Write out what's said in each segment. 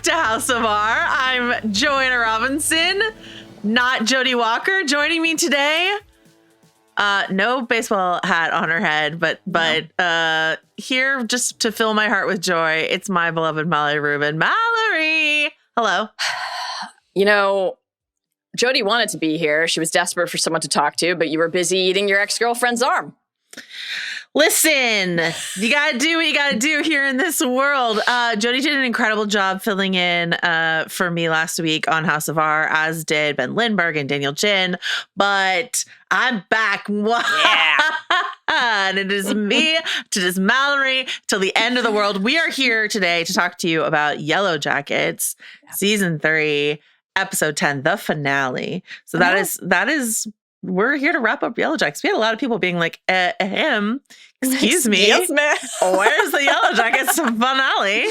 to House of R. I'm Joanna Robinson, not Jodie Walker. Joining me today, no baseball hat on her head, but here just to fill my heart with joy, it's my beloved Mallory Rubin. Mallory! Hello. You know, Jodie wanted to be here. She was desperate for someone to talk to, but you were busy eating your ex-girlfriend's arm. Listen, you got to do what you got to do here in this world. Jodie did an incredible job filling in for me last week on House of R, as did Ben Lindbergh and Daniel Jin. But I'm back. Yeah. And it is me, it is Mallory, till the end of the world. We are here today to talk to you about Yellowjackets, Season 3, Episode 10, the finale. So that is we're here to wrap up Yellowjackets. We had a lot of people being like, excuse me. Yes, man. Where's the Yellowjackets finale?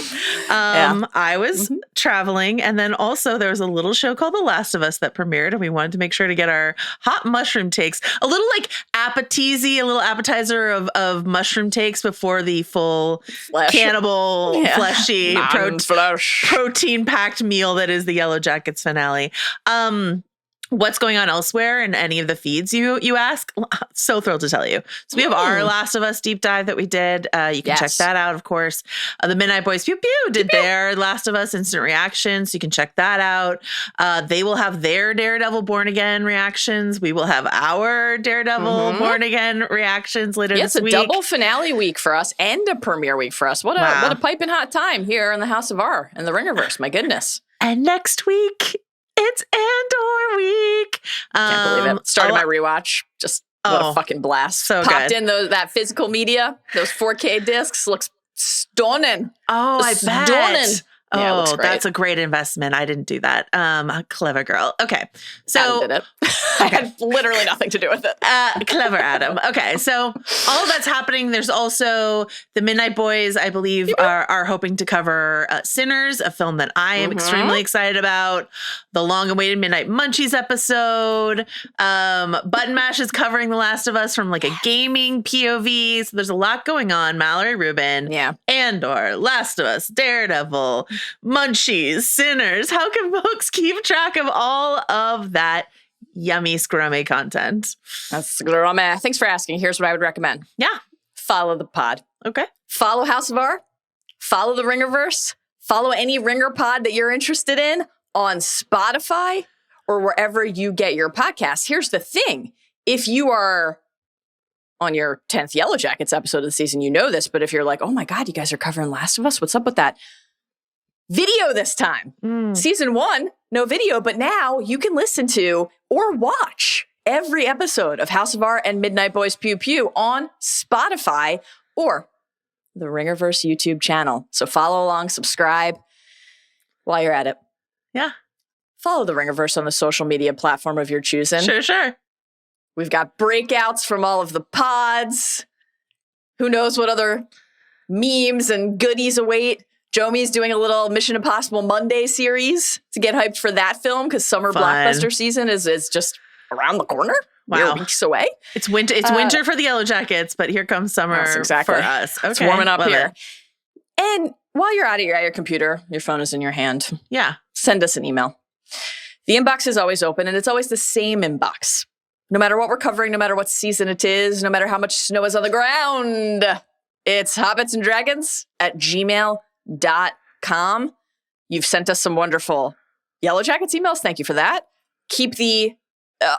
I was traveling, and then also there was a little show called The Last of Us that premiered, and we wanted to make sure to get our hot mushroom takes. A little like a little appetizer of mushroom takes before the full cannibal, fleshy, protein-packed meal that is the Yellowjackets finale. What's going on elsewhere in any of the feeds, you ask? So thrilled to tell you. So we have our Last of Us deep dive that we did. You can check that out, of course. The Midnight Boys Pew Pew did their Last of Us instant reactions. So you can check that out. They will have their Daredevil Born Again reactions. We will have our Daredevil Born Again reactions later this week. It's a double finale week for us and a premiere week for us. What a piping hot time here in the House of R and the Ringerverse. My goodness. And next week, it's Andor week. Can't believe it. Started my rewatch. Just what a fucking blast. So Popped good. in that physical media, those 4K discs. Looks stunning. Oh, I bet. Stunning. Yeah, it looks Oh, great. that's a great investment. I didn't do that. A clever girl. Okay. So Adam did it. I had literally nothing to do with it. Clever Adam. Okay. So all of that's happening. There's also the Midnight Boys, I believe, are hoping to cover Sinners, a film that I am extremely excited about. The long-awaited Midnight Munchies episode. Button Mash is covering The Last of Us from like a gaming POV. So there's a lot going on. Mallory Rubin. Yeah. Andor, Last of Us, Daredevil, Munchies, Sinners. How can folks keep track of all of that yummy scrummy content? That's scrummy. Thanks for asking. Here's what I would recommend. Yeah. Follow the pod. Okay. Follow House of R. Follow the Ringerverse. Follow any Ringer pod that you're interested in on Spotify or wherever you get your podcasts. Here's the thing. If you are on your 10th Yellowjackets episode of the season, you know this, but if you're like, oh my God, you guys are covering Last of Us, what's up with that? Video this time. Season 1, no video, but now you can listen to or watch every episode of House of R and Midnight Boys Pew Pew on Spotify or the Ringerverse YouTube channel. So follow along, subscribe while you're at it. Yeah. Follow the Ringerverse on the social media platform of your choosing. Sure. We've got breakouts from all of the pods. Who knows what other memes and goodies await. Jomi's doing a little Mission Impossible Monday series to get hyped for that film because summer blockbuster season is just around the corner. Wow. Mere weeks away. It's winter. It's winter for the Yellowjackets, but here comes summer for us. Okay. It's warming up Love here. it. And while you're at your computer, your phone is in your hand. Yeah. Send us an email. The inbox is always open, and it's always the same inbox. No matter what we're covering, no matter what season it is, no matter how much snow is on the ground, it's hobbitsanddragons@gmail.com. You've sent us some wonderful Yellowjackets emails. Thank you for that. Keep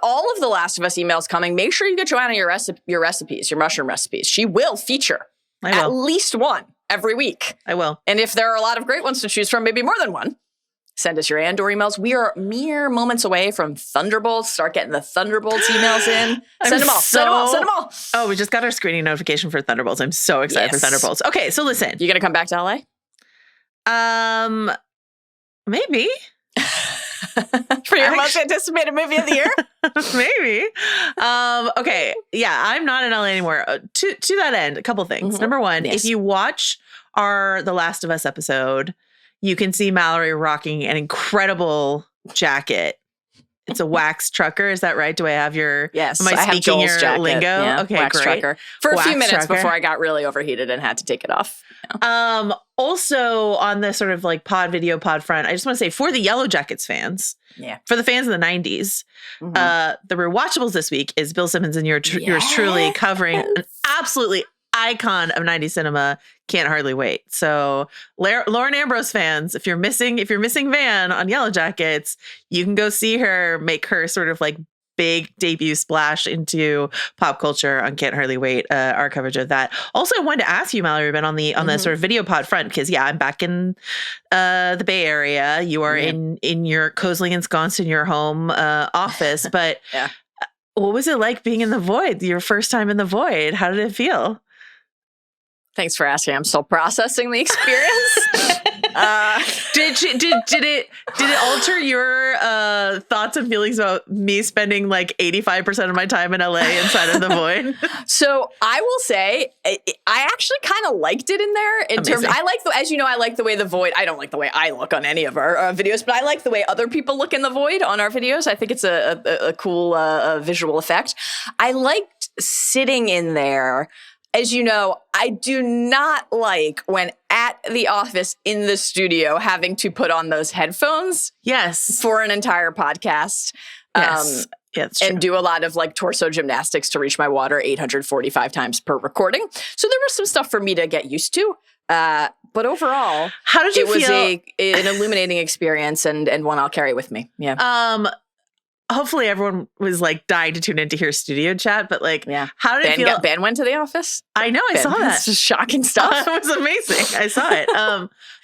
all of the Last of Us emails coming. Make sure you get Joanna your recipes, your mushroom recipes. She will feature at least one every week. I will. And if there are a lot of great ones to choose from, maybe more than one, send us your Andor emails. We are mere moments away from Thunderbolts. Start getting the Thunderbolts emails in. Send them all. Oh, we just got our screening notification for Thunderbolts. I'm so excited for Thunderbolts. Okay, so listen. You going to come back to LA? Maybe. For your most anticipated movie of the year? Maybe. Okay. Yeah, I'm not in LA anymore. To that end, a couple things. Number one, if you watch The Last of Us episode, you can see Mallory rocking an incredible jacket it's a wax trucker. Is that right? Do I have your? Yes, Am I have speaking Joel's your jacket. lingo? Yeah, Okay, wax great. trucker for a Wax few minutes trucker. before I got really overheated and had to take it off. Yeah. Also on the sort of like pod front, I just want to say for the Yellowjackets fans, for the fans of the 90s, the rewatchables this week is Bill Simmons and yours truly covering an absolutely icon of 90s cinema. Can't hardly wait. So Lauren Ambrose fans, if you're missing Van on Yellowjackets, you can go see her make her sort of like big debut splash into pop culture on Can't Hardly Wait, our coverage of that. Also, I wanted to ask you, Mallory, Rubin, on the sort of video pod front, because I'm back in the Bay Area. You are in your cozily ensconced in your home office, but what was it like being in the Void? Your first time in the Void? How did it feel? Thanks for asking. I'm still processing the experience. Did it alter your thoughts and feelings about me spending like 85% of my time in LA inside of the Void? So I will say, I actually kind of liked it in there. In terms, I like as you know, I like the way the Void. I don't like the way I look on any of our videos, but I like the way other people look in the Void on our videos. I think it's a cool visual effect. I liked sitting in there. As you know, I do not like when at the office in the studio having to put on those headphones. Yes. For an entire podcast. Yes. And do a lot of like torso gymnastics to reach my water 845 times per recording. So there was some stuff for me to get used to. But overall, how did you feel? It was an illuminating experience and one I'll carry with me. Yeah. Hopefully everyone was like dying to tune in to hear studio chat, but like, how did it feel? Ben went to the office. I know, I saw that. It's just shocking stuff. It was amazing. I saw it.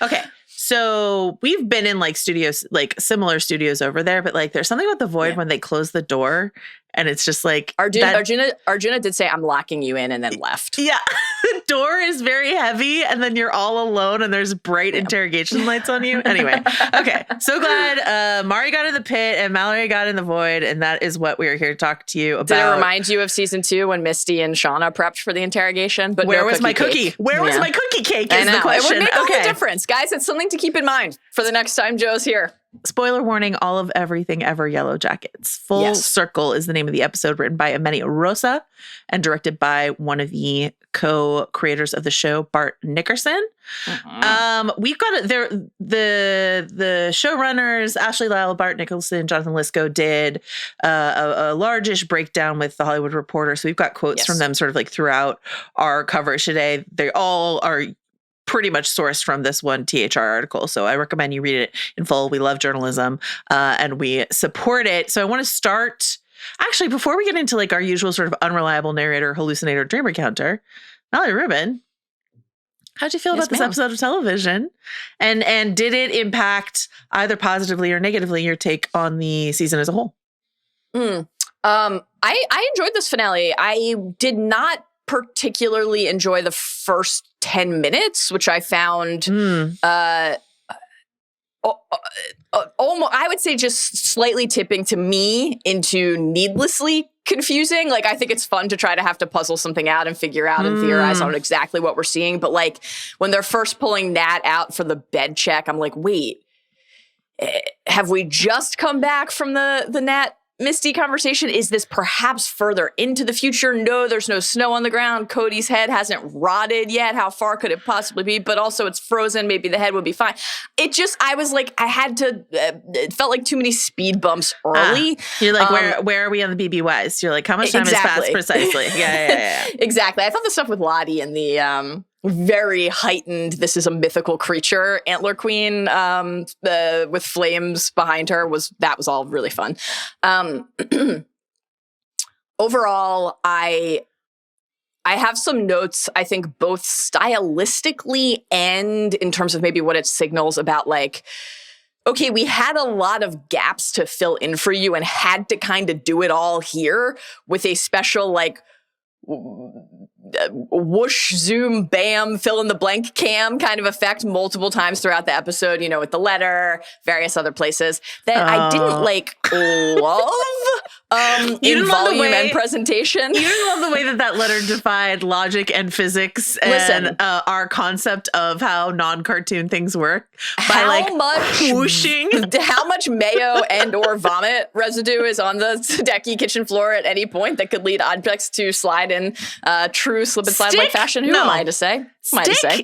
Okay. So we've been in like studios, like similar studios over there, but like there's something about the Void when they close the door and it's just like Arjuna did say, I'm locking you in, and then left. Yeah. The door is very heavy and then you're all alone and there's bright interrogation lights on you. Anyway. Okay. So glad Mari got in the pit and Mallory got in the Void, and that is what we are here to talk to you about. Did it remind you of season 2 when Misty and Shauna prepped for the interrogation? But where was my cookie? Where was my cookie cake is the question. It would make all the difference. Guys, it's something to keep in mind for the next time Joe's here. Spoiler warning, all of everything ever Yellowjackets. Full Circle is the name of the episode, written by Ameni Rosa and directed by one of the co-creators of the show, Bart Nickerson. We've got the showrunners, Ashley Lyle, Bart Nicholson, Jonathan Lisco did a largish breakdown with The Hollywood Reporter. So we've got quotes from them sort of like throughout our coverage today. They all are pretty much sourced from this one THR article. So I recommend you read it in full. We love journalism and we support it. So I want to start, actually, before we get into like our usual sort of unreliable narrator, hallucinator, dream recounter, Mallory Rubin, how'd you feel about this episode of television? And did it impact either positively or negatively your take on the season as a whole? I enjoyed this finale. I did not particularly enjoy the first 10 minutes, which I found almost, I would say, just slightly tipping to me into needlessly confusing. Like, I think it's fun to try to have to puzzle something out and figure out and theorize on exactly what we're seeing. But like when they're first pulling Nat out for the bed check, I'm like, wait, have we just come back from the Nat Misty conversation? Is this perhaps further into the future? No, there's no snow on the ground. Cody's head hasn't rotted yet. How far could it possibly be? But also it's frozen. Maybe the head would be fine. I was like, I had to, it felt like too many speed bumps early. You're like, where are we on the BBYs? You're like, how much time has passed precisely? Yeah. Exactly. I thought the stuff with Lottie and the, very heightened, this is a mythical creature, Antler Queen, with flames behind her was all really fun. Overall, I have some notes, I think both stylistically and in terms of maybe what it signals about like, okay, we had a lot of gaps to fill in for you and had to kind of do it all here with a special like whoosh, zoom, bam, fill in the blank cam kind of effect multiple times throughout the episode, with the letter, various other places that I didn't like love, in volume and presentation. You didn't love the way that letter defied logic and physics and our concept of how non-cartoon things work by whooshing. How much mayo and or vomit residue is on the Sadeki kitchen floor at any point that could lead objects to slide in true slip and slide like fashion? Who am I to say?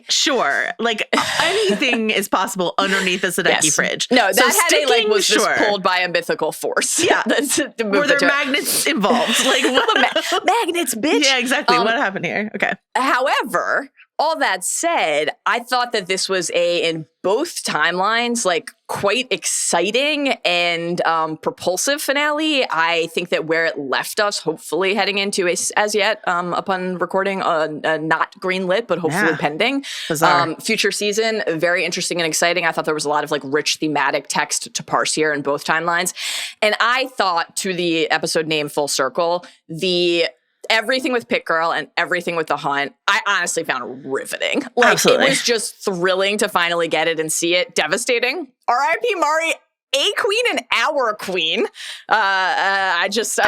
Sure. Like anything is possible underneath the Sadeki fridge. No, that had was just pulled by a mythical force. Yeah. Were there magnets involved? Like magnets, bitch. Yeah, exactly. What happened here? Okay. However, all that said, I thought that this was in both timelines, like quite exciting and propulsive finale. I think that where it left us, hopefully heading into as yet, upon recording, not greenlit, but hopefully pending future season, very interesting and exciting. I thought there was a lot of rich thematic text to parse here in both timelines. And I thought, to the episode name full circle, everything with Pit Girl and everything with the hunt, I honestly found riveting. Absolutely. It was just thrilling to finally get it and see it. Devastating. R.I.P. Mari, a queen and our queen. I'm so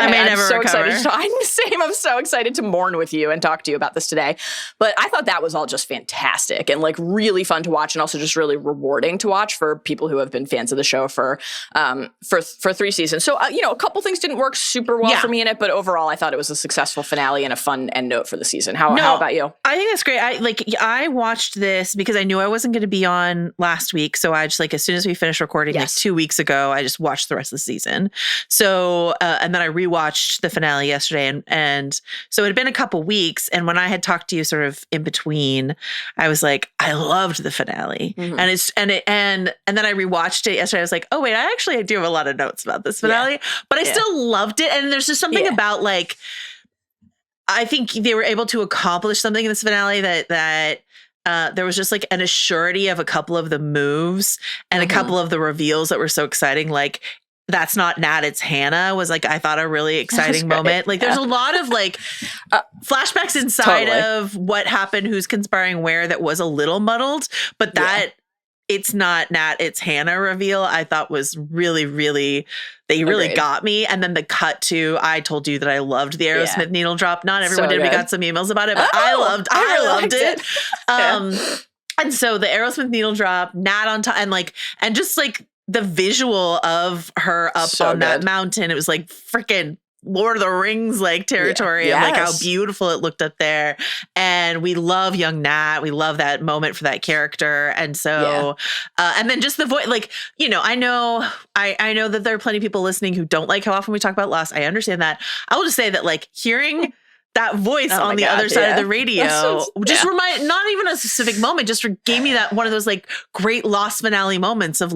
excited. I'm so excited to mourn with you and talk to you about this today. But I thought that was all just fantastic and really fun to watch, and also just really rewarding to watch for people who have been fans of the show for 3 seasons. So a couple things didn't work super well for me in it, but overall I thought it was a successful finale and a fun end note for the season. How about you? I think that's great. I watched this because I knew I wasn't going to be on last week, so I just as soon as we finished recording 2 weeks ago, I just watched the rest of the season. So, and then I rewatched the finale yesterday, and so it had been a couple weeks. And when I had talked to you sort of in between, I was like, I loved the finale, and then I rewatched it yesterday. I was like, oh wait, I do have a lot of notes about this finale, but I still loved it. And there's just something about I think they were able to accomplish something in this finale that there was just an assurity of a couple of the moves and a couple of the reveals that were so exciting. That's not Nat, it's Hannah was I thought a really exciting moment. There's a lot of flashbacks inside of what happened, who's conspiring where, that was a little muddled, but that it's not Nat, it's Hannah reveal I thought was really, really, they really got me. And then the cut to, I told you that I loved the Aerosmith needle drop. Not everyone did. We got some emails about it, but I loved it. And so the Aerosmith needle drop, Nat on top, and just the visual of her up on that mountain, it was freaking Lord of the Rings territory and how beautiful it looked up there. And we love young Nat. We love that moment for that character. And so and then just the voice, I know that there are plenty of people listening who don't like how often we talk about Lost. I understand that. I will just say that hearing that voice on the other side of the radio just remind, not even a specific moment, just gave me that one of those great Lost finale moments of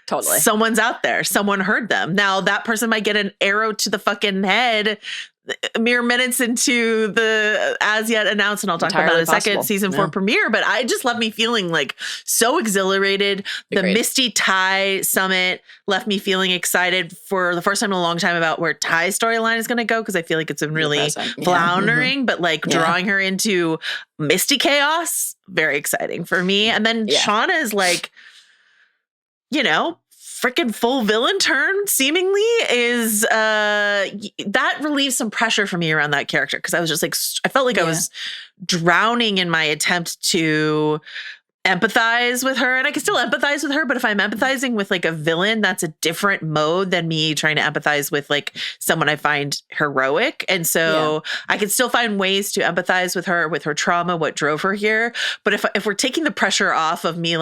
totally. Someone's out there. Someone heard them. Now that person might get an arrow to the fucking head mere minutes into the as yet announced, and I'll talk about that in a second, season 4 premiere. But I just left me feeling so exhilarated. The Misty Ty summit left me feeling excited for the first time in a long time about where Ty's storyline is going to go, because I feel it's been really floundering, but drawing her into Misty chaos, very exciting for me. And then Shauna is freaking full villain turn seemingly is that relieves some pressure for me around that character, because I was just I felt I was drowning in my attempt to empathize with her, and I can still empathize with her, but if I'm empathizing with a villain, that's a different mode than me trying to empathize with someone I find heroic. And so I can still find ways to empathize with her trauma, what drove her here. But if we're taking the pressure off of me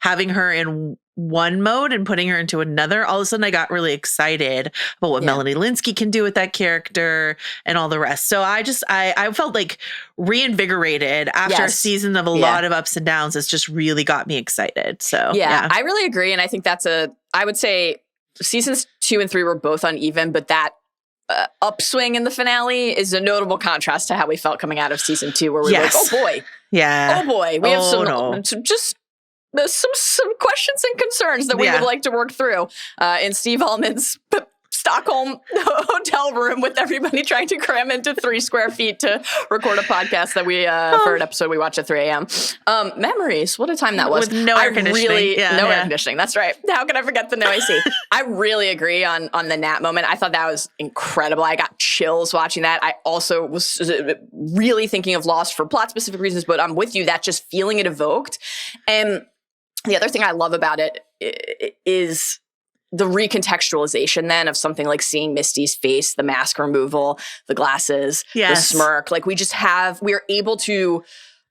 having her in one mode and putting her into another, all of a sudden I got really excited about what Melanie Linsky can do with that character and all the rest. So I felt reinvigorated after a season of a lot of ups and downs. It's just really got me excited. So I really agree. And I think I would say seasons 2 and 3 were both uneven, but that upswing in the finale is a notable contrast to how we felt coming out of season 2, where we were oh boy. Yeah. Oh boy. We have some questions and concerns that we would like to work through in Steve Ahlman's Stockholm hotel room with everybody trying to cram into 3 square feet to record a podcast that we, for an episode we watched at 3 a.m. Memories. What a time that was. With no air conditioning. Air conditioning. That's right. How can I forget the no AC? I really agree on the Nat moment. I thought that was incredible. I got chills watching that. I also was really thinking of Lost for plot specific reasons, but I'm with you. That just feeling it evoked. And the other thing I love about it is the recontextualization then of something like seeing Misty's face, the mask removal, the glasses, the smirk. Like we're able to,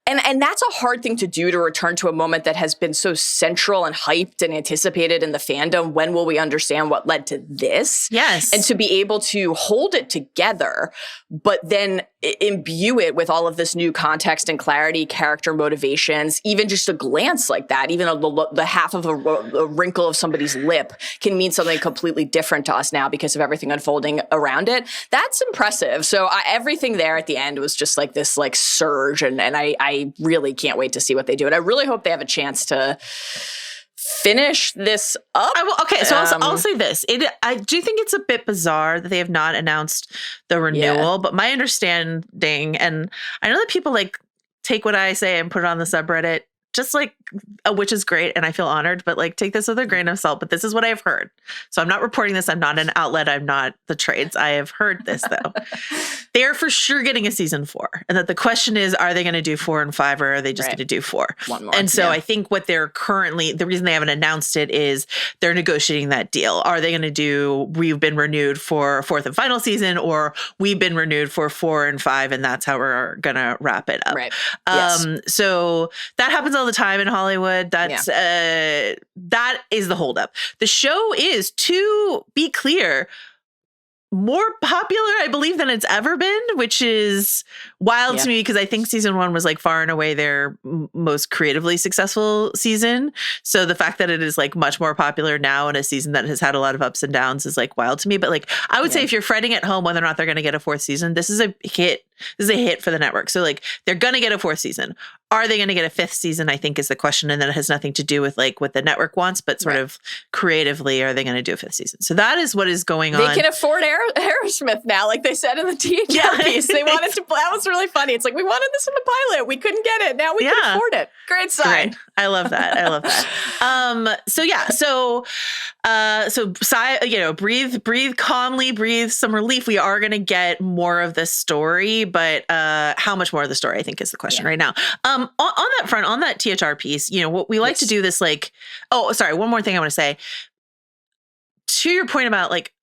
and that's a hard thing to do, to return to a moment that has been so central and hyped and anticipated in the fandom. When will we understand what led to this? Yes. And to be able to hold it together, but then imbue it with all of this new context and clarity, character motivations, even just a glance like that, even the half of a wrinkle of somebody's lip can mean something completely different to us now because of everything unfolding around it. That's impressive. So everything there at the end was just like this like surge, and I really can't wait to see what they do. And I really hope they have a chance to finish this up. I'll say this. I do think it's a bit bizarre that they have not announced the renewal, but my understanding, and I know that people like take what I say and put it on the subreddit, just like, which is great, and I feel honored, but like take this with a grain of salt. But this is what I've heard. So I'm not reporting this. I'm not an outlet. I'm not the trades. I have heard this though. They're for sure getting a season 4. And that the question is, are they going to do 4 and 5, or are they just going to do 4? One more. And so I think what they're currently, the reason they haven't announced it is they're negotiating that deal. Are they going to do, we've been renewed for 4th and final season, or we've been renewed for 4 and 5, and that's how we're going to wrap it up. Right. So that happens all the time in Hollywood. That's that is the holdup. The show is, to be clear, more popular, I believe, than it's ever been, which is wild to me, because I think season 1 was like far and away their most creatively successful season. So the fact that it is like much more popular now in a season that has had a lot of ups and downs is like wild to me. But like, I would say if you're fretting at home whether or not they're going to get a 4th season, this is a hit. This is a hit for the network. So like, they're going to get a 4th season. Are they going to get a 5th season, I think, is the question. And then it has nothing to do with like what the network wants, but sort of creatively, are they going to do a 5th season? So that is what is going on. They can afford Aerosmith now, like they said in the THR piece. They wanted to, that was really funny. It's like, we wanted this in the pilot. We couldn't get it. Now we can afford it. Great sign. Great. I love that. I love that. So sigh, breathe calmly, breathe some relief. We are going to get more of this story, but how much more of the story, I think, is the question right now. On that front, on that THR piece, what we like to do this, like, one more thing I want to say. To your point about like,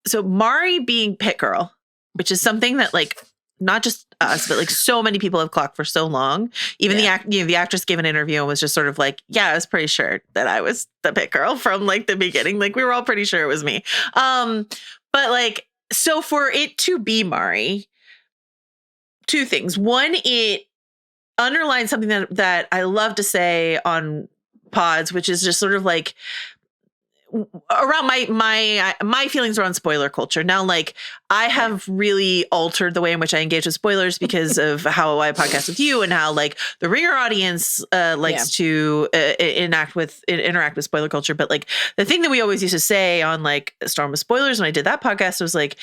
so Mari being Pit Girl, which is something that like, not just us, but like so many people have clocked for so long. Even the actress gave an interview and was just sort of like, I was pretty sure that I was the Pit Girl from like the beginning. Like we were all pretty sure it was me. But like, so for it to be Mari, 2 things. One, it underlines something that I love to say on pods, which is just sort of like around my feelings around spoiler culture. Now, like, I have really altered the way in which I engage with spoilers because of how I podcast with you and how like the Ringer audience likes to interact with spoiler culture. But like the thing that we always used to say on like Storm of Spoilers when I did that podcast was like,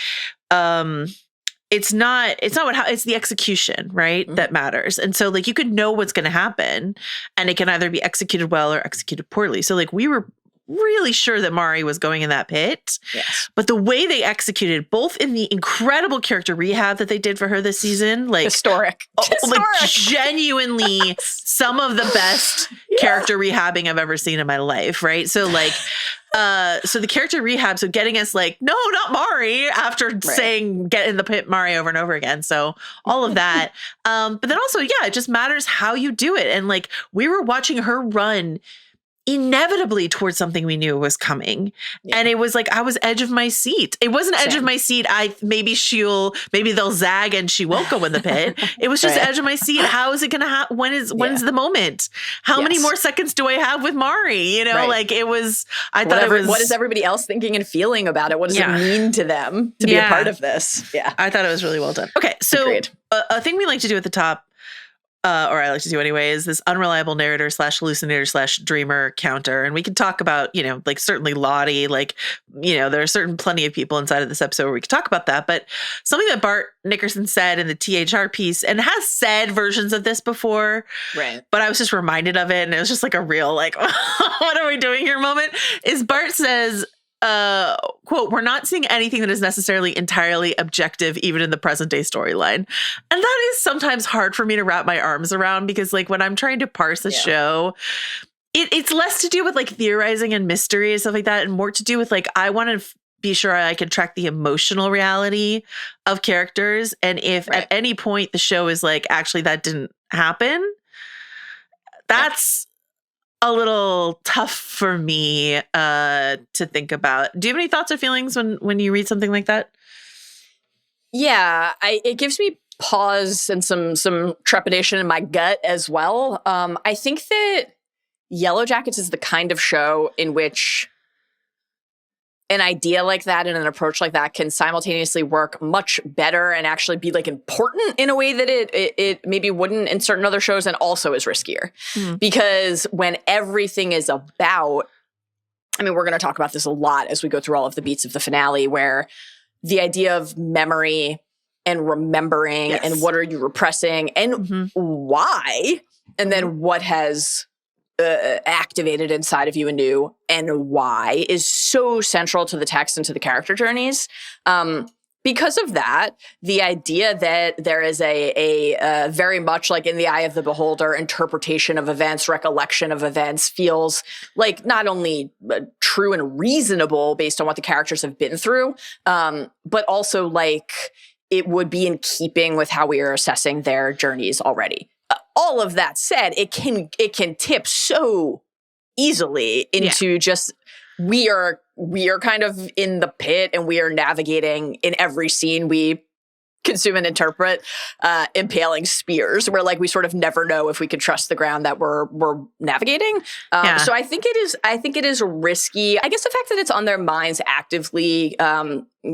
it's the execution, right? Mm-hmm. That matters. And so like you could know what's going to happen and it can either be executed well or executed poorly. So like we were really sure that Mari was going in that pit. Yes. But the way they executed, both in the incredible character rehab that they did for her this season, like historic. Like genuinely some of the best character rehabbing I've ever seen in my life, right? So like so the character rehab, so getting us like, no, not Mari, after saying get in the pit Mari over and over again. So all of that. But then also, it just matters how you do it. And like we were watching her run inevitably towards something we knew was coming. Yeah. And it was like, I was edge of my seat. It wasn't edge of my seat. Maybe they'll zag and she won't go in the pit. It was just edge of my seat. How is it going to happen? When's the moment? How many more seconds do I have with Mari? Like it was, what is everybody else thinking and feeling about it? What does it mean to them to be a part of this? Yeah. I thought it was really well done. Okay. So a thing we like to do at the top, or I like to do anyway, is this unreliable narrator / hallucinator / dreamer counter. And we can talk about, like certainly Lottie, like, there are plenty of people inside of this episode where we could talk about that. But something that Bart Nickerson said in the THR piece, and has said versions of this before, right? But I was just reminded of it, and it was just like a real, like, what are we doing here moment, is Bart says, quote, "We're not seeing anything that is necessarily entirely objective, even in the present day storyline." And that is sometimes hard for me to wrap my arms around, because like when I'm trying to parse a show, it's less to do with like theorizing and mystery and stuff like that, and more to do with like, I want to be sure I can track the emotional reality of characters. And if at any point the show is like, actually that didn't happen, that's a little tough for me to think about. Do you have any thoughts or feelings when you read something like that? Yeah, it gives me pause and some trepidation in my gut as well. I think that Yellowjackets is the kind of show in which an idea like that and an approach like that can simultaneously work much better and actually be like important in a way that it maybe wouldn't in certain other shows, and also is riskier. Because when everything is about, I mean, we're going to talk about this a lot as we go through all of the beats of the finale, where the idea of memory and remembering and what are you repressing and why, and then what has activated inside of you anew and why, is so central to the text and to the character journeys. Because of that, the idea that there is a very much like in the eye of the beholder interpretation of events, recollection of events, feels like not only true and reasonable based on what the characters have been through, but also like it would be in keeping with how we are assessing their journeys already. All of that said, it can tip so easily into just we are kind of in the pit, and we are navigating in every scene we consume and interpret impaling spears, where like we sort of never know if we can trust the ground that we're navigating. So I think it is risky. I guess the fact that it's on their minds actively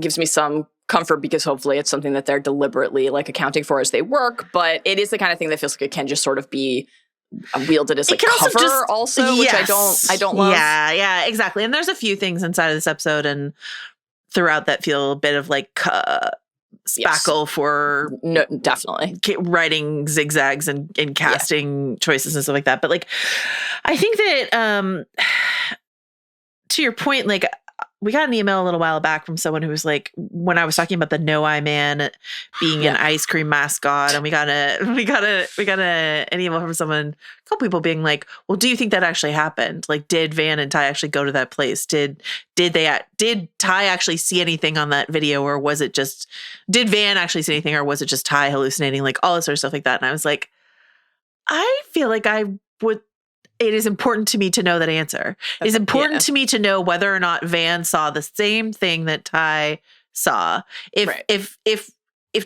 gives me some comfort, because hopefully it's something that they're deliberately like accounting for as they work. But it is the kind of thing that feels like it can just sort of be wielded as like cover also, which I don't love. Yeah, exactly. And there's a few things inside of this episode and throughout that feel a bit of like spackle for definitely writing zigzags and casting choices and stuff like that. But like, I think that to your point, like, we got an email a little while back from someone who was like, when I was talking about the No Eye Man being an ice cream mascot, and we got an email from someone, a couple people being like, well, do you think that actually happened? Like, did Van and Ty actually go to that place? Did Ty actually see anything on that video, or was it just, did Van actually see anything, or was it just Ty hallucinating? Like all this sort of stuff like that. And I was like, I feel like it is important to me to know that answer. It is important to me to know whether or not Van saw the same thing that Ty saw. If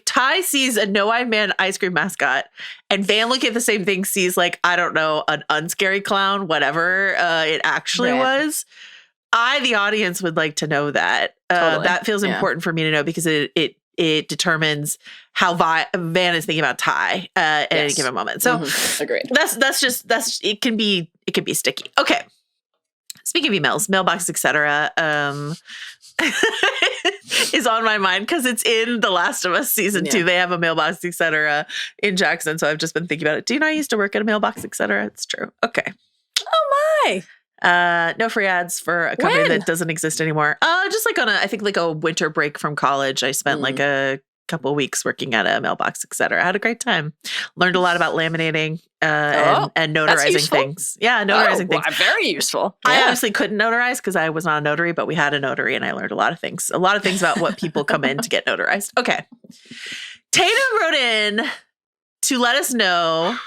Ty sees a No-Eye Man ice cream mascot and Van looking at the same thing sees, like, I don't know, an unscary clown, whatever it actually was, I, the audience, would like to know that. Totally. That feels important for me to know, because it determines how Van is thinking about Ty at any given moment. So agreed. It can be sticky. Okay. Speaking of emails, mailbox, etc. is on my mind because it's in The Last of Us season 2. They have a mailbox, etc. in Jackson. So I've just been thinking about it. Do you know I used to work at a mailbox, etc.? It's true. Okay. Oh my. No free ads for a company that doesn't exist anymore. Just like I think like a winter break from college. I spent like a couple of weeks working at a mailbox, etc. I had a great time. Learned a lot about laminating and notarizing things. Yeah, notarizing things. Very useful. I obviously couldn't notarize because I was not a notary, but we had a notary, and I learned a lot of things. A lot of things about what people come in to get notarized. Okay. Tatum wrote in to let us know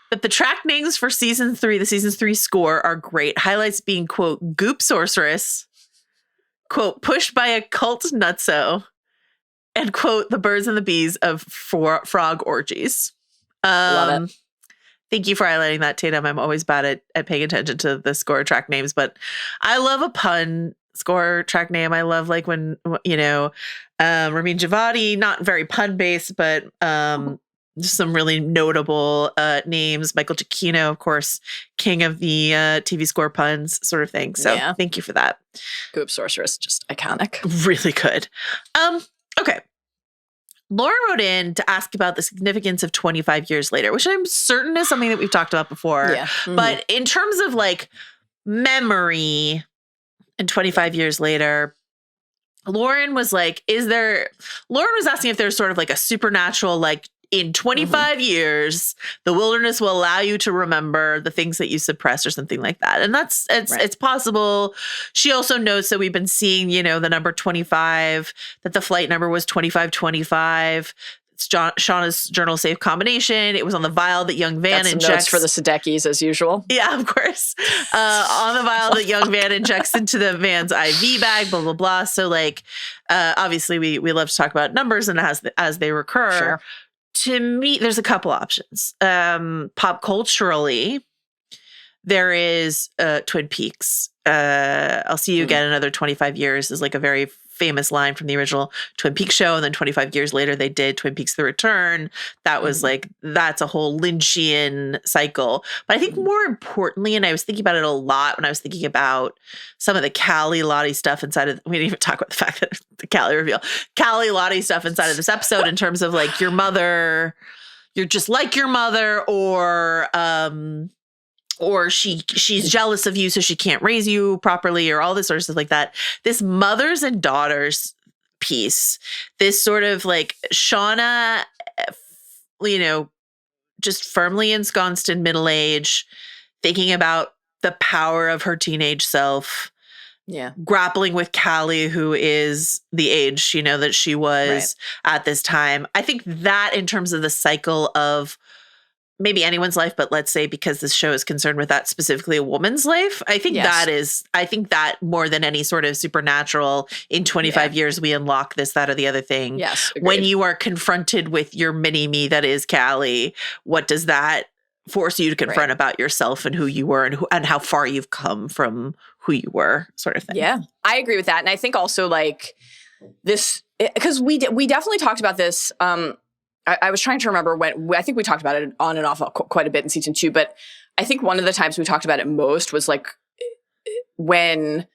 that the track names for season 3, the season 3 score, are great. Highlights being, quote, Goop Sorceress, quote, Pushed by a Cult Nutso, and, quote, The Birds and the Bees of Frog Orgies. Love it. Thank you for highlighting that, Tatum. I'm always bad at paying attention to the score track names, but I love a pun score track name. I love like when, Ramin Djawadi, not very pun based, but some really notable names. Michael Giacchino, of course, king of the TV score puns sort of thing. So thank you for that. Goop Sorceress, just iconic. Really good. Okay. Lauren wrote in to ask about the significance of 25 years later, which I'm certain is something that we've talked about before. Yeah. Mm-hmm. But in terms of like memory and 25 years later, Lauren was like, Lauren was asking if there's sort of like a supernatural, like in 25 years, the wilderness will allow you to remember the things that you suppressed or something like that. And it's possible. She also notes that we've been seeing, the number 25, that the flight number was 2525. It's Shauna's journal safe combination. It was on the vial that young Van injects. Notes for the Sadekis as usual. Yeah, of course. On the vial that young Van injects into the Van's IV bag, blah, blah, blah. So like, obviously we love to talk about numbers and as they recur. Sure. To me, there's a couple options. Pop culturally, there is Twin Peaks. I'll see you again in another 25 years is like a very famous line from the original Twin Peaks show. And then 25 years later, they did Twin Peaks: The Return. That was like, that's a whole Lynchian cycle. But I think more importantly, and I was thinking about it a lot when I was thinking about some of the Callie Lottie stuff inside of, we didn't even talk about the fact that the Callie reveal, Callie Lottie stuff inside of this episode in terms of like your mother, you're just like your mother, or she's jealous of you so she can't raise you properly, or all this sort of stuff like that. This mothers and daughters piece, this sort of like Shauna, just firmly ensconced in middle age, thinking about the power of her teenage self. Yeah. Grappling with Callie, who is the age, that she was at this time. I think that in terms of the cycle of maybe anyone's life, but let's say because this show is concerned with that specifically a woman's life, I think that more than any sort of supernatural in 25 years, we unlock this, that, or the other thing. Yes. Agreed. When you are confronted with your mini me that is Callie, what does that force you to confront about yourself and who you were and how far you've come from who you were, sort of thing. Yeah, I agree with that. And I think also like this, because we definitely talked about this, I was trying to remember when, I think we talked about it on and off quite a bit in season 2, but I think one of the times we talked about it most was like when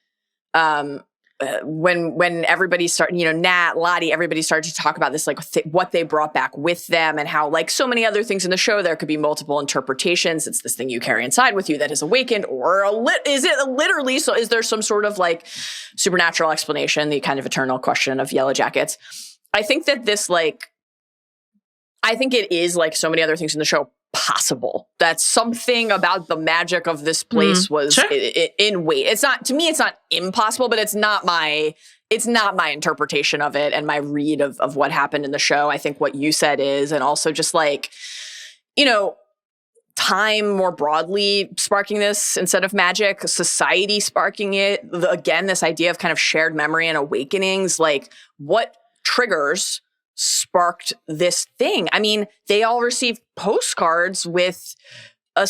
everybody started, Nat, Lottie, everybody started to talk about this, like what they brought back with them and how, like so many other things in the show, there could be multiple interpretations. It's this thing you carry inside with you that is awakened, or is it literally, so is there some sort of like supernatural explanation, the kind of eternal question of Yellowjackets? I think that this I think it is, like so many other things in the show, possible that something about the magic of this place was in weight. It's not, to me, it's not impossible, but it's not my interpretation of it and my read of what happened in the show. I think what you said is, and also just like, time more broadly sparking this instead of magic, society sparking it. Again, this idea of kind of shared memory and awakenings, like what triggers sparked this thing. I mean, they all received postcards with the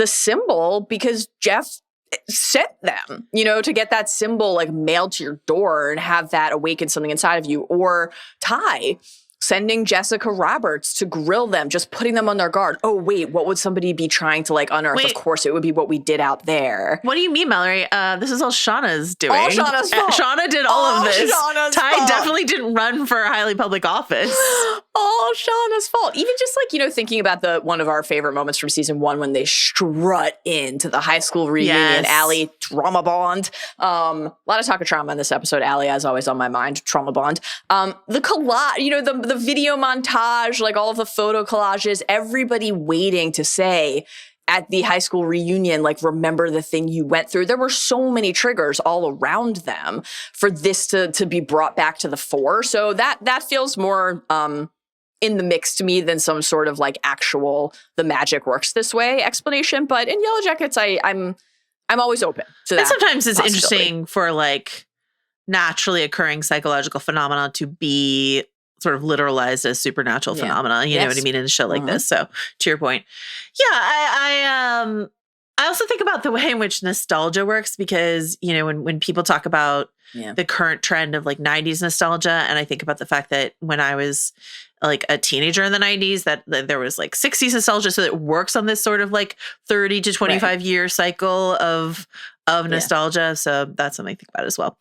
symbol because Jeff sent them, to get that symbol like mailed to your door and have that awaken something inside of you. Or Ty sending Jessica Roberts to grill them, just putting them on their guard. Oh, wait, what would somebody be trying to like unearth? Wait. Of course, it would be what we did out there. What do you mean, Mallory? This is all Shauna's doing. All Shauna's fault. Shauna did all of this. Shauna's Ty fault. definitely didn't run for a highly public office. All Shauna's fault. Even just like, thinking about one of our favorite moments from season 1 when they strut into the high school reunion, Allie, trauma bond. A lot of talk of trauma in this episode. Allie, as always, on my mind, trauma bond. The collage, the video montage, like all of the photo collages, everybody waiting to say at the high school reunion, like, remember the thing you went through. There were so many triggers all around them for this to be brought back to the fore. So that feels more in the mix to me than some sort of like actual the magic works this way explanation. But in Yellowjackets, I'm always open to that. And sometimes it's interesting for like naturally occurring psychological phenomena to be sort of literalized as supernatural phenomena. You know what I mean? In a show like this. So to your point. Yeah, I also think about the way in which nostalgia works because, you know, when people talk about the current trend of like 90s nostalgia, and I think about the fact that when I was like a teenager in the 90s, that there was like 60s nostalgia. So it works on this sort of like 30 to 25 year cycle of nostalgia. So that's something I think about as well.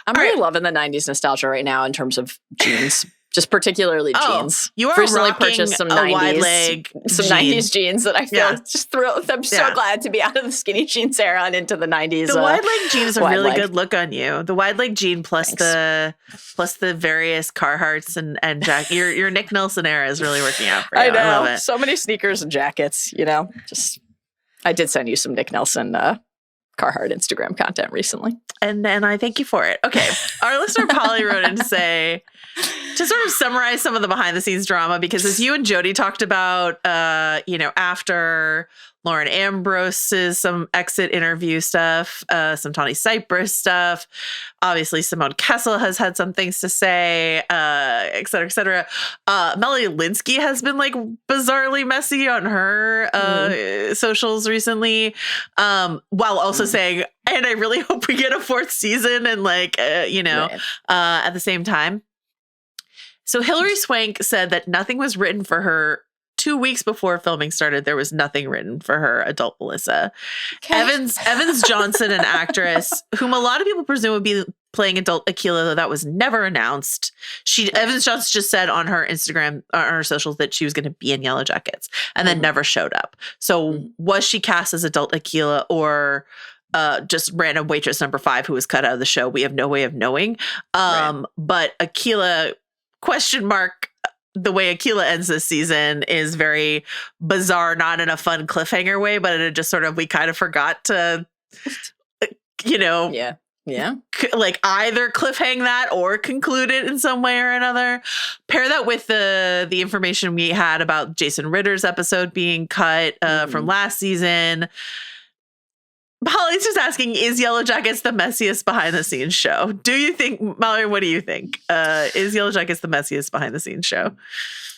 I'm really loving the 90s nostalgia right now in terms of jeans. Just particularly jeans. You are recently rocking purchased some a 90s, wide leg some jean. 90s jeans that I feel just thrilled. I'm so glad to be out of the skinny jeans era and into the 90s. The wide leg jean is a really good look on you. The wide leg jean plus the various Carhartts and jacket. Your Nick Nelson era is really working out for you. I know. I love it. So many sneakers and jackets. You know, just I did send you some Nick Nelson Carhartt Instagram content recently. And I thank you for it. Okay. Our listener Polly wrote in to say, to sort of summarize some of the behind the scenes drama, because as you and Jody talked about, after Lauren Ambrose's some exit interview stuff, some Tawny Cypress stuff, obviously Simone Kessel has had some things to say, et cetera, et cetera. Melanie Linsky has been like bizarrely messy on her socials recently, while also saying, and I really hope we get a 4th season and at the same time. So Hilary Swank said that nothing was written for her 2 weeks before filming started. There was nothing written for her adult Melissa. Okay. Evans Johnson, an actress whom a lot of people presume would be playing adult Akilah, though that was never announced. Evans Johnson just said on her Instagram, on her socials, that she was going to be in Yellowjackets and then never showed up. So was she cast as adult Akilah or just random waitress number 5 who was cut out of the show? We have no way of knowing. But Akilah, ? The way Akilah ends this season is very bizarre, not in a fun cliffhanger way, but in a just sort of, we kind of forgot to, like either cliffhang that or conclude it in some way or another. Pair that with the information we had about Jason Ritter's episode being cut from last season. Polly's just asking, is Yellowjackets the messiest behind the scenes show? Do you think, Mallory, what do you think? Is Yellowjackets the messiest behind the scenes show?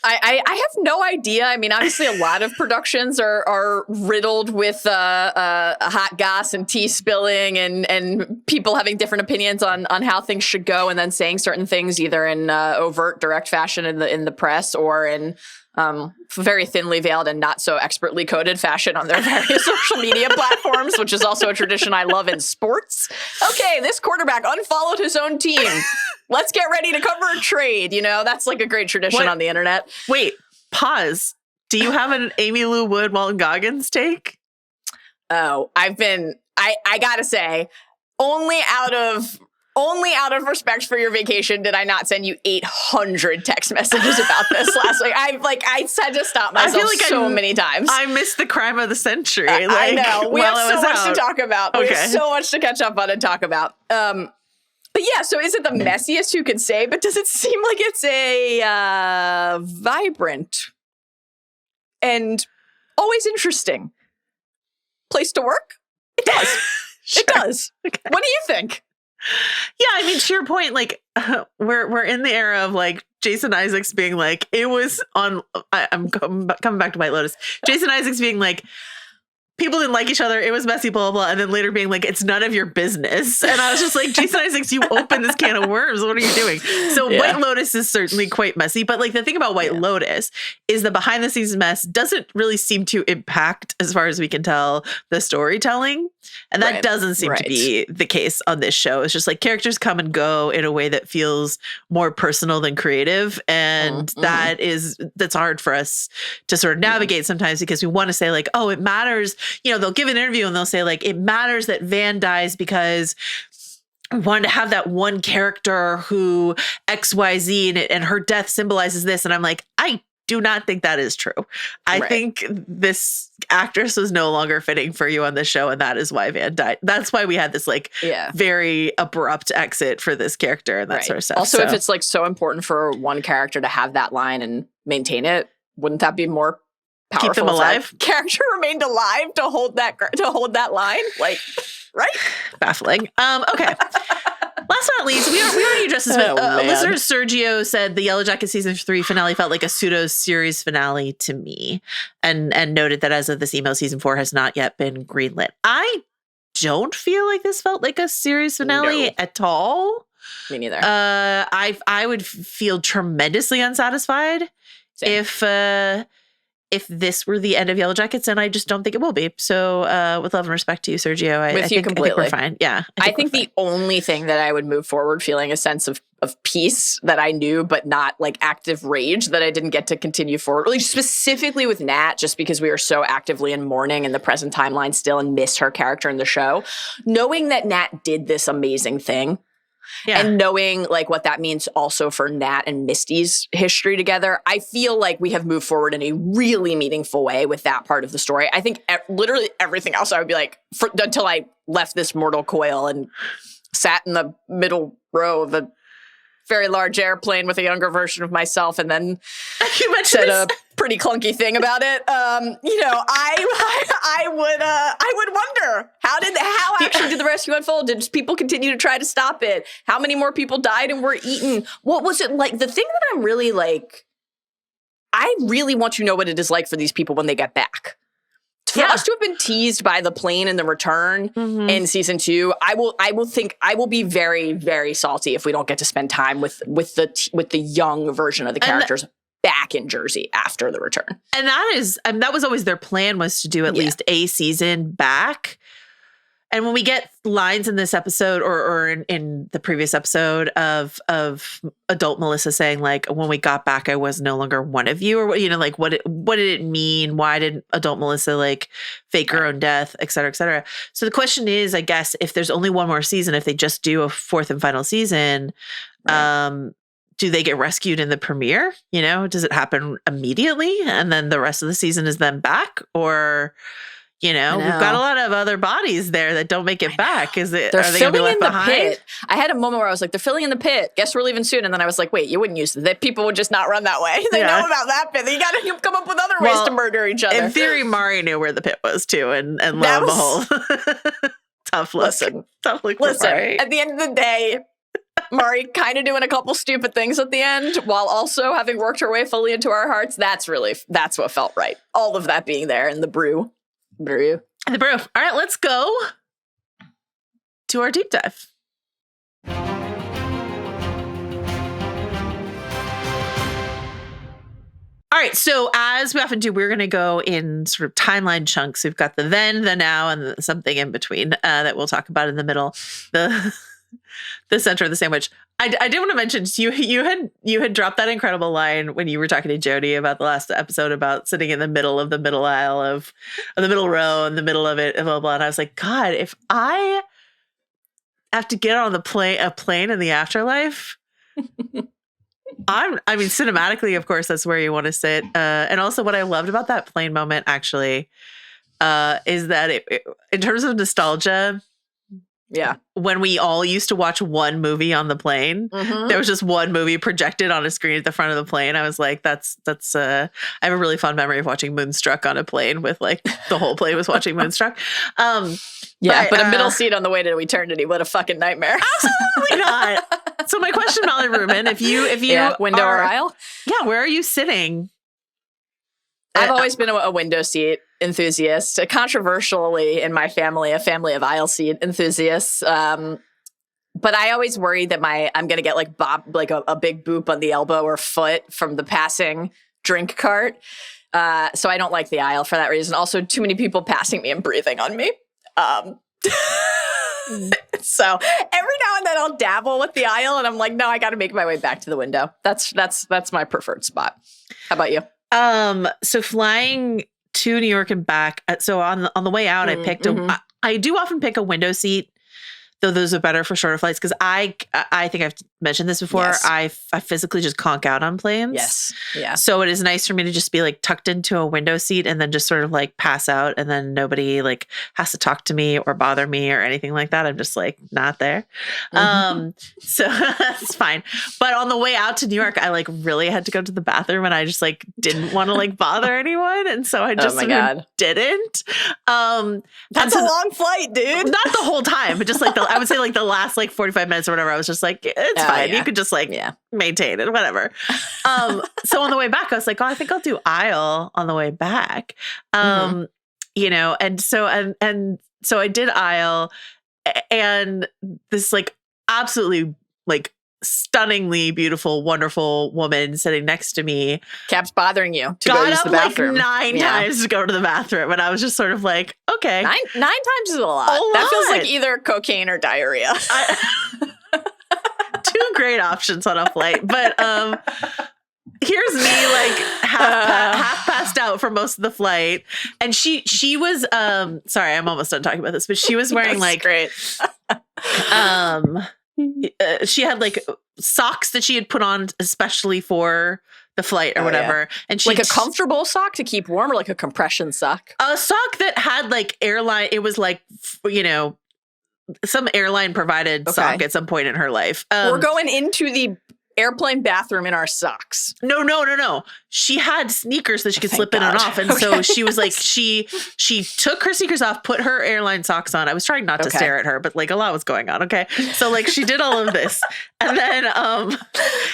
I have no idea. I mean, obviously a lot of productions are riddled with hot goss and tea spilling and people having different opinions on how things should go and then saying certain things either in overt direct fashion in the press or in very thinly veiled and not so expertly coded fashion on their various social media platforms, which is also a tradition I love in sports. Okay, this quarterback unfollowed his own team. Let's get ready to cover a trade. You know, that's like a great tradition on the internet. Wait, pause. Do you have an Amy Lou Wood, Walton Goggins take? Oh, I gotta say, only out of respect for your vacation did I not send you 800 text messages about this last week. I had to stop myself many times. I missed the crime of the century. I know. We have so much to talk about. Okay. We have so much to catch up on and talk about. But yeah, so is it the messiest you can say? But does it seem like it's a vibrant and always interesting place to work? It does. Sure. It does. Okay. What do you think? Yeah, I mean, to your point, like we're in the era of like Jason Isaacs being like, it was on. I'm coming back to White Lotus. Jason Isaacs being like, people didn't like each other. It was messy, blah, blah, blah. And then later being like, it's none of your business. And I was just like, Jason Isaacs, you opened this can of worms. What are you doing? So White Lotus is certainly quite messy. But like the thing about White Lotus is the behind the scenes mess doesn't really seem to impact, as far as we can tell, the storytelling. And that doesn't seem to be the case on this show. It's just like characters come and go in a way that feels more personal than creative. And that's hard for us to sort of navigate sometimes because we want to say like, oh, it matters. You know, they'll give an interview and they'll say like, it matters that Van dies because I wanted to have that one character who XYZ and her death symbolizes this. And I'm like, I do not think that is true. I think this actress was no longer fitting for you on the show. And that is why Van died. That's why we had this like very abrupt exit for this character and that sort of stuff. Also, if it's like so important for one character to have that line and maintain it, wouldn't that be more powerful? Keep them alive? Character remained alive to hold that line? Like, right? Baffling. Okay. Last but not least, we already addressed this, but man. listener Sergio said the Yellowjackets season 3 finale felt like a pseudo series finale to me, and noted that as of this email, season 4 has not yet been greenlit. I don't feel like this felt like a series finale at all. Me neither. I would feel tremendously unsatisfied if this were the end of Yellowjackets, and I just don't think it will be. So with love and respect to you, Sergio, I think we're fine. Yeah. I think the only thing that I would move forward feeling a sense of peace that I knew, but not like active rage that I didn't get to continue forward, really specifically with Nat, just because we are so actively in mourning in the present timeline still and miss her character in the show. Knowing that Nat did this amazing thing. Yeah. And knowing like what that means also for Nat and Misty's history together, I feel like we have moved forward in a really meaningful way with that part of the story. I think literally everything else I would be like, until I left this mortal coil and sat in the middle row of a very large airplane with a younger version of myself, and then you said a pretty clunky thing about it. I would wonder how actually did the rescue unfold? Did people continue to try to stop it? How many more people died and were eaten? What was it like? The thing that I'm really like, I really want to know what it is like for these people when they get back. For us to have been teased by the plane in the return in season 2, I will be very, very salty if we don't get to spend time with the young version of the characters back in Jersey after the return. And that was always their plan, was to do at least a season back. And when we get lines in this episode or in the previous episode of adult Melissa saying like, when we got back, I was no longer one of you, or like what did it mean? Why did adult Melissa like fake her own death, et cetera, et cetera. So the question is, I guess, if there's only one more season, if they just do a 4th and final season, do they get rescued in the premiere? Does it happen immediately? And then the rest of the season is them back? Or... we've got a lot of other bodies there that don't make it back. Are they going to be left behind? Pit. I had a moment where I was like, they're filling in the pit. Guess we're leaving soon. And then I was like, wait, you wouldn't use that. People would just not run that way. They know about that pit. You got to come up with other ways to murder each other. In theory, Mari knew where the pit was too. And lo and behold, tough look. Listen, Mari. At the end of the day, Mari kind of doing a couple stupid things at the end while also having worked her way fully into our hearts. That's what felt right. All of that being there in the brew. The brew. All right, let's go to our deep dive. All right, so as we often do, we're going to go in sort of timeline chunks. We've got the then, the now, and the something in between that we'll talk about in the middle. The center of the sandwich. I did want to mention you had dropped that incredible line when you were talking to Jody about the last episode about sitting in the middle aisle of the middle row in the middle of it, blah, blah, blah. And I was like, God, if I have to get on a plane in the afterlife, cinematically, of course, that's where you want to sit. And also what I loved about that plane moment actually is that it in terms of nostalgia, yeah. When we all used to watch one movie on the plane, there was just one movie projected on a screen at the front of the plane. I was like, that's I have a really fond memory of watching Moonstruck on a plane with like the whole plane was watching Moonstruck. But a middle seat on the way to eternity. What a fucking nightmare. Absolutely not. So my question, Mallory Rubin, if you window or aisle? Yeah, where are you sitting? I've always been a window seat enthusiast, controversially in my family, a family of aisle seat enthusiasts. But I always worry that I'm going to get like a big boop on the elbow or foot from the passing drink cart. So I don't like the aisle for that reason. Also, too many people passing me and breathing on me. So every now and then I'll dabble with the aisle and I'm like, no, I got to make my way back to the window. That's my preferred spot. How about you? So flying to New York and back. So on the way out, I picked I do often pick a window seat, though those are better for shorter flights because I think I've mentioned this before. Yes. I physically just conk out on planes. Yes. Yeah. So it is nice for me to just be like tucked into a window seat and then just sort of like pass out and then nobody like has to talk to me or bother me or anything like that. I'm just like not there. So that's fine. But on the way out to New York, I like really had to go to the bathroom and I just like didn't want to like bother anyone. And so I just didn't. That's a long flight, dude. Not the whole time, but just like I would say like the last like 45 minutes or whatever, I was just like, it's fine. You could just like maintain it, whatever. So on the way back, I was like, oh, I think I'll do Isle on the way back. You know, and so I did Isle, and this like absolutely like stunningly beautiful, wonderful woman sitting next to me kept bothering you to go use the bathroom. Like 9 times to go to the bathroom, and I was just sort of like, okay, nine times is a lot. That feels like either cocaine or diarrhea. Two great options on a flight, but here's me like half passed out for most of the flight, and she was sorry, I'm almost done talking about this, but she was wearing like great. She had like socks that she had put on especially for the flight or whatever. And she like a comfortable sock to keep warm, or like a compression sock? A sock that had like airline. It was like, you know, some airline provided sock at some point in her life. We're going into the airplane bathroom in our socks. No. She had sneakers that she could slip in and off. And so she was like, she took her sneakers off, put her airline socks on. I was trying not to stare at her, but like a lot was going on. Okay. So like she did all of this. And then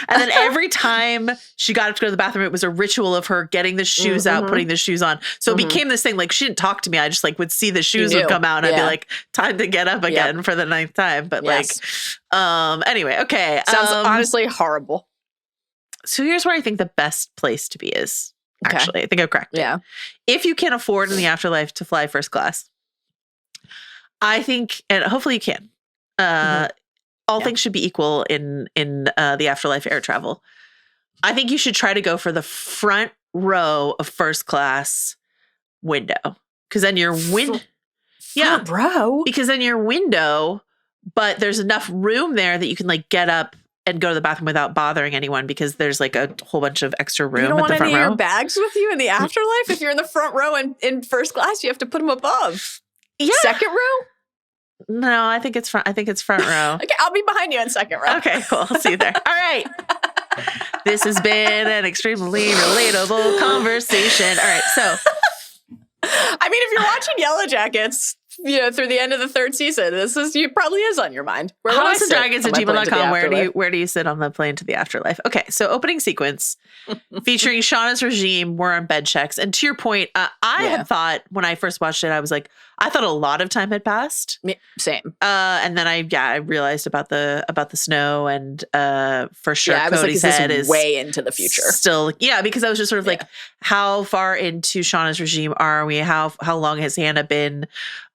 every time she got up to go to the bathroom, it was a ritual of her getting the shoes out, putting the shoes on. So it became this thing, like she didn't talk to me. I just like would see the shoes would come out and I'd be like, time to get up again for the 9th time. But anyway, okay. Sounds honestly horrible. So here's where I think the best place to be is, actually. I think I've cracked it. Yeah. If you can afford in the afterlife to fly first class, I think, and hopefully you can, all things should be equal in the afterlife air travel. I think you should try to go for the front row of first class window. Because then your front row? Because then your window, but there's enough room there that you can like get up and go to the bathroom without bothering anyone, because there's like a whole bunch of extra room at the front row. You don't want any of your bags with you in the afterlife? If you're in the front row and in first class, you have to put them above. Yeah. Second row? No, I think it's front. I think it's front row. Okay, I'll be behind you in second row. Okay, cool. I'll see you there. All right. This has been an extremely relatable conversation. All right, so. I mean, if you're watching Yellowjackets, you know, through the end of the 3rd season, probably is on your mind. HouseandDragons@gmail.com. Where do you sit on the plane to the afterlife? Okay, so opening sequence featuring Shauna's regime. We're on bed checks, and to your point, I had thought when I first watched it, I was like, I thought a lot of time had passed. Same. And then I realized about the snow, and for sure, Cody's head is way into the future. Still, because I was just sort of like, how far into Shauna's regime are we? How long has Hannah been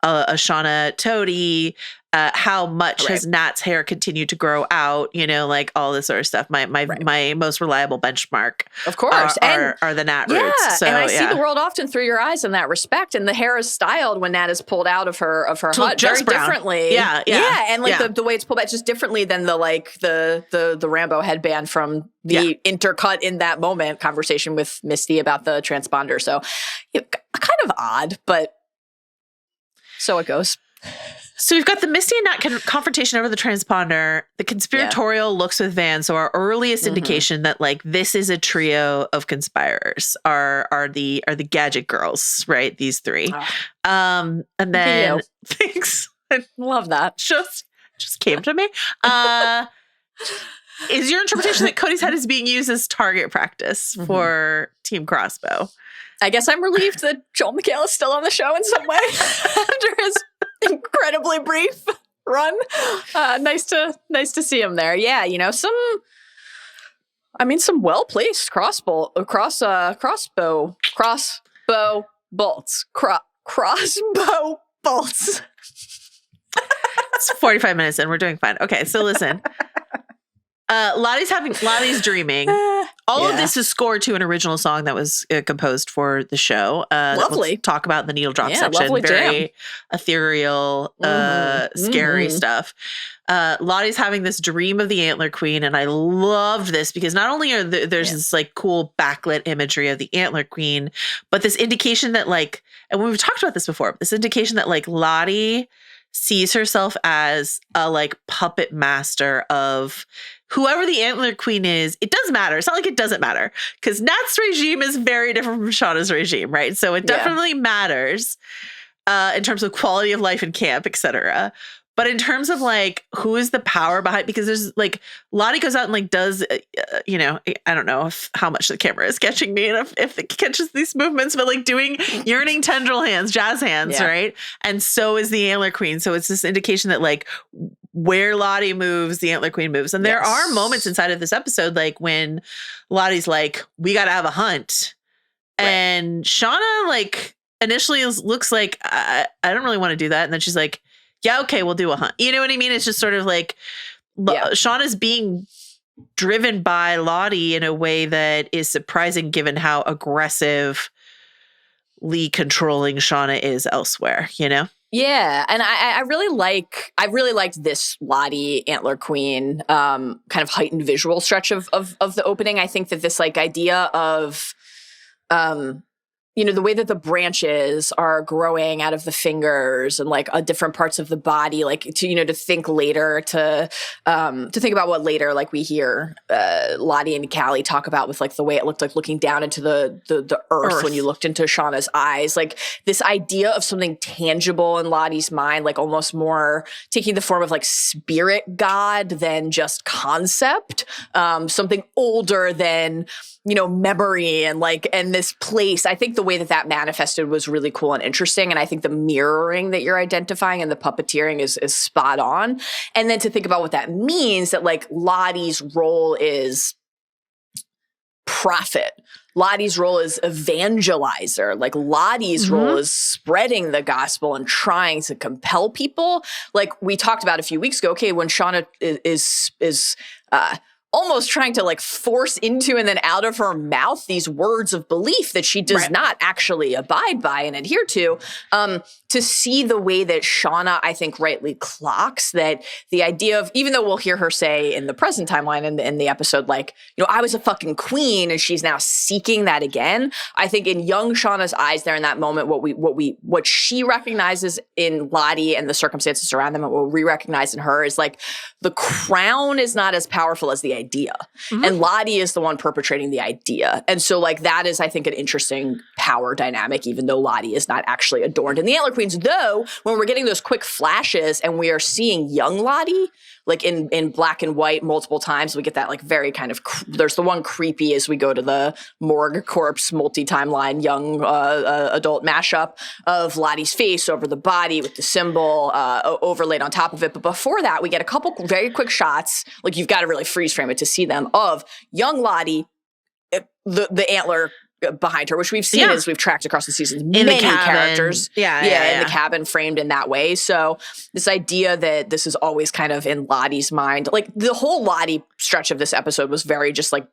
a Shauna toady? How much has Nat's hair continued to grow out? You know, like all this sort of stuff. My most reliable benchmark, of course, are the Nat roots. So, and I see the world often through your eyes in that respect. And the hair is styled when Nat is pulled out of her hut very differently. Yeah, and like the way it's pulled back just differently than the Rambo headband from the intercut in that moment conversation with Misty about the transponder. So kind of odd, but so it goes. So we've got the Misty and Nat confrontation over the transponder, the conspiratorial looks with Van. So our earliest indication that like this is a trio of conspirators are the gadget girls, right? These 3. And then thanks. I love that. Just came to me. Is your interpretation that Cody's head is being used as target practice for Team Crossbow? I guess I'm relieved that Joel McHale is still on the show in some way after his incredibly brief run. Nice to see him there. Yeah, you know, some well-placed crossbow bolts. Crossbow bolts. It's 45 minutes and we're doing fine. Okay, so listen. Lottie's dreaming. All of this is scored to an original song that was composed for the show. Lovely. We'll talk about in the needle drop section. Very jam. Ethereal, scary stuff. Lottie's having this dream of the Antler Queen, and I loved this because not only are there's this like cool backlit imagery of the Antler Queen, but this indication that like, and we've talked about this before, this indication that like Lottie sees herself as a like puppet master of whoever the Antler Queen is. It doesn't matter. It's not like it doesn't matter because Nat's regime is very different from Shauna's regime, right? So it definitely matters in terms of quality of life in camp, etc. But in terms of like, who is the power behind, because there's like, Lottie goes out and like does, you know, I don't know how much the camera is catching me and if it catches these movements, but like doing yearning tendril hands, jazz hands, right? And so is the Antler Queen. So it's this indication that like where Lottie moves, the Antler Queen moves. And there are moments inside of this episode, like when Lottie's like, we got to have a hunt. Right. And Shauna like initially looks like, I don't really want to do that. And then she's like, yeah, okay, we'll do a hunt. You know what I mean? It's just sort of like Shauna's being driven by Lottie in a way that is surprising given how aggressively controlling Shauna is elsewhere, you know? Yeah, and I really liked this Lottie Antler Queen kind of heightened visual stretch of the opening. I think that this like idea of you know, the way that the branches are growing out of the fingers and like different parts of the body, like to, you know, to think later, to think about what later, like we hear Lottie and Callie talk about with like the way it looked like looking down into the earth when you looked into Shauna's eyes, like this idea of something tangible in Lottie's mind, like almost more taking the form of like spirit god than just concept, something older than, you know, memory and like, and this place. I think the way that manifested was really cool and interesting. And I think the mirroring that you're identifying and the puppeteering is spot on. And then to think about what that means, that like Lottie's role is prophet. Lottie's role is evangelizer. Like Lottie's role is spreading the gospel and trying to compel people. Like we talked about a few weeks ago, okay, when Shauna is almost trying to like force into and then out of her mouth these words of belief that she does not actually abide by and adhere to see the way that Shauna, I think, rightly clocks that the idea of, even though we'll hear her say in the present timeline in the episode, like, you know, I was a fucking queen and she's now seeking that again. I think in young Shauna's eyes there in that moment, what she recognizes in Lottie and the circumstances around them and what we recognize in her is like the crown is not as powerful as the idea. And Lottie is the one perpetrating the idea. And so like that is, I think, an interesting power dynamic, even though Lottie is not actually adorned in the Antler Queens. Though when we're getting those quick flashes and we are seeing young Lottie, like in black and white multiple times, we get that like very kind of, there's the one creepy as we go to the morgue corpse multi-timeline young adult mashup of Lottie's face over the body with the symbol overlaid on top of it. But before that, we get a couple very quick shots, like you've got to really freeze frame it to see them, of young Lottie, the antler behind her, which we've seen as we've tracked across the seasons. In many the characters. In the cabin framed in that way. So this idea that this is always kind of in Lottie's mind, like the whole Lottie stretch of this episode was very just like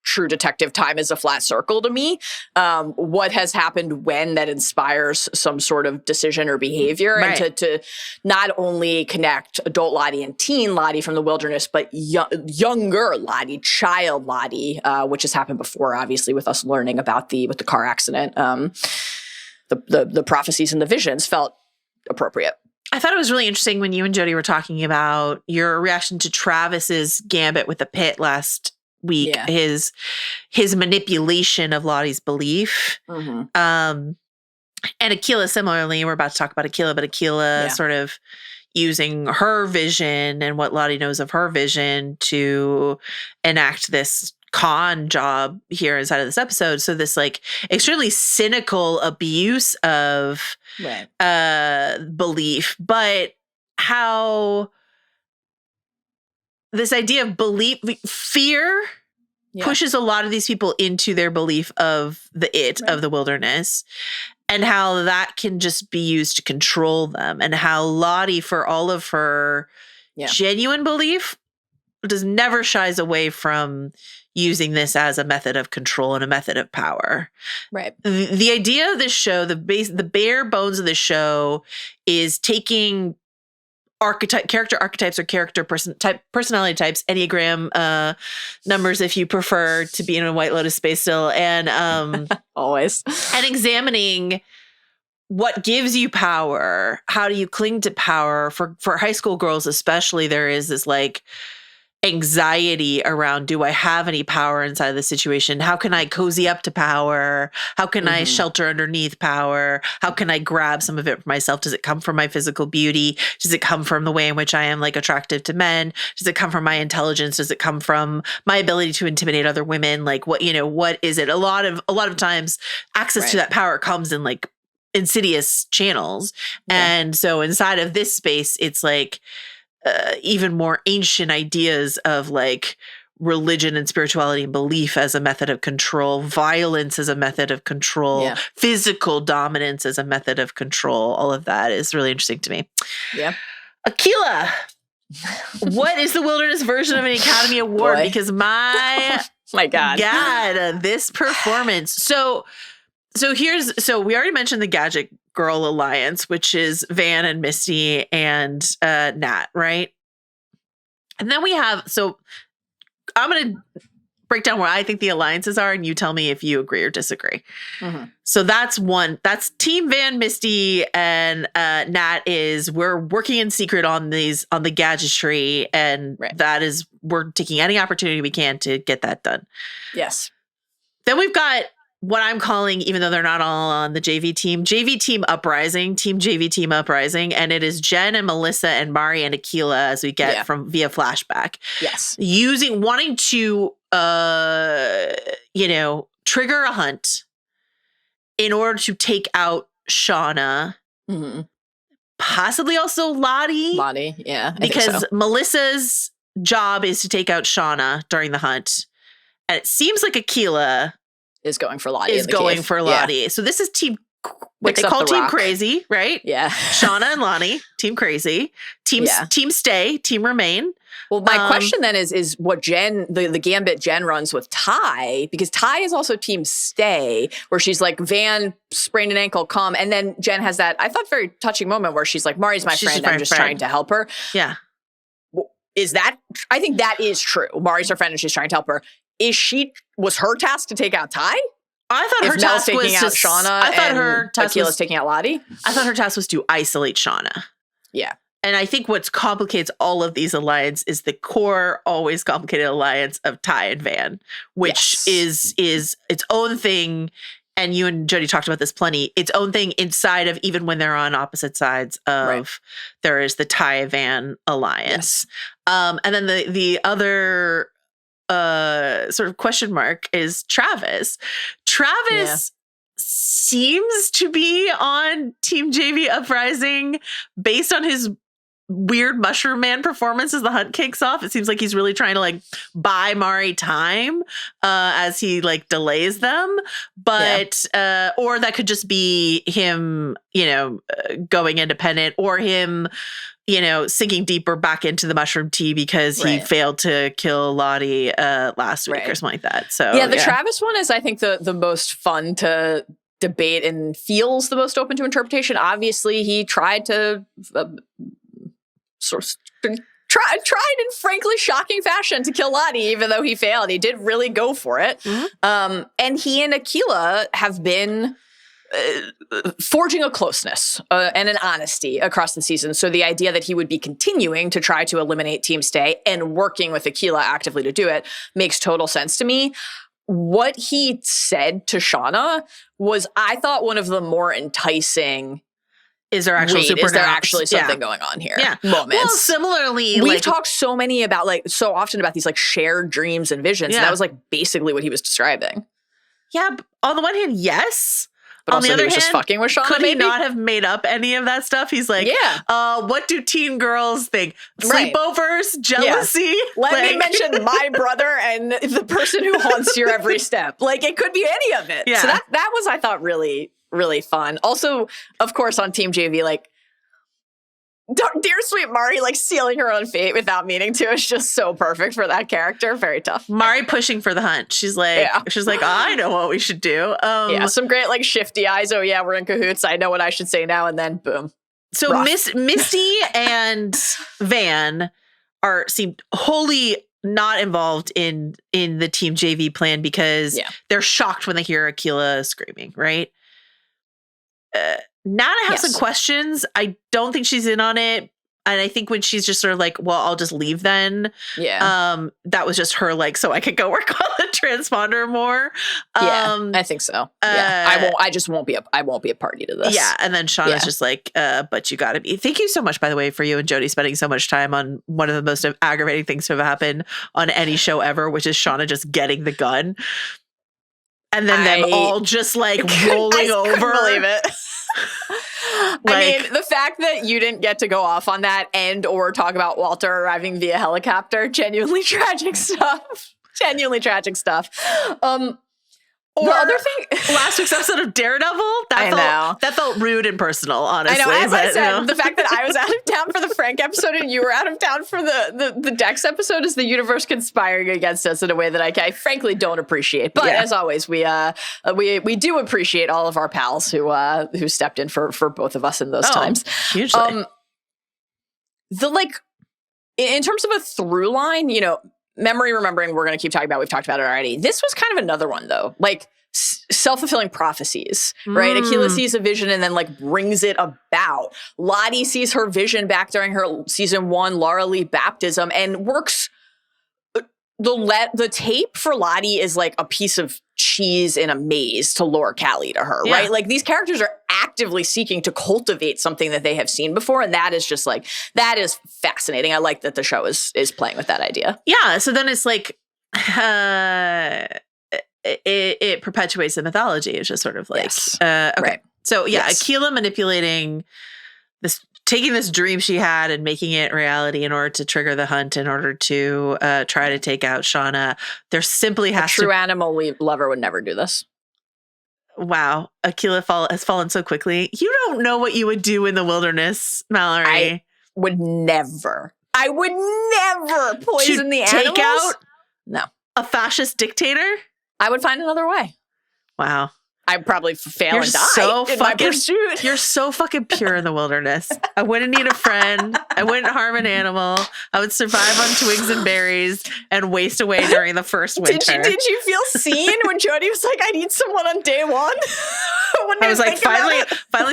True Detective time is a flat circle to me. What has happened when that inspires some sort of decision or behavior, and to not only connect adult Lottie and teen Lottie from the wilderness, but younger Lottie, child Lottie, which has happened before, obviously, with us learning about with the car accident. The prophecies and the visions felt appropriate. I thought it was really interesting when you and Jody were talking about your reaction to Travis's gambit with the pit last week, his manipulation of Lottie's belief. And Akila similarly, we're about to talk about Akila, but Akila sort of using her vision and what Lottie knows of her vision to enact this con job here inside of this episode. So this like extremely cynical abuse of belief, but how this idea of belief, fear pushes a lot of these people into their belief of of the wilderness, and how that can just be used to control them, and how Lottie, for all of her genuine belief, never shies away from using this as a method of control and a method of power. Right. The idea of this show, the bare bones of the show, is taking character archetypes or personality types, Enneagram numbers, if you prefer to be in a White Lotus space still, and always, and examining what gives you power. How do you cling to power? For high school girls especially, there is this like anxiety around, do I have any power inside the situation? How can I cozy up to power? How can I shelter underneath power? How can I grab some of it for myself? Does it come from my physical beauty? Does it come from the way in which I am like attractive to men? Does it come from my intelligence? Does it come from my ability to intimidate other women? Like what is it? A lot of times access to that power comes in like insidious channels. And so inside of this space, it's like even more ancient ideas of like religion and spirituality and belief as a method of control, violence as a method of control, physical dominance as a method of control. All of that is really interesting to me. Yeah. Akila, what is the wilderness version of an Academy Award? Because my God, this performance. So we already mentioned the Gadget Girl Alliance, which is Van and Misty and Nat, right? And then we have, so I'm going to break down where I think the alliances are, and you tell me if you agree or disagree. So that's one. That's Team Van, Misty, and Nat is, we're working in secret on the gadgetry, and that is, we're taking any opportunity we can to get that done. Yes. Then we've got what I'm calling, even though they're not all on the JV Team Uprising, Team JV Team Uprising, and it is Jen and Melissa and Mari and Akila as we get from via flashback. Yes. Wanting to, trigger a hunt in order to take out Shauna, possibly also Lottie. Yeah. Because Melissa's job is to take out Shauna during the hunt. And it seems like Akila is going for Lottie. Yeah. So this is Team, what they call Team Crazy, right? Yeah. Shauna and Lottie, Team Crazy. Team Stay, Team Remain. Well, my question then is what Jen, the gambit Jen runs with Ty, because Ty is also Team Stay, where she's like, Van sprained an ankle, come. And then Jen has that, I thought, very touching moment where she's like, Mari's my friend, I'm just trying to help her. Yeah. Is that, I think that is true. Mari's her friend and she's trying to help her. Was her task to take out Ty? I thought her task was taking out Shauna. I thought her task was taking out Lottie. I thought her task was to isolate Shauna. Yeah. And I think what complicates all of these alliances is the core, always complicated alliance of Ty and Van, which is its own thing. And you and Jody talked about this plenty. Its own thing inside of, even when they're on opposite sides of, there is the Ty Van alliance. Yes. And then the other sort of question mark is Travis. Travis seems to be on Team JV Uprising based on his weird Mushroom Man performance as the hunt kicks off. It seems like he's really trying to like buy Mari time as he like delays them. But or that could just be him, going independent, or him, sinking deeper back into the mushroom tea because he failed to kill Lottie last week or something like that. So the Travis one is, I think, the most fun to debate and feels the most open to interpretation. Obviously, he tried to tried in frankly shocking fashion to kill Lottie, even though he failed. He did really go for it. And he and Akila have been forging a closeness and an honesty across the season. So the idea that he would be continuing to try to eliminate Team Stay and working with Akila actively to do it makes total sense to me. What he said to Shauna was, I thought, one of the more enticing. Is there actually something going on here? Yeah. Moments. Well, similarly, we've talked so often about these like shared dreams and visions. And that was like basically what he was describing. Yeah. On the one hand, yes. But on the other hand, just fucking with Shauna, could he not have made up any of that stuff? He's like, what do teen girls think? Sleepovers, jealousy. Let me mention my brother and the person who haunts your every step. Like, it could be any of it. Yeah. So that was, I thought, really, really fun. Also, of course, on Team JV, like, dear sweet Mari, like, sealing her own fate without meaning to is just so perfect for that character. Very tough. Mari pushing for the hunt. She's like, I know what we should do. Some great like shifty eyes. Oh yeah, we're in cahoots. I know what I should say now, and then boom. So Misty and Van seem wholly not involved in the Team JV plan because they're shocked when they hear Akila screaming, right? Nana has some questions. I don't think she's in on it. I think when she's just sort of like, well, I'll just leave then. Yeah. That was just her like, so I could go work on the transponder more. I think so. Yeah. I won't be a party to this. Yeah. And then Shauna's just like, but you gotta be. Thank you so much, by the way, for you and Jody spending so much time on one of the most aggravating things to have happened on any show ever, which is Shauna just getting the gun. And then them all just like rolling over. I couldn't believe it. I mean, the fact that you didn't get to go off on that and or talk about Walter arriving via helicopter, genuinely tragic stuff. Genuinely tragic stuff. The other thing, last week's episode of Daredevil, that felt rude and personal, honestly. I know, as I said, the fact that I was out of town for the Frank episode and you were out of town for the Dex episode is the universe conspiring against us in a way that I frankly don't appreciate. But as always, we do appreciate all of our pals who stepped in for both of us in those times. Hugely. In terms of a through line, memory, remembering, we're going to keep talking about. We've talked about it already. This was kind of another one, though. Like self-fulfilling prophecies, right? Aquila sees a vision and then like brings it about. Lottie sees her vision back during her season 1 Laura Lee baptism and works. The tape for Lottie is like a piece of cheese in a maze to lure Callie to her, right? Like these characters are actively seeking to cultivate something that they have seen before. And that is just like, that is fascinating. I like that the show is playing with that idea. Yeah. So then it's like, it perpetuates the mythology. It's just sort of like, okay. Right. So Aquila manipulating this, taking this dream she had and making it reality in order to trigger the hunt, in order to try to take out Shauna. There simply has to... A true animal lover would never do this. Wow. Aquila has fallen so quickly. You don't know what you would do in the wilderness, Mallory. I would never poison the animals. Take out no a fascist dictator? I would find another way. Wow. I'd probably fail and die in my pursuit. You're so fucking pure in the wilderness. I wouldn't need a friend. I wouldn't harm an animal. I would survive on twigs and berries and waste away during the first winter. Did you feel seen when Jody was like, I need someone on day one? I was like, finally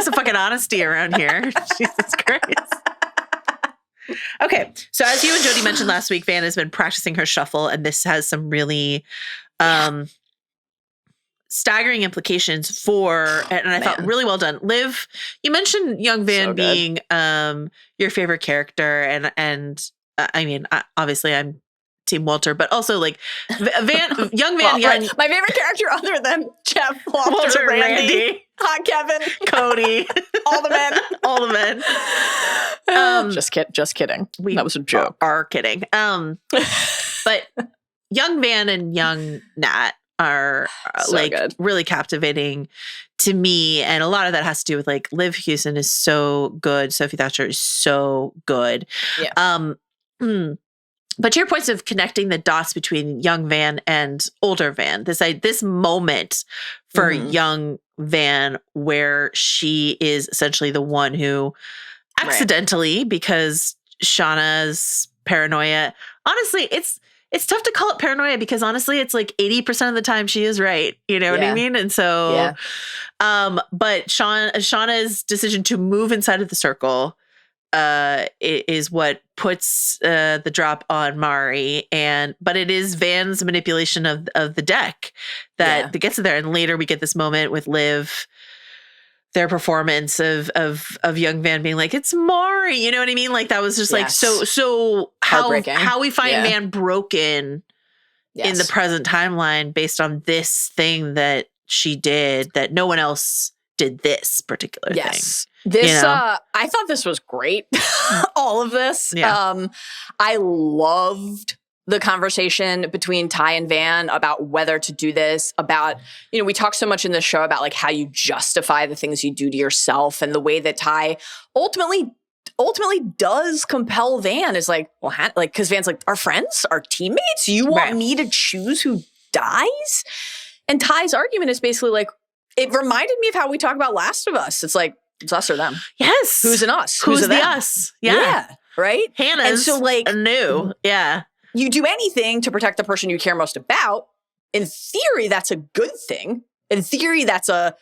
some fucking honesty around here. Jesus Christ. Okay. So as you and Jody mentioned last week, Van has been practicing her shuffle, and this has some really... staggering implications for, and I thought really well done. Liv, you mentioned young Van being your favorite character, and I mean, obviously I'm Team Walter, but also like young Van, my favorite character other than Jeff, Walter, Randy, Hot Kevin, Cody, all the men. Just kidding. That was a joke. Are kidding. But young Van and young Nat are good. Really captivating to me, and a lot of that has to do with like Liv Hewson is so good, Sophie Thatcher is so good. But to your points of connecting the dots between young Van and older Van, this moment for young Van where she is essentially the one who accidentally, because Shauna's paranoia, honestly, it's tough to call it paranoia because honestly, it's like 80% of the time she is right. You know what I mean? And so, but Shauna's decision to move inside of the circle is what puts the drop on Mari, but it is Van's manipulation of the deck that gets it there. And later we get this moment with Liv, their performance of young Van being like, it's Mari, you know what I mean? Like that was just like, so how we find Van broken in the present timeline based on this thing that she did, that no one else did this particular thing. This, I thought this was great. All of this. I loved the conversation between Ty and Van about whether to do this, about, we talk so much in this show about like how you justify the things you do to yourself, and the way that Ty ultimately does compel Van is like, well, because Van's like, our friends, our teammates, you want me to choose who dies? And Ty's argument is basically like, it reminded me of how we talk about Last of Us. It's like, it's us or them. Yes. Who's an us? Who's the us? Yeah. Right? Hannah's and so like new. Yeah. You do anything to protect the person you care most about. In theory, that's a good thing. In theory, that's a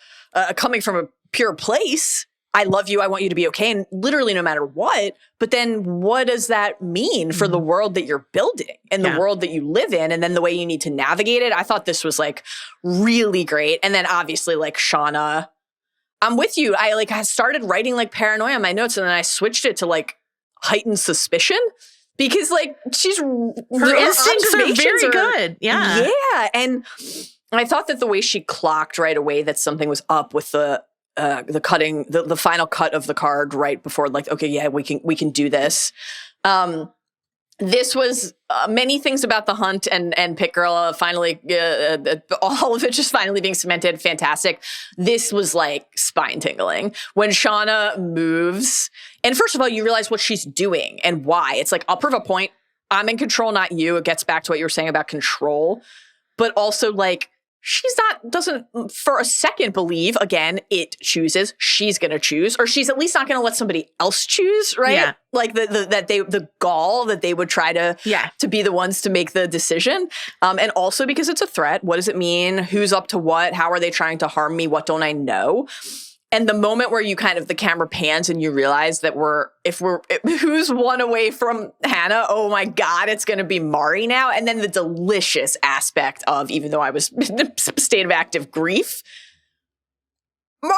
coming from a pure place. I love you. I want you to be okay. And literally no matter what. But then what does that mean for the world that you're building and the world that you live in? And then the way you need to navigate it. I thought this was like really great. And then obviously like Shauna, I'm with you. I started writing like paranoia on my notes and then I switched it to like heightened suspicion because like her instincts are very good. Yeah. Yeah. And I thought that the way she clocked right away that something was up with the cutting, the final cut of the card right before like, okay, yeah, we can do this. This was many things about the hunt and Pit Girl finally, all of it just finally being cemented. Fantastic. This was like spine tingling when Shauna moves. And first of all, you realize what she's doing and why. It's like, I'll prove a point. I'm in control, not you. It gets back to what you were saying about control, but also like, doesn't for a second believe, again, it chooses, she's going to choose, or she's at least not going to let somebody else choose, right? Yeah. Like the gall that they would try to be the ones to make the decision. And also because it's a threat. What does it mean? Who's up to what? How are they trying to harm me? What don't I know? And the moment where you kind of, the camera pans and you realize that who's one away from Hannah? Oh my God, it's going to be Mari now. And then the delicious aspect of, even though I was in a state of active grief, Mari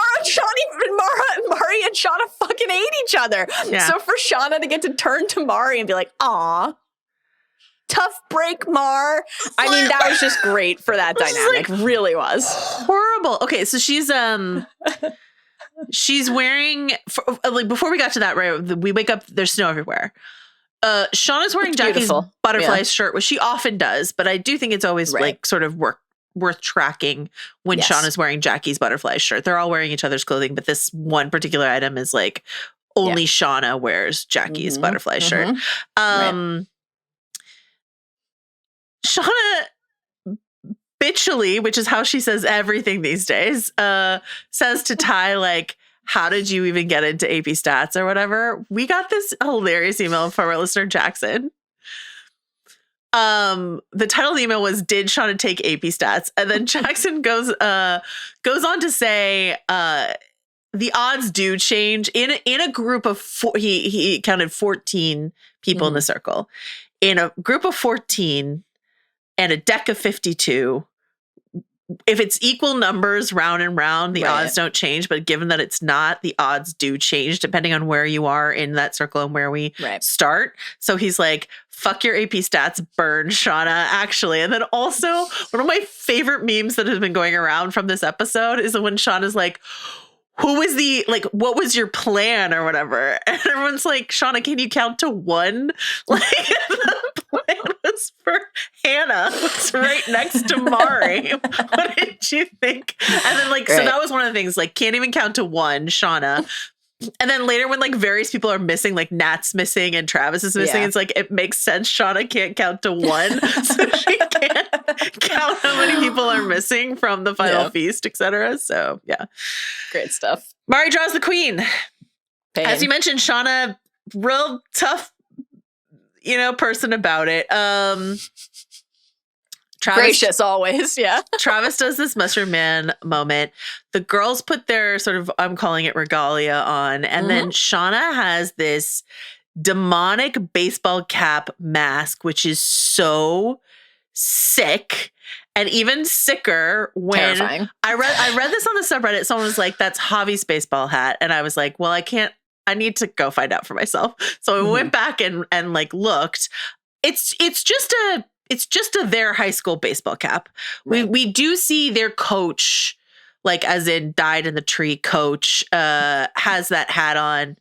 and Shauna fucking hate each other. Yeah. So for Shauna to get to turn to Mari and be like, aw, tough break, Mar. I mean, that was just great for that dynamic. Like, really was. Horrible. Okay, so she's wearing, like, before we got to that, right, we wake up, there's snow everywhere. Shauna's wearing Jackie's butterfly shirt, which she often does, but I do think it's always like sort of worth tracking when Shauna's wearing Jackie's butterfly shirt. They're all wearing each other's clothing, but this one particular item is like only Shauna wears Jackie's butterfly shirt. Shauna bitchily, which is how she says everything these days, says to Ty, like, how did you even get into AP Stats or whatever? We got this hilarious email from our listener, Jackson. The title of the email was, did Shauna take AP Stats? And then Jackson goes on to say, the odds do change in a group of he counted 14 people in the circle. In a group of 14 and a deck of 52, if it's equal numbers round and round, the odds don't change. But given that it's not, the odds do change depending on where you are in that circle and where we start. So he's like, fuck your AP Stats, burn Shauna, actually. And then also, one of my favorite memes that has been going around from this episode is when Shauna's like, what was your plan or whatever? And everyone's like, Shauna, can you count to one? Like, the plan was for Hannah, who's right next to Mari. What did you think? And then so that was one of the things, like, can't even count to one, Shauna. And then later when like various people are missing, like Nat's missing and Travis is missing, it's like, it makes sense. Shauna can't count to one. So she can't count how many people are missing from the final feast, etc. So yeah. Great stuff. Mari draws the queen. Pain. As you mentioned, Shauna, real tough, person about it. Travis, gracious always, yeah. Travis does this mushroom man moment. The girls put their sort of, I'm calling it regalia on, and then Shauna has this demonic baseball cap mask, which is so sick. And even sicker when terrifying. I read this on the subreddit. Someone was like, that's Javi's baseball hat. And I was like, well, I need to go find out for myself. So I went back and like looked. It's just a their high school baseball cap. Right. We do see their coach, like as in died in the tree coach, has that hat on.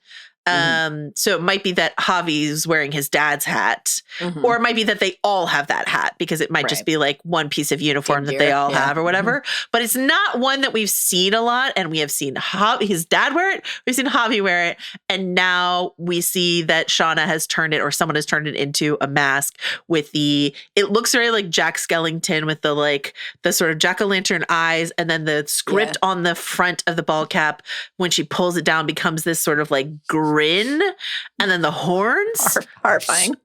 So it might be that Javi's wearing his dad's hat, or it might be that they all have that hat because it might just be like one piece of uniform that they all have or whatever. But it's not one that we've seen a lot, and we have seen his dad wear it. We've seen Javi wear it, and now we see that Shauna has turned it, or someone has turned it into a mask with it looks very like Jack Skellington with the sort of jack-o'-lantern eyes, and then the script on the front of the ball cap when she pulls it down becomes this sort of like grin, and then the horns. Horrifying.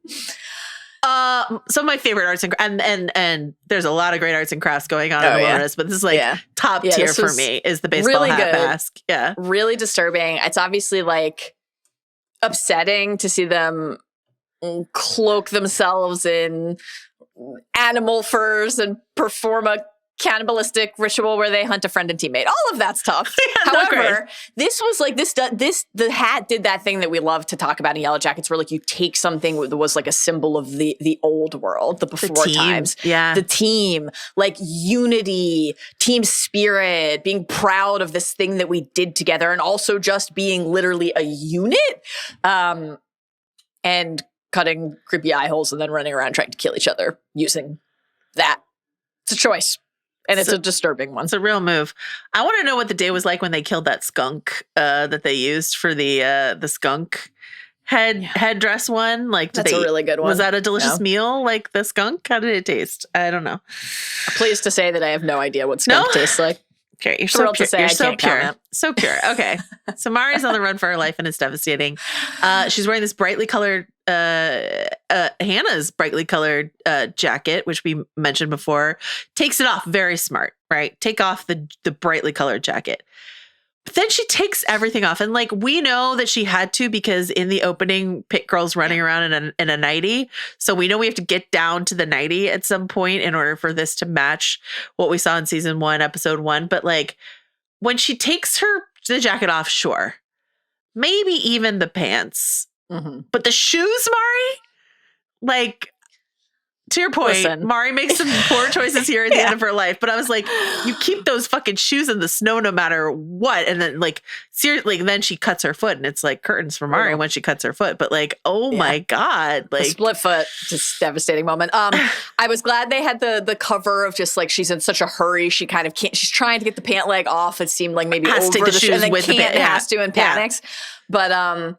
Some of my favorite arts and there's a lot of great arts and crafts going on in the wilderness, but this is like top tier for me is the baseball really hat good. mask. Yeah. Really disturbing. It's obviously like upsetting to see them cloak themselves in animal furs and perform a cannibalistic ritual where they hunt a friend and teammate. All of that's tough. However, this was like the hat did that thing that we love to talk about in Yellowjackets, where like you take something that was like a symbol of the old world, the before times, the team, like unity, team spirit, being proud of this thing that we did together, and also just being literally a unit, and cutting creepy eye holes and then running around trying to kill each other using that. It's a choice. And it's a disturbing one. It's a real move. I want to know what the day was like when they killed that skunk that they used for the skunk headdress one. Like, that's a really good one. Was that a delicious meal? Like the skunk? How did it taste? I don't know. Pleased to say that I have no idea what skunk tastes like. Okay, you're so pure. You're so pure. So pure. Okay. So Mari's on the run for her life, and it's devastating. She's wearing this brightly colored, Hannah's brightly colored jacket, which we mentioned before. Takes it off. Very smart, right? Take off the brightly colored jacket. But then she takes everything off. And like, we know that she had to, because in the opening, Pit Girl's running around in a nightie. So we know we have to get down to the nightie at some point in order for this to match what we saw in season 1, episode 1. But like, when she takes the jacket off, sure. Maybe even the pants. Mm-hmm. But the shoes, Mari? Like, to your point, Mari makes some poor choices here at the end of her life. But I was like, you keep those fucking shoes in the snow no matter what. And then like, seriously, then she cuts her foot, and it's like curtains for Mari when she cuts her foot. But like, oh my God. Like, the split foot, just devastating moment. I was glad they had the cover of just like, she's in such a hurry. She kind of can't, she's trying to get the pant leg off. It seemed like maybe has over to take the shoes and then with the pant. Has to and panics. But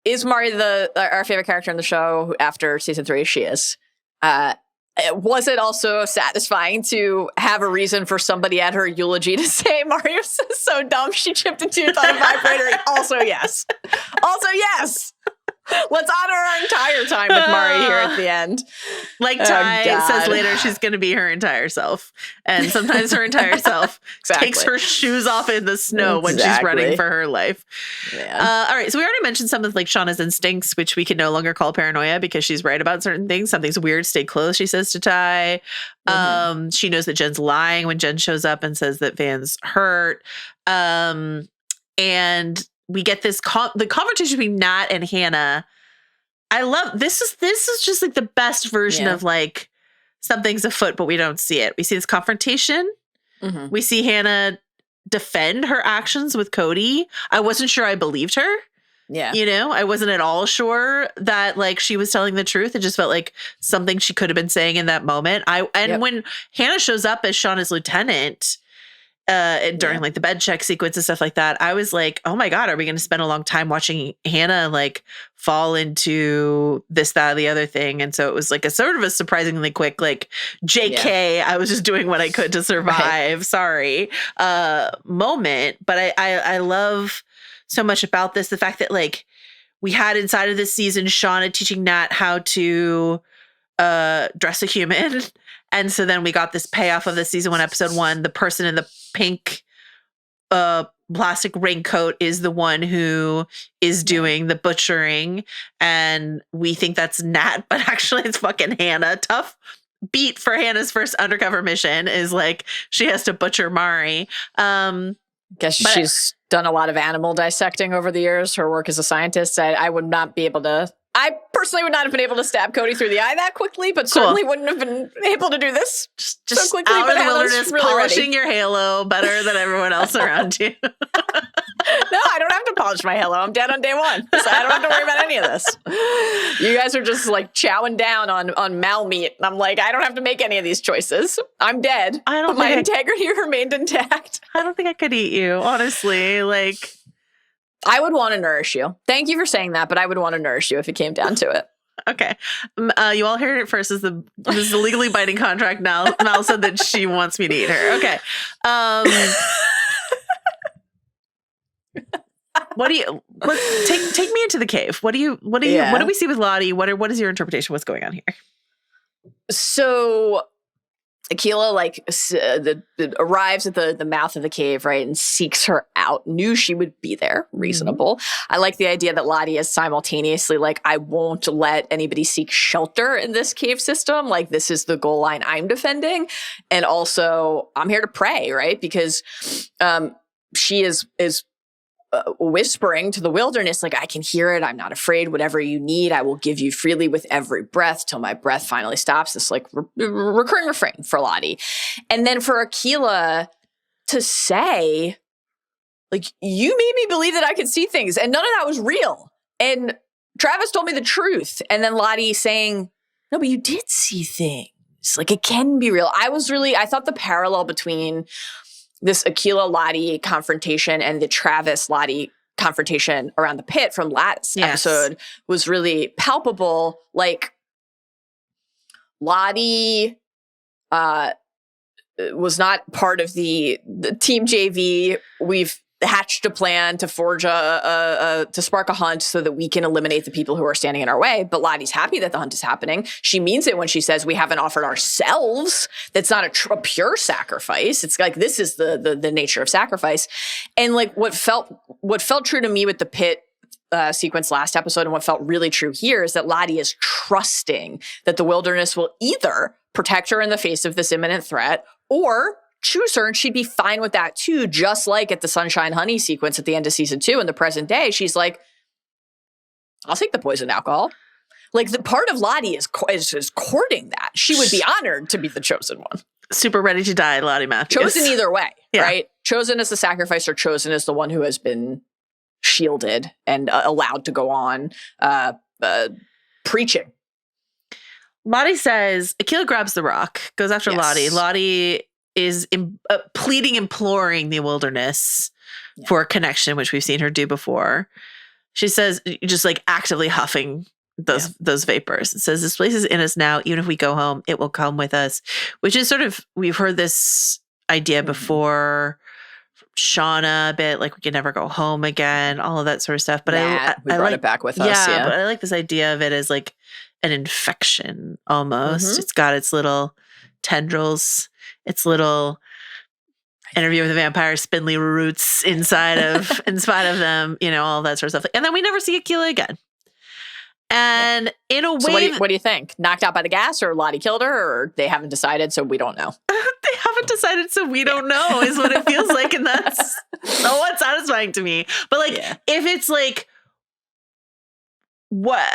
is Mari our favorite character in the show after season 3? She is. Was it also satisfying to have a reason for somebody at her eulogy to say Mario's so dumb she chipped a tooth on a vibrator? Also yes. Let's honor our entire time with Mari here at the end. Like Ty says later, she's going to be her entire self. And sometimes her entire self takes her shoes off in the snow when she's running for her life. Yeah. All right. So we already mentioned some of like Shauna's instincts, which we can no longer call paranoia because she's right about certain things. Something's weird. Stay close, she says to Ty. Mm-hmm. She knows that Jen's lying when Jen shows up and says that Van's hurt. And we get this the conversation between Nat and Hannah. I love this is just like the best version of like something's afoot, but we don't see it. We see this confrontation. Mm-hmm. We see Hannah defend her actions with Cody. I wasn't sure I believed her. Yeah. You know, I wasn't at all sure that like she was telling the truth. It just felt like something she could have been saying in that moment. When Hannah shows up as Shauna's lieutenant, during like the bed check sequence and stuff like that, I was like, oh my God, are we going to spend a long time watching Hannah like fall into this, that, or the other thing? And so it was like a sort of a surprisingly quick, like JK, I was just doing what I could to survive. Sorry, moment. But I love so much about this, the fact that like we had inside of this season, Shauna teaching Nat how to dress a human. And so then we got this payoff of the season 1, episode 1. The person in the pink plastic raincoat is the one who is doing the butchering. And we think that's Nat, but actually it's fucking Hannah. Tough beat for Hannah's first undercover mission is like she has to butcher Mari. Guess she's done a lot of animal dissecting over the years. Her work as a scientist. I would not be able to. I personally would not have been able to stab Cody through the eye that quickly, but certainly wouldn't have been able to do this just so quickly. Out but in the wilderness, really polishing your halo better than everyone else around you. No, I don't have to polish my halo. I'm dead on day 1, so I don't have to worry about any of this. You guys are just like chowing down on Mal meat, and I'm like, I don't have to make any of these choices. I'm dead. But my integrity remained intact. I don't think I could eat you, honestly. Like, I would want to nourish you. Thank you for saying that, but I would want to nourish you if it came down to it. Okay. You all heard it first. This is a legally binding contract now. Mal said that she wants me to eat her. Okay. What do you take me into the cave? What do we see with Lottie? What is your interpretation? What's going on here? So Aquila arrives at the mouth of the cave, right, and seeks her out. Knew she would be there. Reasonable. Mm-hmm. I like the idea that Lottie is simultaneously like, I won't let anybody seek shelter in this cave system. Like, this is the goal line I'm defending. And also, I'm here to pray, right? Because she is whispering to the wilderness, like, I can hear it. I'm not afraid. Whatever you need, I will give you freely with every breath till my breath finally stops. This like recurring refrain for Lottie. And then for Aquila to say, like, you made me believe that I could see things and none of that was real. And Travis told me the truth. And then Lottie saying, no, but you did see things. Like, it can be real. I thought the parallel between this Aquila Lottie confrontation and the Travis Lottie confrontation around the pit from last episode was really palpable. Like, Lottie was not part of the Team JV. We've hatched a plan to forge to spark a hunt so that we can eliminate the people who are standing in our way. But Lottie's happy that the hunt is happening. She means it when she says we haven't offered ourselves. That's not a pure sacrifice. It's like, this is the nature of sacrifice. And like what felt true to me with the pit sequence last episode and what felt really true here is that Lottie is trusting that the wilderness will either protect her in the face of this imminent threat or choose her, and she'd be fine with that too, just like at the Sunshine Honey sequence at the end of season 2 in the present day. She's like, I'll take the poison alcohol. Like, the part of Lottie is courting that. She would be honored to be the chosen one. Super ready to die, Lottie Matthews. Chosen either way, right? Chosen as the sacrifice or chosen as the one who has been shielded and allowed to go on preaching. Lottie says, Aquila grabs the rock, goes after Lottie. Lottie is pleading, imploring the wilderness for a connection, which we've seen her do before. She says, just like actively huffing those vapors. It says, this place is in us now. Even if we go home, it will come with us, which is sort of, we've heard this idea before from Shauna a bit, like we can never go home again, all of that sort of stuff. But I brought it back with us. Yeah, but I like this idea of it as like an infection almost. Mm-hmm. It's got its little tendrils, its little Interview with a Vampire spindly roots inside of them, you know, all that sort of stuff. And then we never see Aquila again. And in a way, so what do you think? Knocked out by the gas, or Lottie killed her, or they haven't decided, so we don't know? They haven't decided, so we don't know, is what it feels like, and that's what's satisfying to me. But like, if it's like,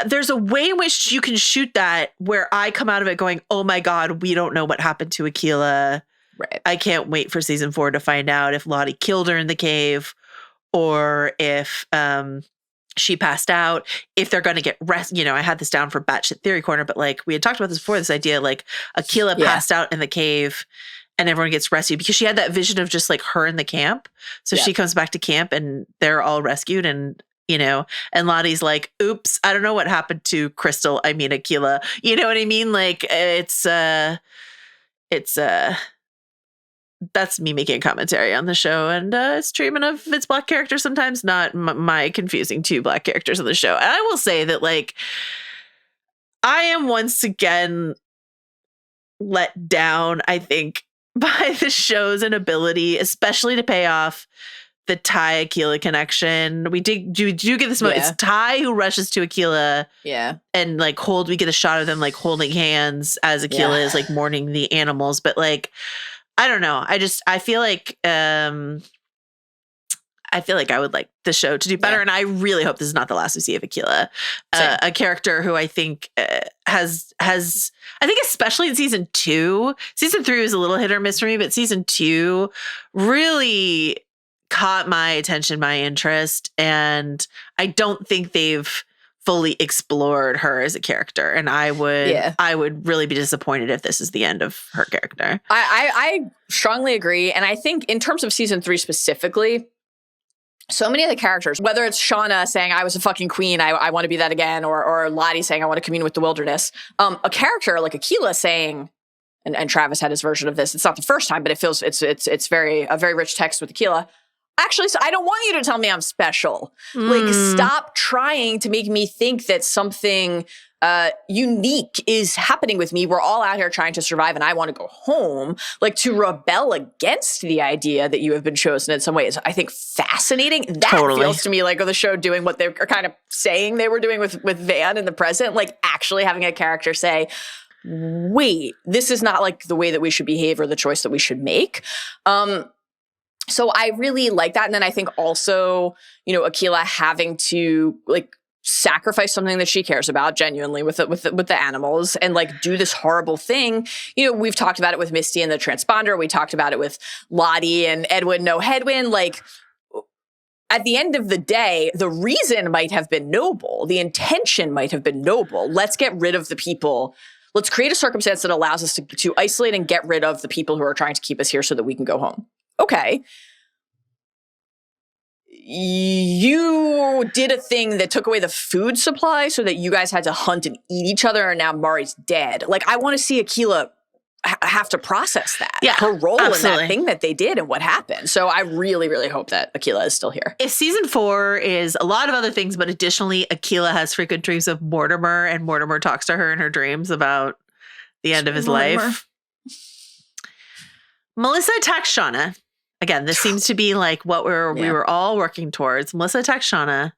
there's a way in which you can shoot that where I come out of it going, oh my God, we don't know what happened to Aquila. Right. I can't wait for season 4 to find out if Lottie killed her in the cave or if she passed out, if they're going to get rest. You know, I had this down for Batshit Theory Corner, but like we had talked about this before, this idea like Aquila passed out in the cave and everyone gets rescued because she had that vision of just like her in the camp. So she comes back to camp and they're all rescued, and you know, and Lottie's like, oops, I don't know what happened to Aquila. You know what I mean? Like it's that's me making a commentary on the show and its treatment of its Black characters sometimes, not my confusing 2 Black characters on the show. And I will say that, like, I am once again let down, I think, by the show's inability, especially to pay off the Ty Aquila connection. We do get this moment. It's Ty who rushes to Aquila. Yeah. And like we get a shot of them like holding hands as Aquila is like mourning the animals. But like, I don't know. I feel like I would like the show to do better. And I really hope this is not the last we see of Aquila, a character who I think has, I think especially in season 2, season 3 was a little hit or miss for me, but season 2 really caught my attention, my interest. And I don't think they've fully explored her as a character, and I would really be disappointed if this is the end of her character. I strongly agree, and I think in terms of season 3 specifically, so many of the characters, whether it's Shauna saying I was a fucking queen, I want to be that again, or Lottie saying I want to commune with the wilderness, a character like Aquila saying, and Travis had his version of this. It's not the first time, but it feels it's a very rich text with Aquila. Actually, so I don't want you to tell me I'm special. Like, stop trying to make me think that something unique is happening with me. We're all out here trying to survive and I want to go home. Like, to rebel against the idea that you have been chosen in some way is, I think, fascinating. That feels to me like the show doing what they're kind of saying they were doing with Van in the present, like actually having a character say, wait, this is not like the way that we should behave or the choice that we should make. So I really like that. And then I think also, you know, Akilah having to like sacrifice something that she cares about genuinely with the animals and like do this horrible thing. You know, we've talked about it with Misty and the transponder. We talked about it with Lottie and Edwin, no headwind. Like, at the end of the day, the reason might have been noble. The intention might have been noble. Let's get rid of the people. Let's create a circumstance that allows us to isolate and get rid of the people who are trying to keep us here so that we can go home. Okay. You did a thing that took away the food supply so that you guys had to hunt and eat each other, and now Mari's dead. Like, I want to see Akilah have to process that. Yeah, her role in that thing that they did and what happened. So I really, really hope that Akilah is still here. If season 4 is a lot of other things, but additionally, Akilah has frequent dreams of Mortimer, and Mortimer talks to her in her dreams about the end of his life. Melissa attacks Shauna. Again, this seems to be like what we were all working towards. Melissa attacks Shauna.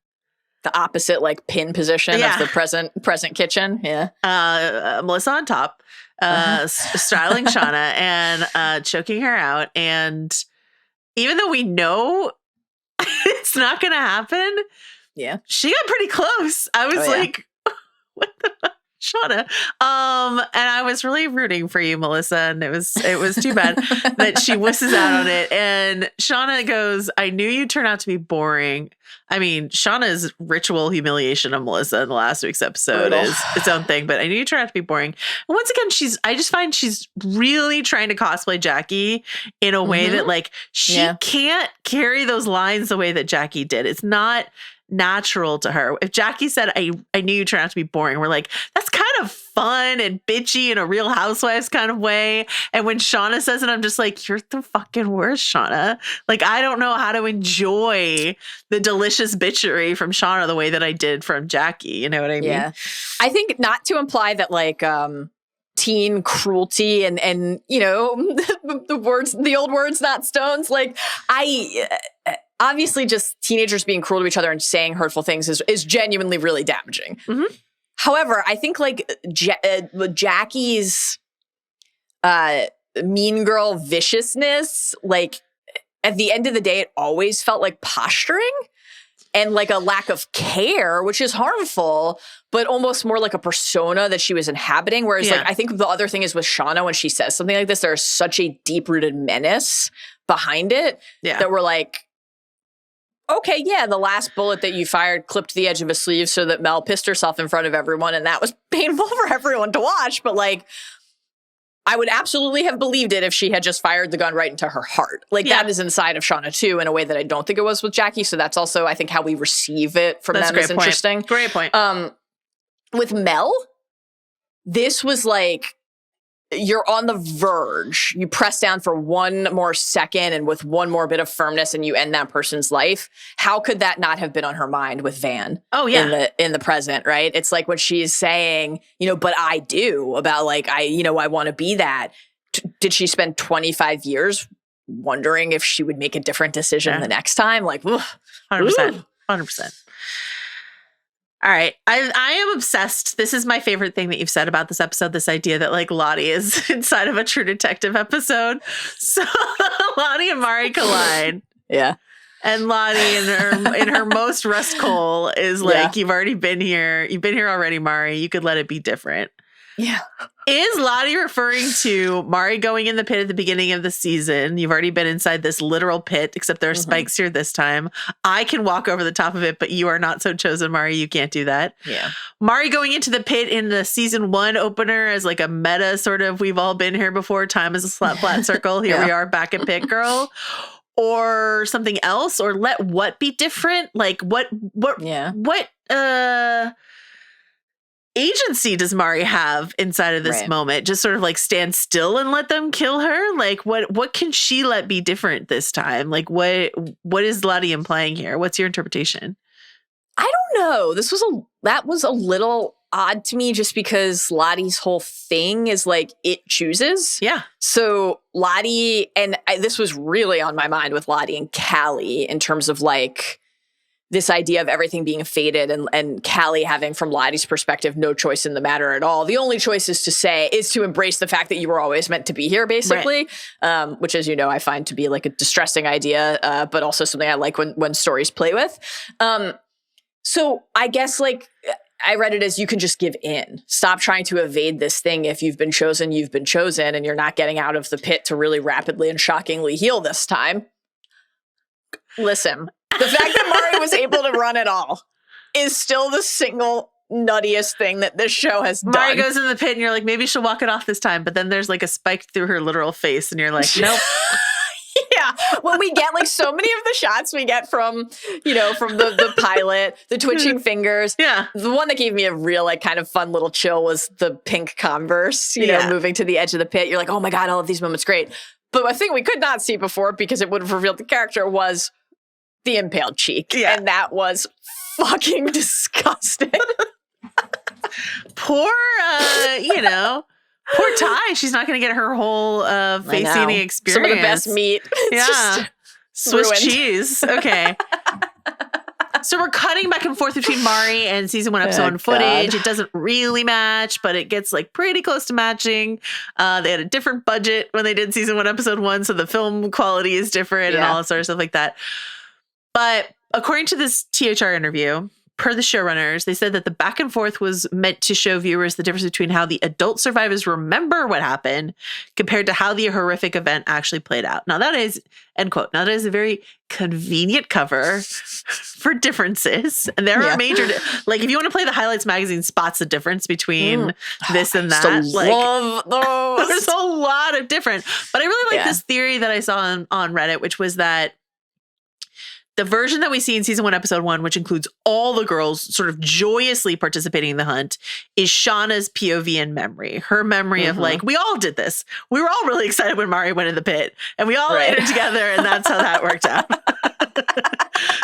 The opposite, like, pin position of the present kitchen. Yeah. Melissa on top, straddling Shauna and choking her out. And even though we know it's not going to happen, she got pretty close. I was like, what the fuck? Shauna. And I was really rooting for you, Melissa, and it was too bad that she wusses out on it. And Shauna goes, I knew you'd turn out to be boring. I mean, Shauna's ritual humiliation of Melissa in the last week's episode is its own thing, but I knew you'd turn out to be boring. And once again, I just find she's really trying to cosplay Jackie in a way that, like, she can't carry those lines the way that Jackie did. It's not natural to her. If Jackie said, I knew you turned out to be boring, we're like, that's kind of fun and bitchy in a Real Housewives kind of way. And when Shauna says it, I'm just like, you're the fucking worst, Shauna. Like, I don't know how to enjoy the delicious bitchery from Shauna the way that I did from Jackie. You know what I mean? Yeah. I think not to imply that, like, teen cruelty and you know, the old words, not stones. Like, obviously, just teenagers being cruel to each other and saying hurtful things is genuinely really damaging. Mm-hmm. However, I think, like, Jackie's mean girl viciousness, like, at the end of the day, it always felt like posturing and like a lack of care, which is harmful, but almost more like a persona that she was inhabiting. Whereas, like, I think the other thing is with Shauna, when she says something like this, there's such a deep-rooted menace behind it that we're like, okay, the last bullet that you fired clipped the edge of a sleeve so that Mel pissed herself in front of everyone, and that was painful for everyone to watch. But, like, I would absolutely have believed it if she had just fired the gun right into her heart. Like, that is inside of Shauna, too, in a way that I don't think it was with Jackie. So that's also, I think, how we receive it from them is interesting. Great point. With Mel, this was like, you're on the verge. You press down for one more second and with one more bit of firmness and you end that person's life. How could that not have been on her mind with Van? Oh, yeah. In the present, right? It's like when she's saying, you know, but I do, about like, I want to be that. Did she spend 25 years wondering if she would make a different decision the next time? Like, 100%. 100%. All right. I am obsessed. This is my favorite thing that you've said about this episode, this idea that, like, Lottie is inside of a True Detective episode. So Lottie and Mari collide. Yeah. And Lottie in her most rust coal is like, you've already been here. You've been here already, Mari. You could let it be different. Yeah. Is Lottie referring to Mari going in the pit at the beginning of the season? You've already been inside this literal pit, except there are spikes here this time. I can walk over the top of it, but you are not so chosen, Mari. You can't do that. Yeah. Mari going into the pit in the season 1 opener as like a meta sort of, we've all been here before. Time is a flat circle. Here we are back at Pit Girl. Or something else, or let what be different? Like what agency does Mari have inside of this moment? Just sort of like stand still and let them kill her? Like what can she let be different this time? Like what is Lottie implying here? What's your interpretation? I don't know. That was a little odd to me just because Lottie's whole thing is like it chooses. Yeah. So Lottie, and this was really on my mind with Lottie and Callie in terms of like this idea of everything being fated and Callie having, from Lottie's perspective, no choice in the matter at all. The only choice is to embrace the fact that you were always meant to be here, basically, which, as you know, I find to be like a distressing idea, but also something I like when stories play with. So I guess like I read it as you can just give in. Stop trying to evade this thing. If you've been chosen, you've been chosen, and you're not getting out of the pit to really rapidly and shockingly heal this time. Listen. The fact that Mari was able to run at all is still the single nuttiest thing that this show has done. Mari goes in the pit and you're like, maybe she'll walk it off this time. But then there's like a spike through her literal face and you're like, nope. Yeah. When we get like so many of the shots we get from the pilot, the twitching fingers. Yeah. The one that gave me a real like kind of fun little chill was the pink Converse, moving to the edge of the pit. You're like, oh my God, all of these moments, great. But a thing we could not see before because it would have revealed the character was the impaled cheek. Yeah. And that was fucking disgusting. Poor Ty. She's not going to get her whole face eating experience. Some of the best meat. Yeah. Swiss ruined. Cheese. Okay. So we're cutting back and forth between Mari and season 1, episode 1 footage. God. It doesn't really match, but it gets like pretty close to matching. They had a different budget when they did season 1, episode 1, so the film quality is different and all that sort of stuff like that. But according to this THR interview, per the showrunners, they said that the back and forth was meant to show viewers the difference between how the adult survivors remember what happened compared to how the horrific event actually played out. Now that is, end quote, now that is a very convenient cover for differences. And there are major, like if you want to play the Highlights magazine spots the difference between this and that. I love those. There's a lot of different, but I really like this theory that I saw on Reddit, which was that the version that we see in season 1, episode 1, which includes all the girls sort of joyously participating in the hunt, is Shauna's POV and memory. Her memory of like, we all did this. We were all really excited when Mari went in the pit and we all ate it together and that's how that worked out.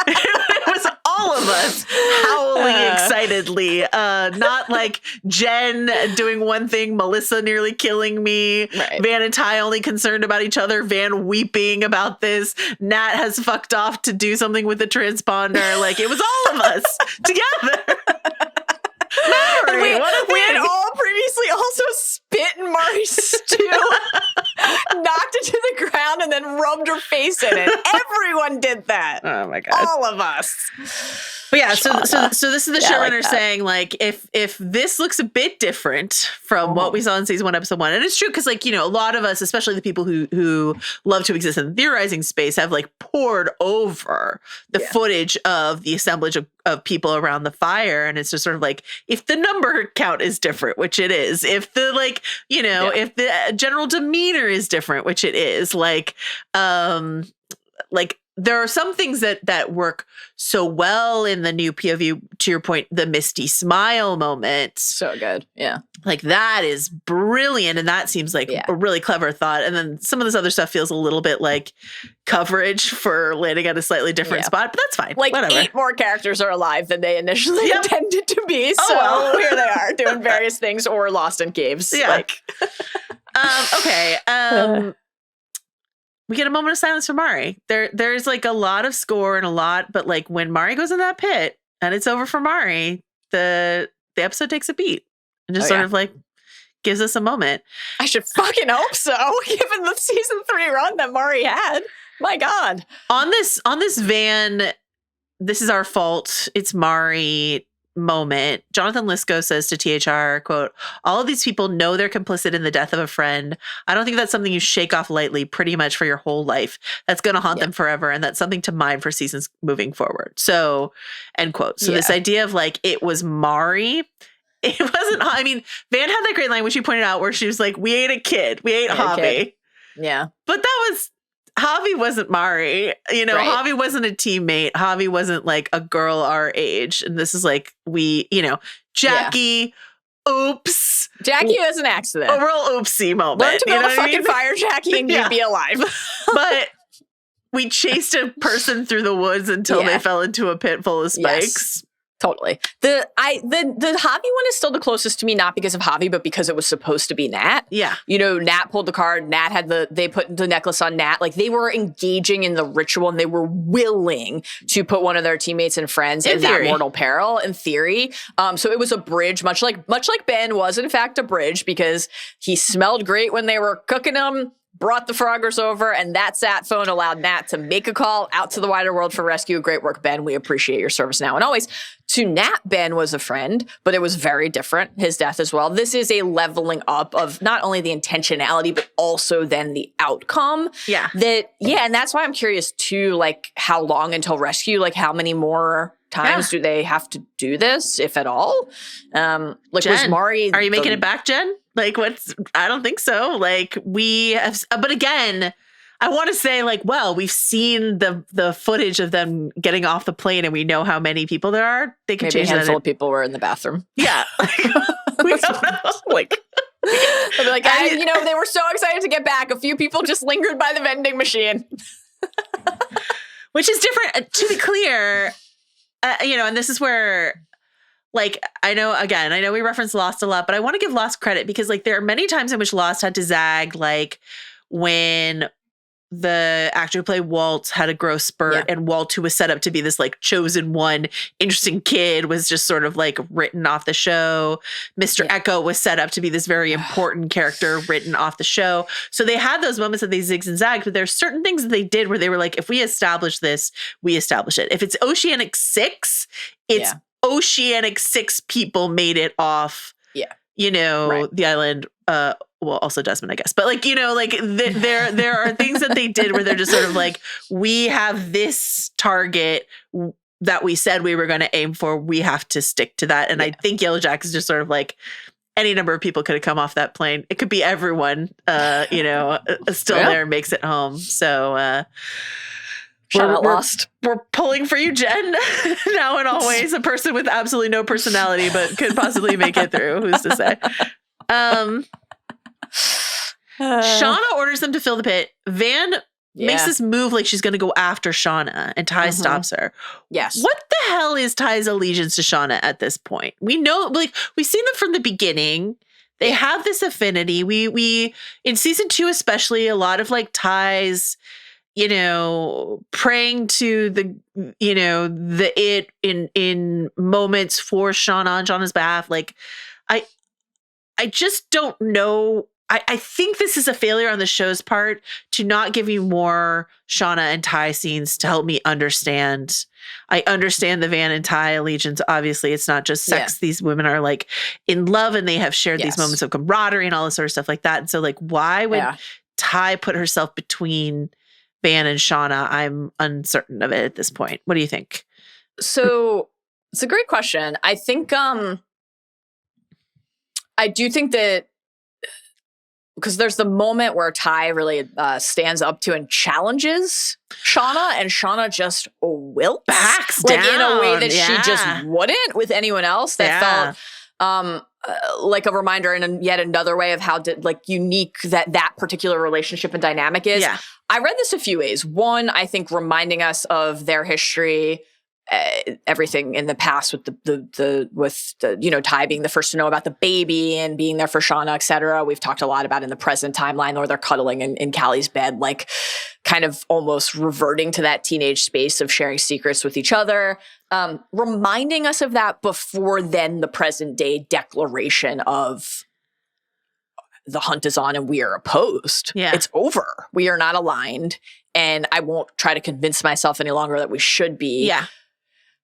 It was all of us howling excitedly. Not like Jen doing one thing, Melissa nearly killing me, Van and Ty only concerned about each other, Van weeping about this, Nat has fucked off to do something with the transponder. Like it was all of us together. Mallory, we had all previously also spit in Mari's stew, knocked it to the ground, and then rubbed her face in it. Everyone did that. Oh my God. All of us. But yeah, so this is the showrunner saying like if this looks a bit different from what we saw in season 1, episode 1, and it's true because like a lot of us, especially the people who love to exist in the theorizing space, have like poured over the footage of the assemblage of people around the fire, and it's just sort of like if the number count is different, which it is, if the like if the general demeanor is different, which it is, like there are some things that work so well in the new POV, to your point, the Misty smile moment. So good. Yeah. Like that is brilliant. And that seems like a really clever thought. And then some of this other stuff feels a little bit like coverage for landing at a slightly different spot, but that's fine. Like whatever. 8 more characters are alive than they initially intended to be. So here they are doing various things or lost in caves. Yeah. Like. Okay. We get a moment of silence for Mari. There's like a lot of score and a lot, but like when Mari goes in that pit and it's over for Mari, the episode takes a beat and just sort of like gives us a moment. I should fucking hope so, given the season 3 run that Mari had. My God. On this van, this is our fault. It's Mari moment. Jonathan Lisco says to THR, quote, all of these people know they're complicit in the death of a friend. I don't think that's something you shake off lightly pretty much for your whole life. That's going to haunt them forever. And that's something to mind for seasons moving forward. So, end quote. So this idea of like, it was Mari. It wasn't, I mean, Van had that great line, which you pointed out, where she was like, we ate a kid. We ate Javi. Yeah. But that was, Javi wasn't Mari, Javi wasn't a teammate. Javi wasn't like a girl our age. And this is like, Jackie oops. Jackie was an accident. A real oopsie moment. Learn to build a fucking fire, Jackie, and you'd be alive. But we chased a person through the woods until they fell into a pit full of spikes. Yes. Totally. The Javi one is still the closest to me, not because of Javi, but because it was supposed to be Nat. Yeah. Nat pulled the card. Nat had they put the necklace on Nat. Like, they were engaging in the ritual, and they were willing to put one of their teammates and friends in that mortal peril, in theory. So it was a bridge, much like Ben was, in fact, a bridge, because he smelled great when they were cooking him, brought the Froggers over, and that sat phone allowed Nat to make a call out to the wider world for rescue. Great work, Ben. We appreciate your service now and always. To Nat, Ben was a friend, but it was very different, his death as well. This is a leveling up of not only the intentionality, but also then the outcome. Yeah. And that's why I'm curious too, like, how long until rescue? Like, how many more times do they have to do this, if at all? Jen, was Mari... Are you making it back, Jen? Like, I don't think so. Like, we have, but again, I want to say, like, well, we've seen the footage of them getting off the plane, and we know how many people there are. They could change that. Maybe a handful of people were in the bathroom. Yeah. We don't know. Like, I'd be like, they were so excited to get back. A few people just lingered by the vending machine. Which is different, to be clear, and this is where... Like, I know we reference Lost a lot, but I want to give Lost credit because, like, there are many times in which Lost had to zag, like, when the actor who played Walt had a growth spurt and Walt, who was set up to be this, like, chosen one, interesting kid, was just sort of, like, written off the show. Mr. Echo was set up to be this very important character written off the show. So they had those moments that they zigged and zagged, but there's certain things that they did where they were like, if we establish this, we establish it. If it's Oceanic 6, it's Oceanic 6 people made it off, the island. Well, also Desmond, I guess. But, like, there are things that they did where they're just sort of like, we have this target that we said we were going to aim for. We have to stick to that. And I think Yellowjackets is just sort of like, any number of people could have come off that plane. It could be everyone, still there and makes it home. So, we're pulling for you, Jen. Now and always, a person with absolutely no personality, but could possibly make it through. Who's to say? Shauna orders them to fill the pit. Van makes this move like she's going to go after Shauna, and Ty stops her. Yes. What the hell is Ty's allegiance to Shauna at this point? We know, like, we've seen them from the beginning. They have this affinity. We in season 2 especially, a lot of, like, Ty's, praying to the it in moments for Shauna on Shauna's behalf. Like, I just don't know. I think this is a failure on the show's part to not give you more Shauna and Ty scenes to help me understand. I understand the Van and Ty allegiance. Obviously, it's not just sex. Yeah. These women are, like, in love, and they have shared these moments of camaraderie and all this sort of stuff like that. And so, like, why would Ty put herself between Van and Shauna? I'm uncertain of it at this point. What do you think? So it's a great question. I think I do think that, because there's the moment where Ty really stands up to and challenges Shauna, and Shauna just wilts, backs like, down in a way that she just wouldn't with anyone else. That felt like a reminder in yet another way of how unique that particular relationship and dynamic is. Yeah. I read this a few ways. One, I think reminding us of their history, everything in the past with the Ty being the first to know about the baby and being there for Shauna, et cetera. We've talked a lot about in the present timeline, or they're cuddling in Callie's bed, like, kind of almost reverting to that teenage space of sharing secrets with each other. Reminding us of that before then the present day declaration of the hunt is on and we are opposed. Yeah. It's over. We are not aligned. And I won't try to convince myself any longer that we should be. Yeah.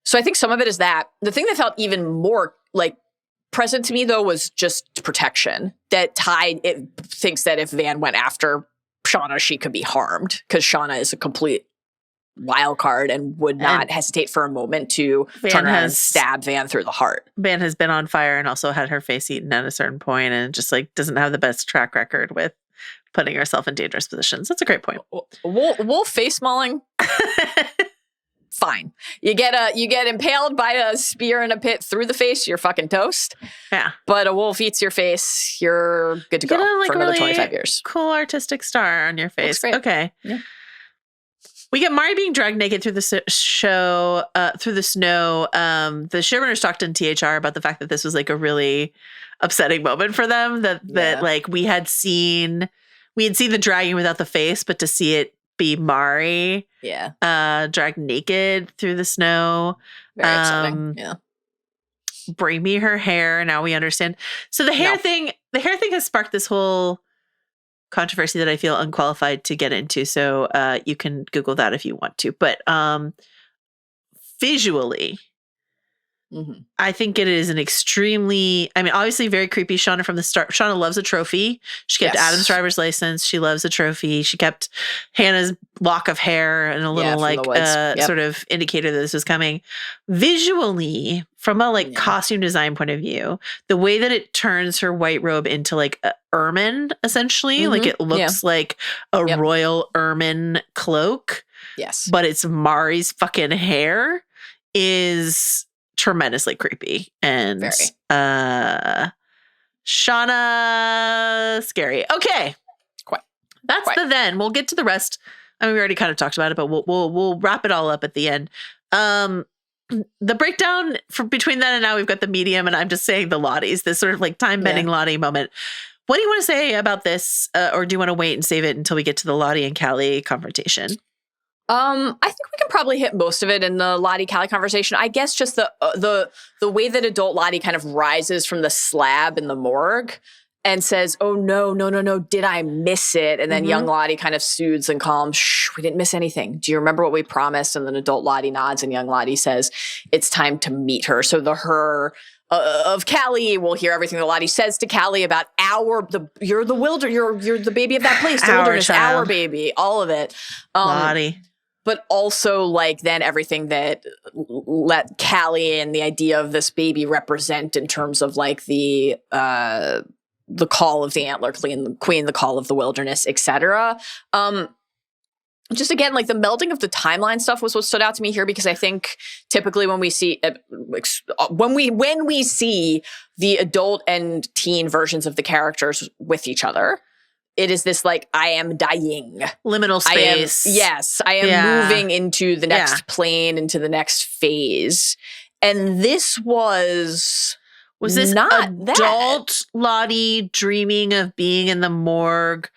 So I think some of it is that. The thing that felt even more, like, present to me, though, was just protection. That Ty thinks that if Van went after Shauna, she could be harmed, because Shauna is a complete wild card and would not hesitate for a moment to turn around and stab Van through the heart. Van has been on fire and also had her face eaten at a certain point, and just, like, doesn't have the best track record with putting herself in dangerous positions. That's a great point. Wolf face mauling. fine. You get impaled by a spear in a pit through the face, you're fucking toast. Yeah. But a wolf eats your face, you're good to go for another really 25 years. Cool artistic star on your face. Okay. Yeah. We get Mari being dragged naked through the through the snow. The showrunners talked in THR about the fact that this was like a really upsetting moment for them. That like we had seen the dragging without the face, but to see it be Mari, dragged naked through the snow, very upsetting. Yeah. Bring me her hair. Now we understand. So the hair thing has sparked this whole controversy that I feel unqualified to get into. So you can Google that if you want to. But visually, I think it is an extremely, obviously very creepy. Shauna from the start. Shauna loves a trophy. She kept Adam's driver's license. She loves a trophy. She kept Hannah's lock of hair and a little sort of indicator that this was coming. Visually, from a costume design point of view, the way that it turns her white robe into like a ermine, essentially, like it looks like a royal ermine cloak. Yes. But it's Mari's fucking hair is tremendously creepy and Shauna scary. Okay. Quite. That's the then. We'll get to the rest. We already kind of talked about it, but we'll wrap it all up at the end. The breakdown between then and now, we've got the medium, and I'm just saying the Lotties, this sort of like time-bending Lottie moment. What do you want to say about this? Or do you want to wait and save it until we get to the Lottie and Callie confrontation? I think we can probably hit most of it in the Lottie Callie conversation. I guess just the way that adult Lottie kind of rises from the slab in the morgue and says, "Oh no, did I miss it?" And then young Lottie kind of soothes and calms, "Shh, we didn't miss anything. Do you remember what we promised?" And then adult Lottie nods, and young Lottie says, "It's time to meet her." So the her of Callie will hear everything that Lottie says to Callie about you're the baby of that place, the wilderness, our baby, all of it. Lottie. But also, like, then everything that let Callie and the idea of this baby represent in terms of, like, the call of the antler queen, the call of the wilderness, etc. Just again, like the melding of the timeline stuff was what stood out to me here, because I think typically when we see when we see the adult and teen versions of the characters with each other, it is this like, I am dying. Liminal space. I am moving into the next plane, into the next phase. And this was this not adult Lottie dreaming of being in the morgue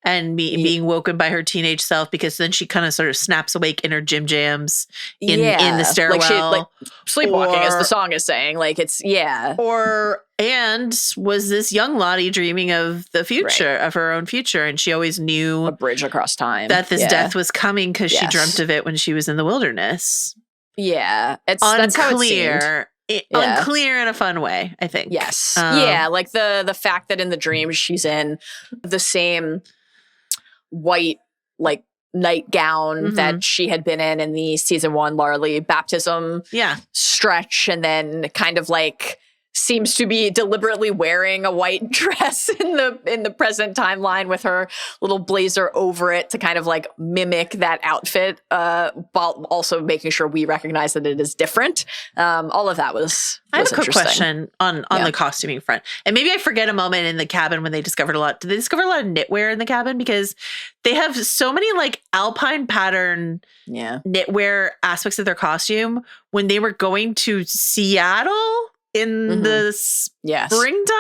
and being woken by her teenage self, because then she kind of sort of snaps awake in her gym jams in the stairwell. Like sleepwalking, as the song is saying. Like it's, And was this young Lottie dreaming of the future, of her own future? And she always knew a bridge across time, that this death was coming because she dreamt of it when she was in the wilderness. Yeah. That's how it seemed. Unclear in a fun way, I think. Yes. Like the fact that in the dream she's in the same white like nightgown that she had been in the season 1 Larley baptism stretch, and then kind of like seems to be deliberately wearing a white dress in the present timeline with her little blazer over it to kind of like mimic that outfit, while also making sure we recognize that it is different. All of that was I have a quick question on the costuming front. And maybe I forget a moment in the cabin when they discovered did they discover a lot of knitwear in the cabin? Because they have so many like alpine pattern knitwear aspects of their costume. When they were going to Seattle in the springtime?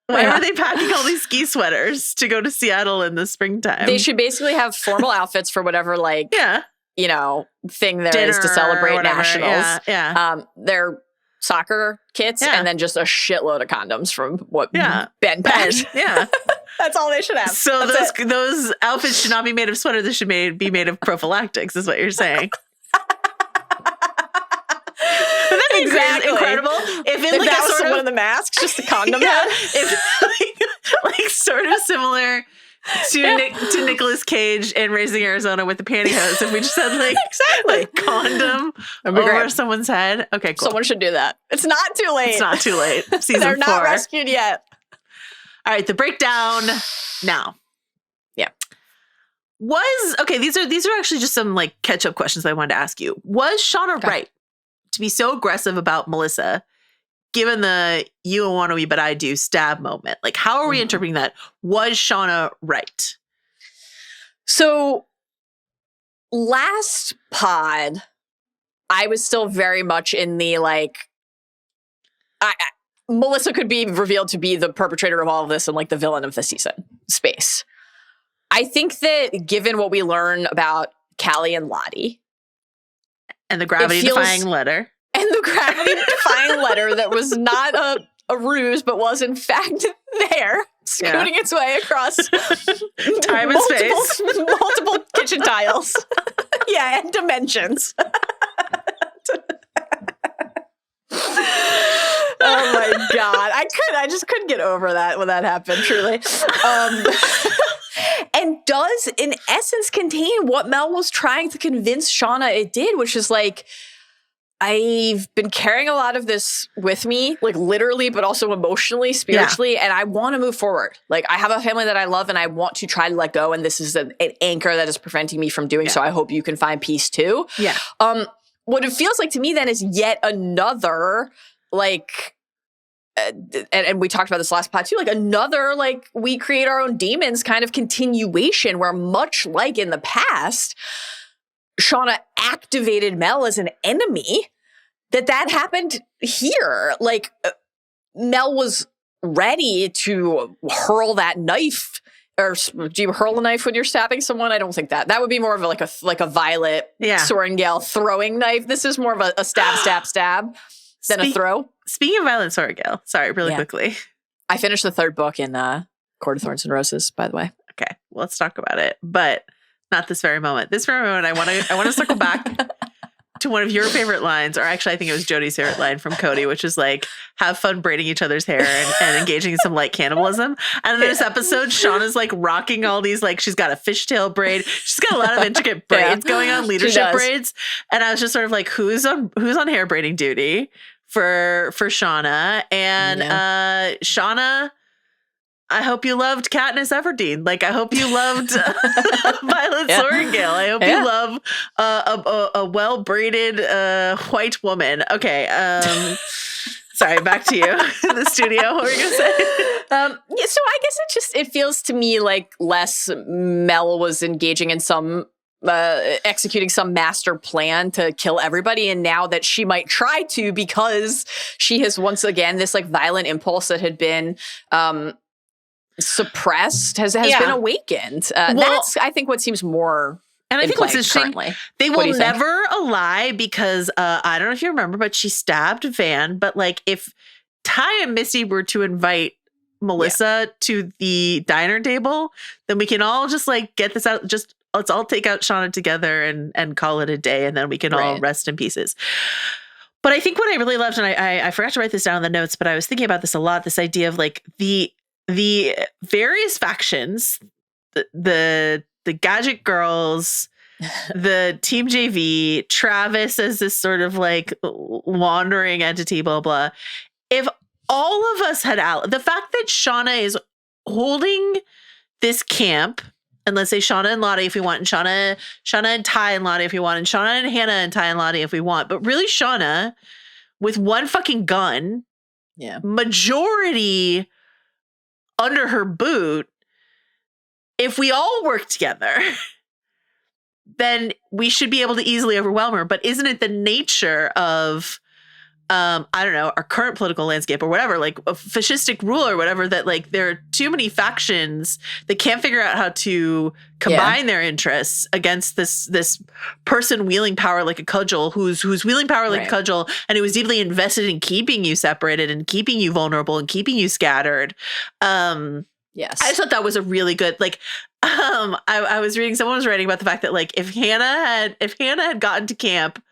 Why are they packing all these ski sweaters to go to Seattle in the springtime? They should basically have formal outfits for whatever thing there is to celebrate nationals. Their soccer kits and then just a shitload of condoms from what Ben packed. That's all they should have. So those outfits should not be made of sweaters. They should be made of prophylactics, is what you're saying. Exactly. Incredible. If in like that a was sort one of of the masks, just a condom head. If like sort of similar to Nicolas Cage in Raising Arizona with the pantyhose. If we just had like a condom over someone's head. Okay, cool. Someone should do that. It's not too late. It's not too late. Season 4. They're not rescued yet. All right, the breakdown now. Yeah. these are actually just some like catch-up questions I wanted to ask you. Was Shauna right to be so aggressive about Melissa, given the you don't want to, but I do stab moment? Like, how are we interpreting that? Was Shauna right? So last pod, I was still very much in the like, Melissa could be revealed to be the perpetrator of all of this and like the villain of the season space. I think that given what we learn about Callie and Lottie. And the gravity-defying letter. And the gravity-defying letter that was not a ruse, but was in fact there, scooting its way across time and space. Multiple kitchen tiles. Yeah, and dimensions. Oh my God. I just couldn't get over that when that happened, truly. And does, in essence, contain what Mel was trying to convince Shauna it did, which is like, I've been carrying a lot of this with me, like literally, but also emotionally, spiritually, and I want to move forward. Like, I have a family that I love and I want to try to let go, and this is an anchor that is preventing me from doing so. I hope you can find peace too. Yeah. What it feels like to me then is yet another, like, and we talked about this last pod too, like another, like, we create our own demons kind of continuation where, much like in the past, Shauna activated Mel as an enemy, that happened here. Like, Mel was ready to hurl that knife. Or do you hurl a knife when you're stabbing someone? I don't think that. That would be more of a Violet Sorrengail throwing knife. This is more of a stab than a throw. Speaking of Violet Sorrengail, sorry, really quickly. I finished the third book in Court of Thorns and Roses, by the way. Okay, well, let's talk about it, but not this very moment. This very moment, I want to circle back to one of your favorite lines, or actually I think it was Jody's favorite line from Cody, which is like, have fun braiding each other's hair and engaging in some light cannibalism. And in this episode, Shauna's like rocking all these, like, she's got a fishtail braid. She's got a lot of intricate braids going on, leadership braids. And I was just sort of like, who's on hair braiding duty for Shauna? And Shauna, I hope you loved Katniss Everdeen. Like, I hope you loved Violet Sorrengail. I hope you love a well-braided white woman. Okay. Sorry, back to you in the studio. What were you going to say? So I guess it feels to me like less Mel was engaging in some executing some master plan to kill everybody, and now that she might try to, because she has once again this like violent impulse that had been suppressed has been awakened. That's, I think, what seems more. And I think what's interesting, they will never lie, because I don't know if you remember, but she stabbed Van. But like, if Ty and Misty were to invite Melissa to the diner table, then we can all just like get this out. Just let's all take out Shauna together and call it a day, and then we can all rest in pieces. But I think what I really loved, and I forgot to write this down in the notes, but I was thinking about this a lot. This idea of like the various factions, the Gadget Girls, the Team JV, Travis as this sort of like wandering entity, blah, blah. If all of us had the fact that Shauna is holding this camp, and let's say Shauna and Lottie if we want, and Shauna and Ty and Lottie if we want, and Shauna and Hannah and Ty and Lottie if we want, but really Shauna with one fucking gun, majority under her boot, if we all work together, then we should be able to easily overwhelm her. But isn't it the nature of, I don't know, our current political landscape or whatever, like a fascistic rule or whatever, that like there are too many factions that can't figure out how to combine their interests against this person wielding power like a cudgel, who's wielding power like a cudgel, and who is deeply invested in keeping you separated and keeping you vulnerable and keeping you scattered. Yes. I thought that was a really good, like, I was reading, someone was writing about the fact that like if Hannah had gotten to camp,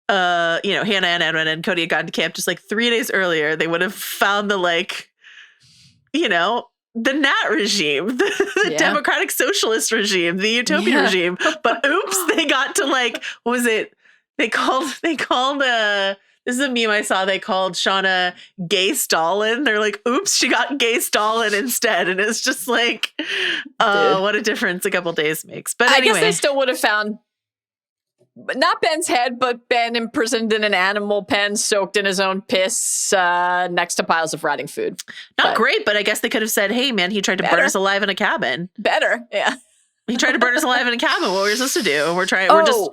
Hannah and Edwin and Cody had gotten to camp just like 3 days earlier, they would have found the like, the Nat regime, the Democratic Socialist regime, the Utopia regime. But oops, they got to like, what was it? They called This is a meme I saw. They called Shauna Gay Stalin. They're like, oops, she got Gay Stalin instead. And it's just like, what a difference a couple days makes. But anyway. I guess they still would have found not Ben's head, but Ben imprisoned in an animal pen, soaked in his own piss, next to piles of rotting food. Not great, but I guess they could have said, hey, man, he tried to burn us alive in a cabin. Better, yeah. He tried to burn us alive in a cabin. What were we supposed to do? And we're just...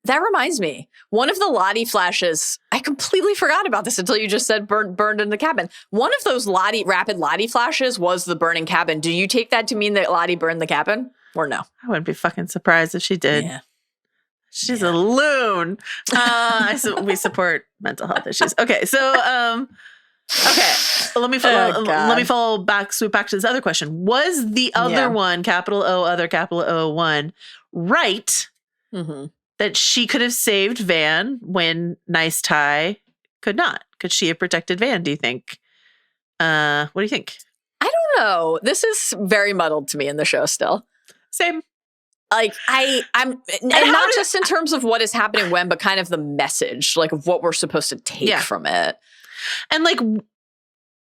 That reminds me. One of the Lottie flashes, I completely forgot about this until you just said burned in the cabin. One of those rapid Lottie flashes was the burning cabin. Do you take that to mean that Lottie burned the cabin or no? I wouldn't be fucking surprised if she did. Yeah. She's a loon. We support mental health issues. Okay, so let me follow back, swoop back to this other question. Was the other one, capital O, other capital O one, right that she could have saved Van when Nice Ty could not? Could she have protected Van, do you think? What do you think? I don't know. This is very muddled to me in the show still. Same. Like I'm not just in terms of what is happening when, but kind of the message, like of what we're supposed to take from it. And like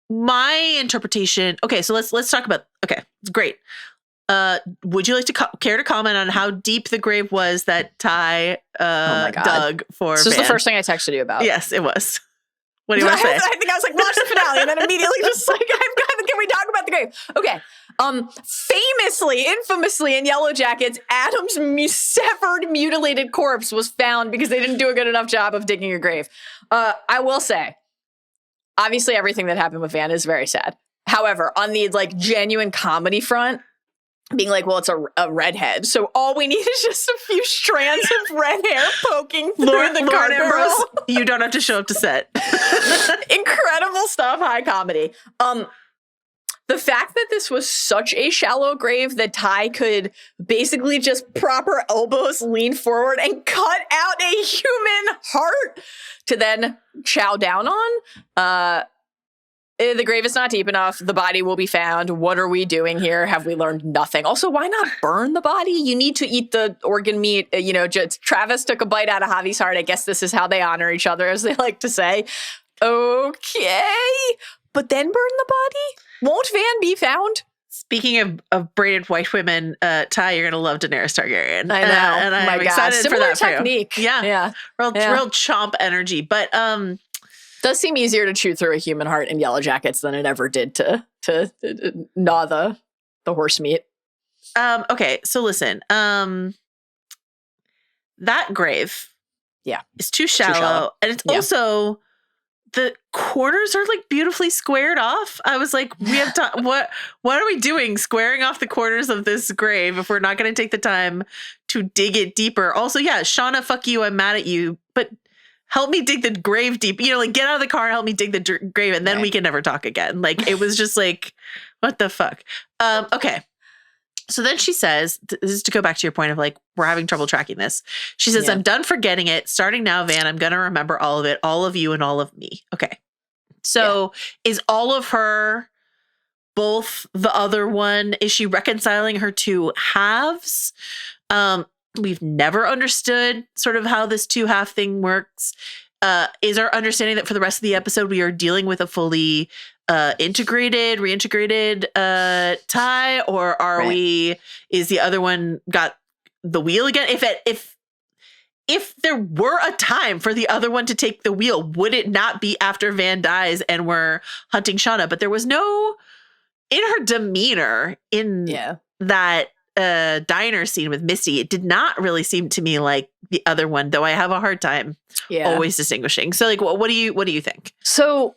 my interpretation. Okay, so let's talk about. Okay, it's great. Would you like to care to comment on how deep the grave was that Ty dug for? This was the first thing I texted you about. Yes, it was. What do you want to say? I think I was like, watch the finale, and then immediately just like, can we talk about the grave? Okay. Infamously in Yellowjackets, Adam's severed, mutilated corpse was found because they didn't do a good enough job of digging a grave. I will say, obviously everything that happened with Van is very sad. However, on the like genuine comedy front, being like, well, it's a redhead, so all we need is just a few strands of red hair poking through the guardrail. You don't have to show up to set. Incredible stuff, high comedy. The fact that this was such a shallow grave that Ty could basically just proper elbows lean forward and cut out a human heart to then chow down on. The grave is not deep enough. The body will be found. What are we doing here? Have we learned nothing? Also, why not burn the body? You need to eat the organ meat. Travis took a bite out of Javi's heart. I guess this is how they honor each other, as they like to say. Okay. But then burn the body? Won't Van be found? Speaking of braided white women, Ty, you're going to love Daenerys Targaryen. I know. And I'm excited for that technique. For you. Yeah. Real chomp energy. But... does seem easier to chew through a human heart in Yellowjackets than it ever did to gnaw the horse meat. Okay, so listen. That grave is too shallow. And it's also, the corners are like beautifully squared off. I was like, we have to, what are we doing squaring off the corners of this grave if we're not going to take the time to dig it deeper? Also, Shauna, fuck you, I'm mad at you, but help me dig the grave deep. Like get out of the car, help me dig the grave, and then we can never talk again. Like it was just like, what the fuck? Okay. So then she says, this is to go back to your point of like, we're having trouble tracking this. She says, I'm done forgetting it. Starting now, Van, I'm going to remember all of it, all of you and all of me. Okay. So is all of her, both the other one, is she reconciling her two halves? We've never understood sort of how this two-half thing works. Is our understanding that for the rest of the episode, we are dealing with a fully reintegrated Ty, or is the other one got the wheel again? If there were a time for the other one to take the wheel, would it not be after Van dies and we're hunting Shauna? But there was no, in her demeanor in that diner scene with Misty, it did not really seem to me like the other one, though I have a hard time always distinguishing. So like, what do you think? So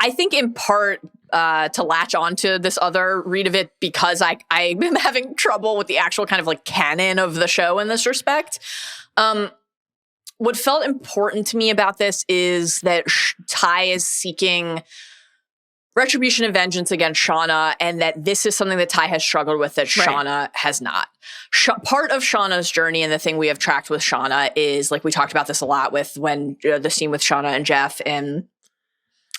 I think in part to latch onto this other read of it, because I'm having trouble with the actual kind of like canon of the show in this respect. What felt important to me about this is that Ty is seeking retribution and vengeance against Shauna, and that this is something that Ty has struggled with that Shauna has not. Part of Shauna's journey, and the thing we have tracked with Shauna, is like we talked about this a lot with when the scene with Shauna and Jeff in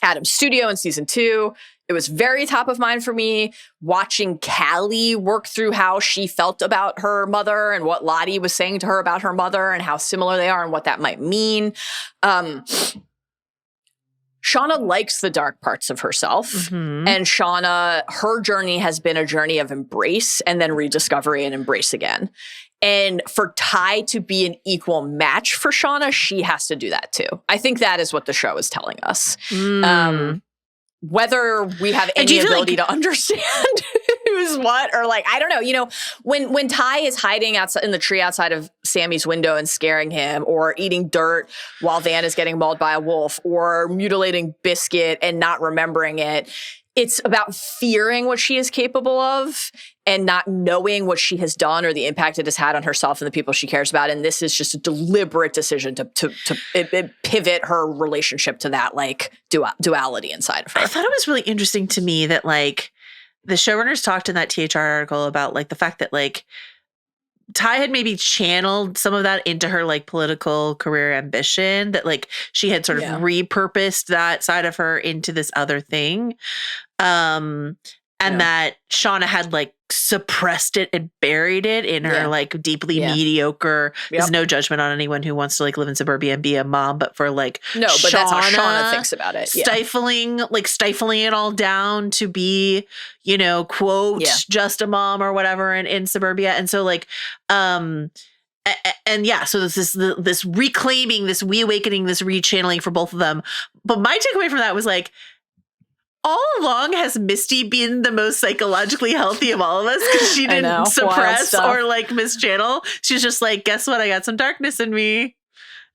Adam's studio in season 2, It was very top of mind for me watching Callie work through how she felt about her mother and what Lottie was saying to her about her mother and how similar they are and what that might mean. Shauna likes the dark parts of herself. Mm-hmm. And Shauna, her journey has been a journey of embrace and then rediscovery and embrace again. And for Ty to be an equal match for Shauna, she has to do that too. I think that is what the show is telling us. Whether we have any ability to understand who's what, or like, I don't know, you know, when Ty is hiding outside in the tree outside of Sammy's window and scaring him, or eating dirt while Van is getting mauled by a wolf, or mutilating Biscuit and not remembering it, it's about fearing what she is capable of and not knowing what she has done or the impact it has had on herself and the people she cares about. And this is just a deliberate decision to pivot her relationship to that like duality inside of her. I thought it was really interesting to me that like the showrunners talked in that THR article about like the fact that like Ty had maybe channeled some of that into her like political career ambition, that like she had sort of repurposed that side of her into this other thing. And that Shauna had like suppressed it and buried it in her like deeply mediocre. There's no judgment on anyone who wants to like live in suburbia and be a mom, but for like but that's how Shauna thinks about it. Stifling it all down to be, you know, quote, just a mom or whatever in suburbia. And so like, so there's this reclaiming, this reawakening, this rechanneling for both of them. But my takeaway from that was like, all along, has Misty been the most psychologically healthy of all of us because she didn't suppress or like mischannel. She's just like, guess what? I got some darkness in me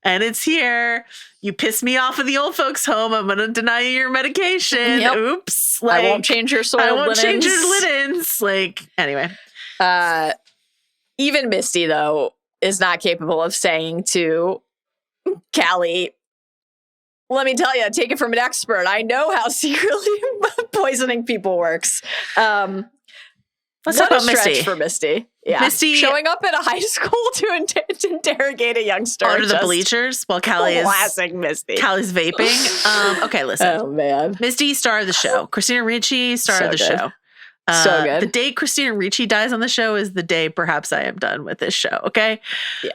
and it's here. You pissed me off in the old folks' home. I'm going to deny you your medication. Yep. Oops. Like, I won't change your soiled linens. I won't change your linens. Like, anyway. Even Misty, though, is not capable of saying to Callie, let me tell you, take it from an expert. I know how secretly poisoning people works. Let's talk about Misty. For Misty. Yeah. Misty showing up at a high school to interrogate a youngster. Under the bleachers while Callie is classic Misty. Callie's vaping. Okay, listen. Oh, man. Misty, star of the show. Christina Ricci, star of the show. So good. The day Christina Ricci dies on the show is the day perhaps I am done with this show, okay? Yeah.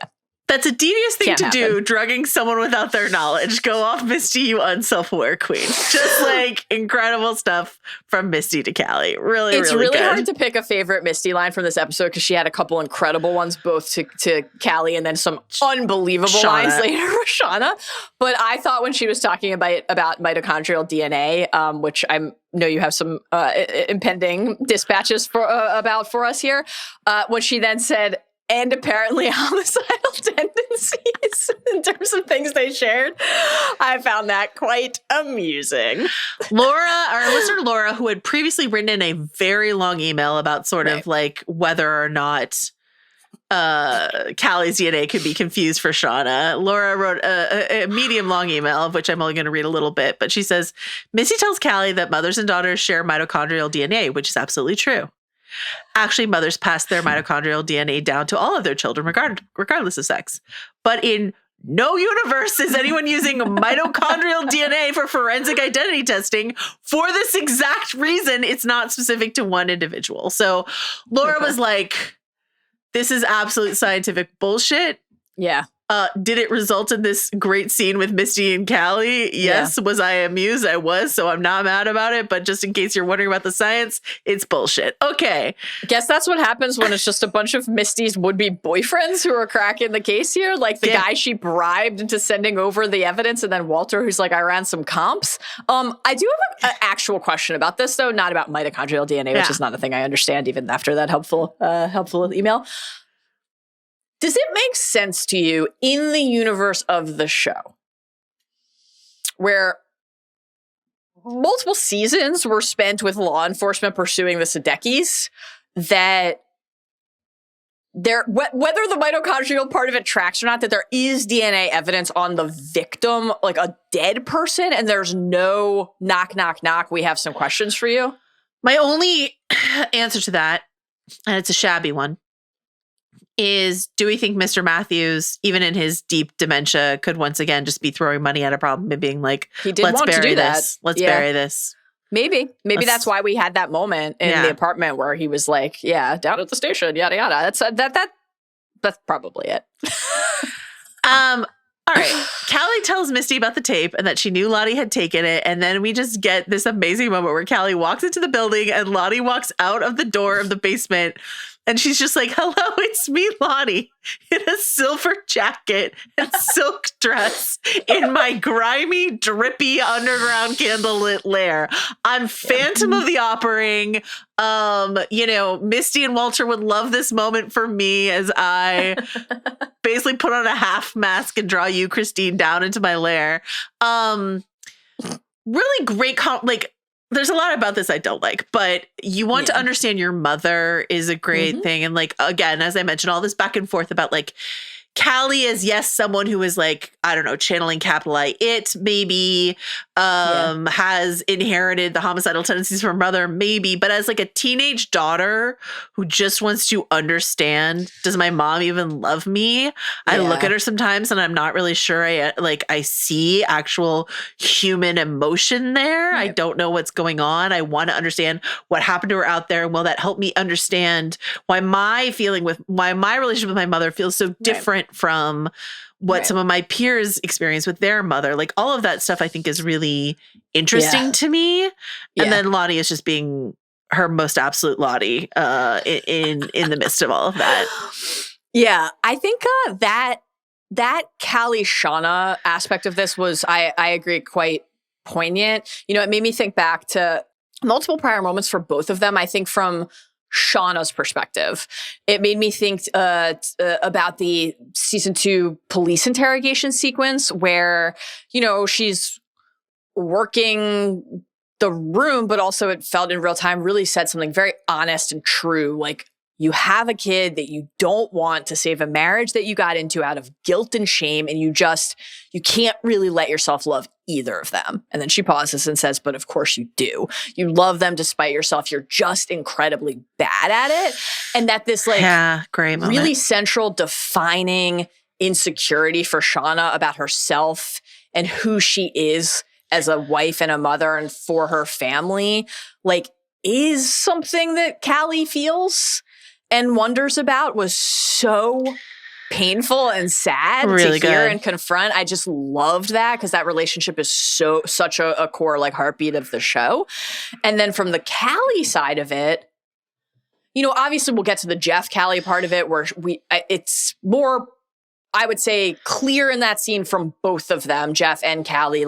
That's a devious thing to do, drugging someone without their knowledge. Go off, Misty, you unself-aware queen. Just like incredible stuff from Misty to Callie. It's really good. hard to pick a favorite Misty line from this episode because she had a couple incredible ones, both to Callie and then some unbelievable lines later with Shauna. But I thought when she was talking about mitochondrial DNA, which I know you have some impending dispatches for us here, when she then said, and apparently homicidal tendencies in terms of things they shared. I found that quite amusing. Our listener Laura, who had previously written in a very long email about sort of like whether or not Callie's DNA could be confused for Shauna. Laura wrote a medium long email, of which I'm only going to read a little bit, but she says, Misty tells Callie that mothers and daughters share mitochondrial DNA, which is absolutely true. Actually, mothers pass their mitochondrial DNA down to all of their children, regardless of sex. But in no universe is anyone using mitochondrial DNA for forensic identity testing for this exact reason. It's not specific to one individual. So Laura was like, this is absolute scientific bullshit. Yeah. Did it result in this great scene with Misty and Callie? Yes. Yeah. Was I amused? I was, so I'm not mad about it. But just in case you're wondering about the science, it's bullshit. Okay. Guess that's what happens when it's just a bunch of Misty's would-be boyfriends who are cracking the case here. Like the guy she bribed into sending over the evidence, and then Walter, who's like, I ran some comps. I do have an actual question about this, though, not about mitochondrial DNA, which is not a thing I understand even after that helpful email. Does it make sense to you in the universe of the show where multiple seasons were spent with law enforcement pursuing the Sadekis, that there, whether the mitochondrial part of it tracks or not, that there is DNA evidence on the victim, like a dead person, and there's no knock, knock, knock, we have some questions for you? My only answer to that, and it's a shabby one, is, do we think Mr. Matthews, even in his deep dementia, could once again just be throwing money at a problem and being like, he did want to do this. Let's bury this. Maybe that's why we had that moment in the apartment where he was like, yeah, down at the station, yada, yada. That's probably it. All right. Callie tells Misty about the tape and that she knew Lottie had taken it. And then we just get this amazing moment where Callie walks into the building and Lottie walks out of the door of the basement. And she's just like, hello, it's me, Lottie, in a silver jacket and silk dress in my grimy, drippy, underground candlelit lair. I'm Phantom of the Opera-ing. Misty and Walter would love this moment for me as I basically put on a half mask and draw you, Christine, down into my lair. Really great, there's a lot about this I don't like, but you want to understand your mother is a great thing. And like, again, as I mentioned, all this back and forth about like Callie is, yes, someone who is like, I don't know, channeling capital I, it maybe has inherited the homicidal tendencies from her mother, maybe, but as like a teenage daughter who just wants to understand, does my mom even love me? Yeah. I look at her sometimes and I'm not really sure I see actual human emotion there. Right. I don't know what's going on. I want to understand what happened to her out there. And will that help me understand why my relationship with my mother feels so different from what some of my peers experience with their mother. Like all of that stuff I think is really interesting to me. And then Lottie is just being her most absolute Lottie in the midst of all of that. Yeah, I think that Callie Shauna aspect of this was, I agree, quite poignant. It made me think back to multiple prior moments for both of them. I think from Shauna's perspective, it made me think about the season 2 police interrogation sequence where, she's working the room, but also it felt in real time really said something very honest and true. Like, you have a kid that you don't want to save a marriage that you got into out of guilt and shame, and you can't really let yourself love either of them. And then she pauses and says, but of course you do. You love them despite yourself. You're just incredibly bad at it. And that this great moment. Really central defining insecurity for Shauna about herself and who she is as a wife and a mother and for her family, is something that Callie feels and wonders about, was so painful and sad really to hear and confront. I just loved that because that relationship is such a core heartbeat of the show. And then from the Callie side of it, obviously we'll get to the Jeff Callie part of it where it's more, I would say, clear in that scene from both of them, Jeff and Callie,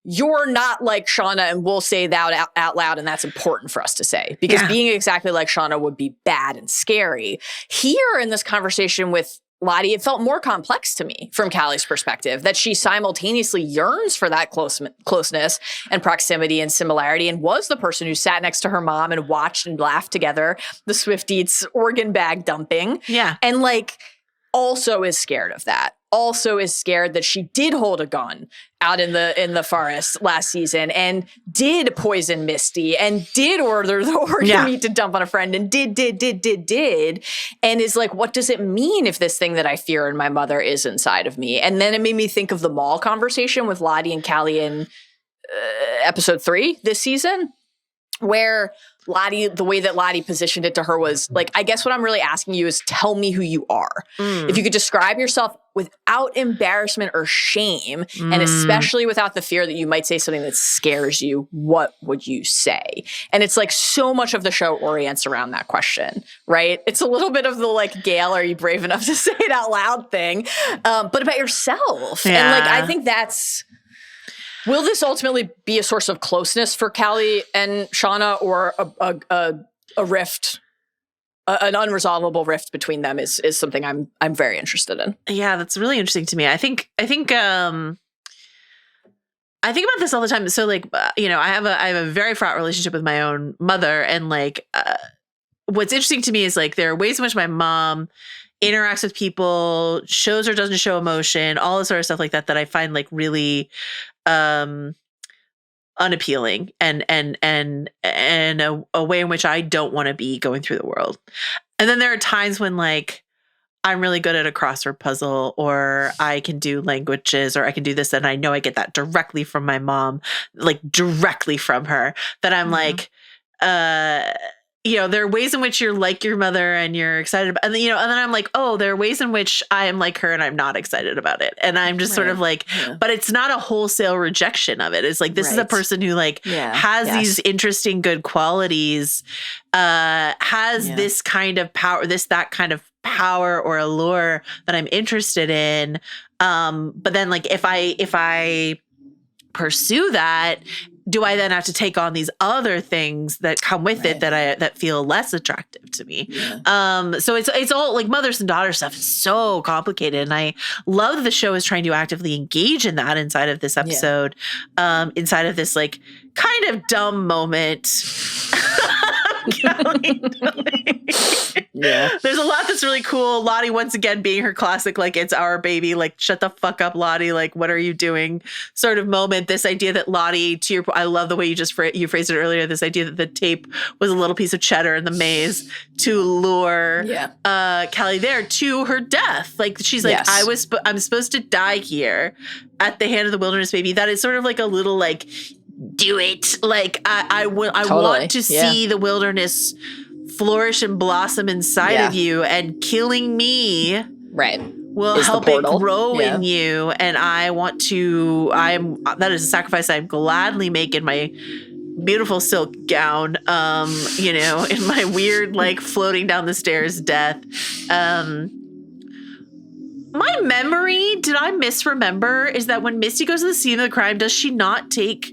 you're not like Shauna, and we'll say that out loud, and that's important for us to say. Because being exactly like Shauna would be bad and scary. Here in this conversation with Lottie, it felt more complex to me from Callie's perspective, that she simultaneously yearns for that closeness and proximity and similarity, and was the person who sat next to her mom and watched and laughed together, the Swifties organ bag dumping. Yeah. And also is scared of that. Also is scared that she did hold a gun out in the forest last season and did poison Misty and did order the organ meat to dump on a friend and did. And is what does it mean if this thing that I fear in my mother is inside of me? And then it made me think of the mall conversation with Lottie and Callie in episode 3 this season, where Lottie, the way that Lottie positioned it to her was I guess what I'm really asking you is tell me who you are. If you could describe yourself without embarrassment or shame, and especially without the fear that you might say something that scares you, what would you say? And it's so much of the show orients around that question, right? It's a little bit of the Gail, are you brave enough to say it out loud thing, but about yourself. Yeah. And I think that's, will this ultimately be a source of closeness for Callie and Shauna, or a rift, an unresolvable rift between them is something I'm very interested in. Yeah, that's really interesting to me. I think about this all the time. So I have a very fraught relationship with my own mother, and what's interesting to me is there are ways in which my mom interacts with people, shows or doesn't show emotion, all this sort of stuff that I find really unappealing and a way in which I don't want to be going through the world. And then there are times when I'm really good at a crossword puzzle, or I can do languages, or I can do this, and I know I get that directly from my mom, like directly from her, that I'm like, there are ways in which you're like your mother and you're excited about, and then I'm like, oh, there are ways in which I am like her and I'm not excited about it. And I'm just sort of like, but it's not a wholesale rejection of it. It's like, this is a person who like has these interesting, good qualities, has this kind of power, that kind of power or allure that I'm interested in. But then like, if I pursue that, do I then have to take on these other things that come with it that feel less attractive to me? So it's all like mothers and daughters stuff is so complicated. And I love that the show is trying to actively engage in that inside of this episode, inside of this like kind of dumb moment. There's a lot that's really cool. Lottie once again being her classic, like, it's our baby, like, shut the fuck up, Lottie, like, what are you doing sort of moment. This idea that Lottie, to your, I love the way you just you phrased it earlier, this idea that the tape was a little piece of cheddar in the maze to lure Callie there to her death. Like, she's like, I'm supposed to die here at the hand of the wilderness baby. That is sort of like a little like, do it. Like, I want to see the wilderness flourish and blossom inside of you, and killing me will help it grow in you. And I want to, that is a sacrifice I'm gladly make in my beautiful silk gown, in my weird, like, floating down the stairs death. My memory, did I misremember, is that when Misty goes to the scene of the crime, does she not take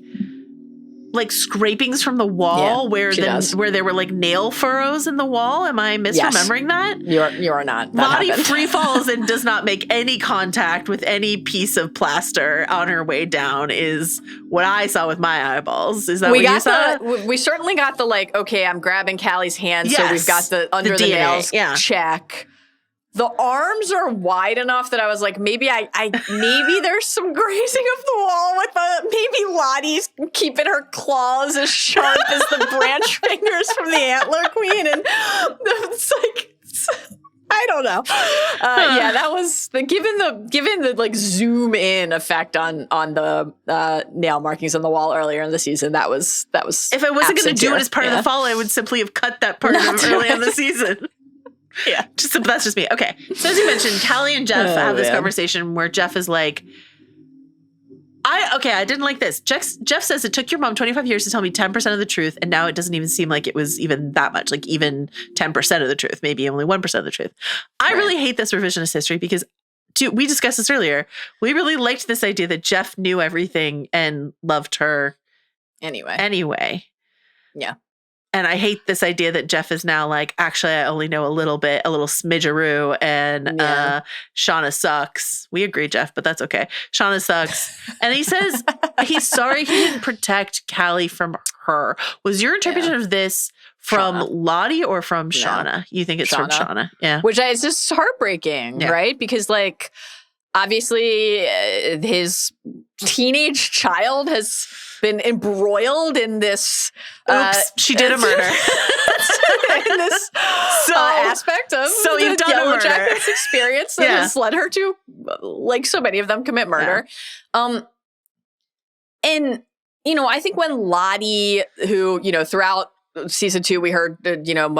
like scrapings from the wall where there were like nail furrows in the wall? Am I misremembering that? You are not. Lottie free falls and does not make any contact with any piece of plaster on her way down, is what I saw with my eyeballs. Is that what you saw? We certainly got the like, okay, I'm grabbing Callie's hand, so we've got the under the nails check. The arms are wide enough that I was like, maybe maybe there's some grazing of the wall with maybe Lottie's keeping her claws as sharp as the branch fingers from the Antler Queen, and it's like, I don't know. That was given the like zoom in effect on the nail markings on the wall earlier in the season. That was. If I wasn't going to do it as part of the fall, I would simply have cut that part early in the season. That's just me. Okay. So as you mentioned, Callie and Jeff have this conversation where Jeff is like, I didn't like this. Jeff says, it took your mom 25 years to tell me 10% of the truth, and now it doesn't even seem like it was even that much, like even 10% of the truth, maybe only 1% of the truth. I really hate this revisionist history because we discussed this earlier. We really liked this idea that Jeff knew everything and loved her anyway. Yeah. And I hate this idea that Jeff is now like, actually, I only know a little bit, a little smidgeroo, and Shauna sucks. We agree, Jeff, but that's okay. Shauna sucks. And he says he's sorry he didn't protect Callie from her. Was your interpretation of this from Lottie or from Shauna? You think it's from Shauna? Yeah. Which is just heartbreaking, right? Because like, obviously his teenage child has been embroiled in this. She did a murder. In this aspect of the Yellowjackets experience that has led her to, like so many of them, commit murder. And, I think when Lottie, who, throughout season 2, we heard,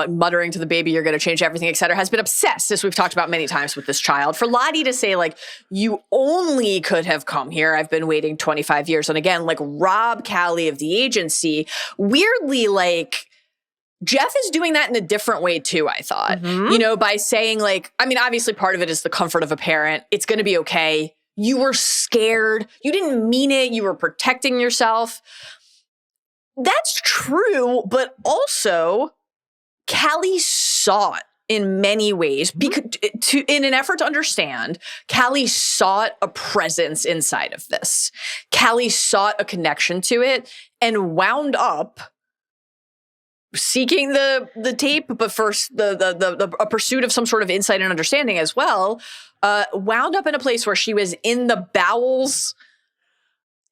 muttering to the baby, you're going to change everything, et cetera, has been obsessed, as we've talked about many times with this child. For Lottie to say, like, you only could have come here, I've been waiting 25 years, and again, like, rob Callie of the agency, weirdly, like, Jeff is doing that in a different way, too, I thought. By saying, like, I mean, obviously part of it is the comfort of a parent. It's going to be okay. You were scared. You didn't mean it. You were protecting yourself. That's true, but also Callie sought in many ways, because in an effort to understand, Callie sought a presence inside of this. Callie sought a connection to it and wound up seeking the tape, but first a pursuit of some sort of insight and understanding as well, wound up in a place where she was in the bowels.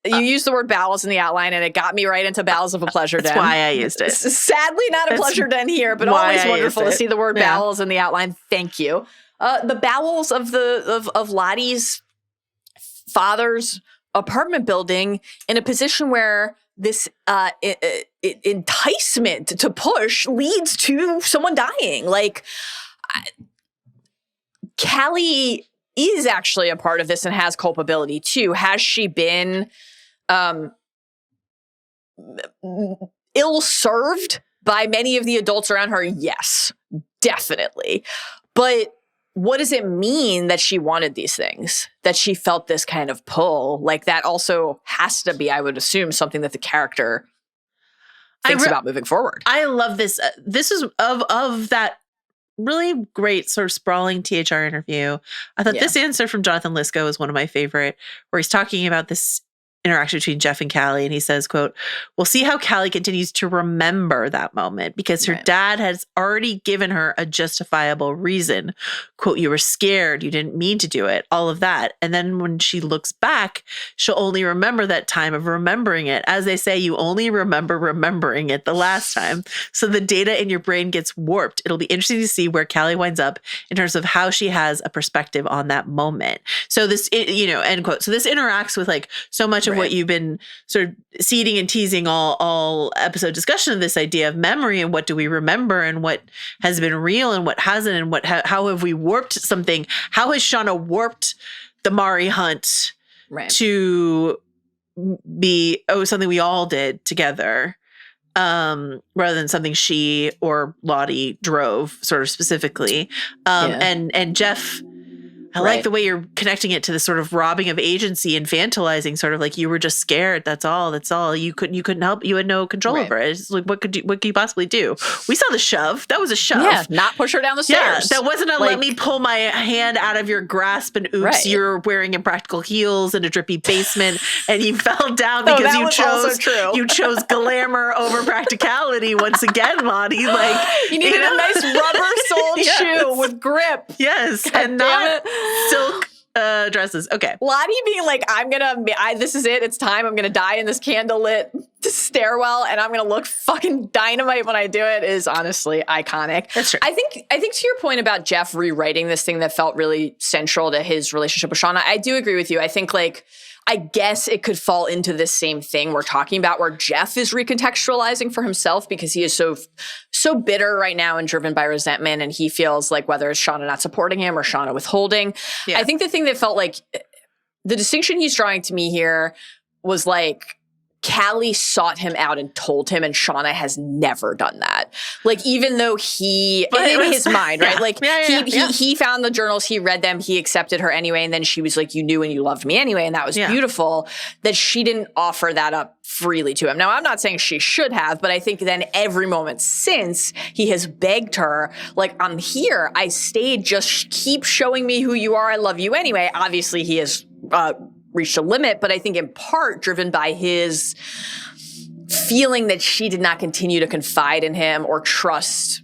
You used the word bowels in the outline, and it got me right into bowels of a pleasure den. That's why I used it. Sadly, not a pleasure den here, but always wonderful to see the word bowels in the outline. Thank you. the bowels of Lottie's father's apartment building in a position where this enticement to push leads to someone dying. Like, Callie is actually a part of this and has culpability too. Has she been ill-served by many of the adults around her? Yes, definitely. But what does it mean that she wanted these things? That she felt this kind of pull? Like, that also has to be, I would assume, something that the character thinks about moving forward. I love this. This is of that really great sort of sprawling THR interview. I thought this answer from Jonathan Lisco was one of my favorite, where he's talking about this interaction between Jeff and Callie, and he says, quote, "We'll see how Callie continues to remember that moment because her dad has already given her a justifiable reason. Quote, you were scared, you didn't mean to do it, all of that. And then when she looks back, she'll only remember that time of remembering it. As they say, you only remember remembering it the last time. So the data in your brain gets warped. It'll be interesting to see where Callie winds up in terms of how she has a perspective on that moment." So this, end quote. So this interacts with like so much of what you've been sort of seeding and teasing all episode discussion of this idea of memory and what do we remember and what has been real and what hasn't, and how have we warped something? How has Shauna warped the Mari hunt to be something we all did together, rather than something she or Lottie drove sort of specifically. And Jeff, I like the way you're connecting it to this sort of robbing of agency, infantilizing, sort of like you were just scared. That's all. You couldn't help. You had no control over it. It's like, what could you possibly do? We saw the shove. That was a shove. Yeah, not push her down the stairs. That wasn't a let me pull my hand out of your grasp and oops, you're wearing impractical heels in a drippy basement and you fell down because you chose glamour over practicality once again, Lottie. Like, you needed a nice rubber-soled shoe with grip. Yes, God, and not silk dresses. Okay. Lottie being like, this is it. It's time. I'm going to die in this candlelit stairwell and I'm going to look fucking dynamite when I do it is honestly iconic. That's true. I think to your point about Jeff rewriting this thing that felt really central to his relationship with Shauna, I do agree with you. I think I guess it could fall into this same thing we're talking about where Jeff is recontextualizing for himself because he is so bitter right now and driven by resentment. And he feels like whether it's Shauna not supporting him or Shauna withholding. Yeah. I think the thing that felt like the distinction he's drawing to me here was like, Callie sought him out and told him, and Shauna has never done that. Like, even though in his mind, right? Like, he found the journals, he read them, he accepted her anyway, and then she was like, you knew and you loved me anyway, and that was beautiful, that she didn't offer that up freely to him. Now, I'm not saying she should have, but I think then every moment since, he has begged her, like, I'm here, I stayed, just keep showing me who you are, I love you anyway. Obviously, he has reached a limit, but I think in part driven by his feeling that she did not continue to confide in him or trust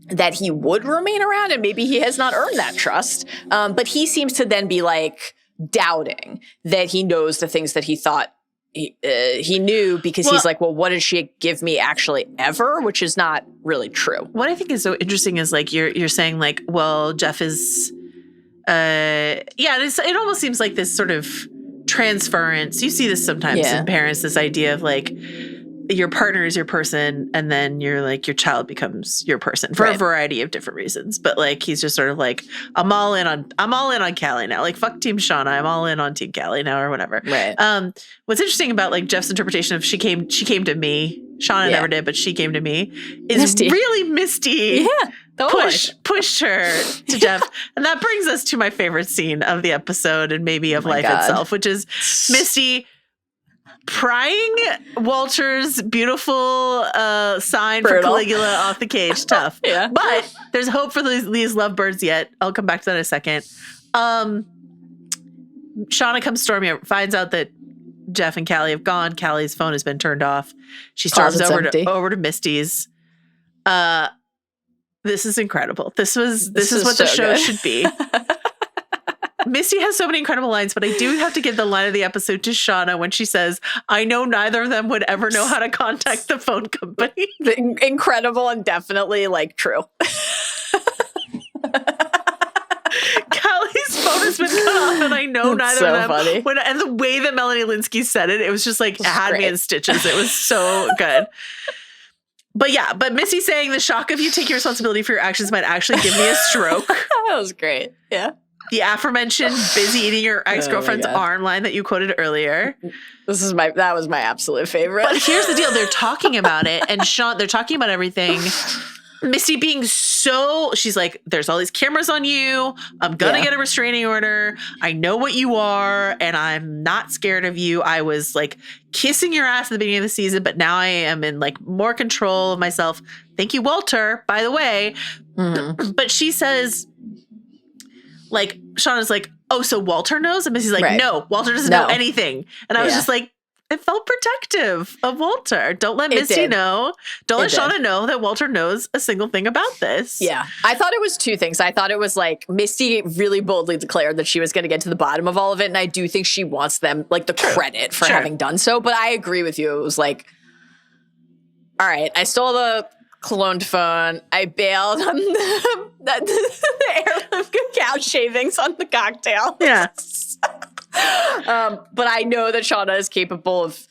that he would remain around, and maybe he has not earned that trust. But he seems to then be like doubting that he knows the things that he thought he knew because he's like, well, what did she give me actually ever? Which is not really true. What I think is so interesting is like you're saying like, well, Jeff is it almost seems like this sort of transference. You see this sometimes in parents, this idea of like your partner is your person and then you're like your child becomes your person for a variety of different reasons. But like he's just sort of like, I'm all in on Callie now. Like fuck Team Shauna. I'm all in on Team Callie now or whatever. Right. What's interesting about like Jeff's interpretation of she came to me. Shauna never did, but she came to me. Is Misty. Really Misty. Yeah. Pushed her to Jeff. And that brings us to my favorite scene of the episode and maybe of life itself, which is Misty prying Walter's beautiful sign for Caligula off the cage. Tough. But there's hope for these lovebirds yet. I'll come back to that in a second. Shauna comes storming over, finds out that Jeff and Callie have gone. Callie's phone has been turned off. She storms over to Misty's. This is incredible. This is what the show should be. Misty has so many incredible lines, but I do have to give the line of the episode to Shauna when she says, I know neither of them would ever know how to contact the phone company. Incredible and definitely like true. and I know neither so of them. Funny. And the way that Melanie Linsky said it was just like, it had me in stitches. It was so good. But Misty saying the shock of you taking responsibility for your actions might actually give me a stroke. That was great. Yeah. The aforementioned busy eating your ex-girlfriend's arm line that you quoted earlier. That was my absolute favorite. But here's the deal. They're talking about it, and they're talking about everything. Misty being she's like, there's all these cameras on you. I'm going to get a restraining order. I know what you are, and I'm not scared of you. I was like kissing your ass at the beginning of the season, but now I am in like more control of myself. Thank you, Walter, by the way. Mm-hmm. But she says, like, Shauna's like, oh, so Walter knows? And Misty's like, no, Walter doesn't know anything. And I was just like, it felt protective of Walter. Don't let Misty know. Don't let Shauna know that Walter knows a single thing about this. Yeah. I thought it was two things. I thought it was like Misty really boldly declared that she was going to get to the bottom of all of it. And I do think she wants them like the credit for having done so. But I agree with you. It was like, all right, I stole the cloned phone. I bailed on the heirloom cacao shavings on the cocktail. Yeah. But I know that Shauna is capable of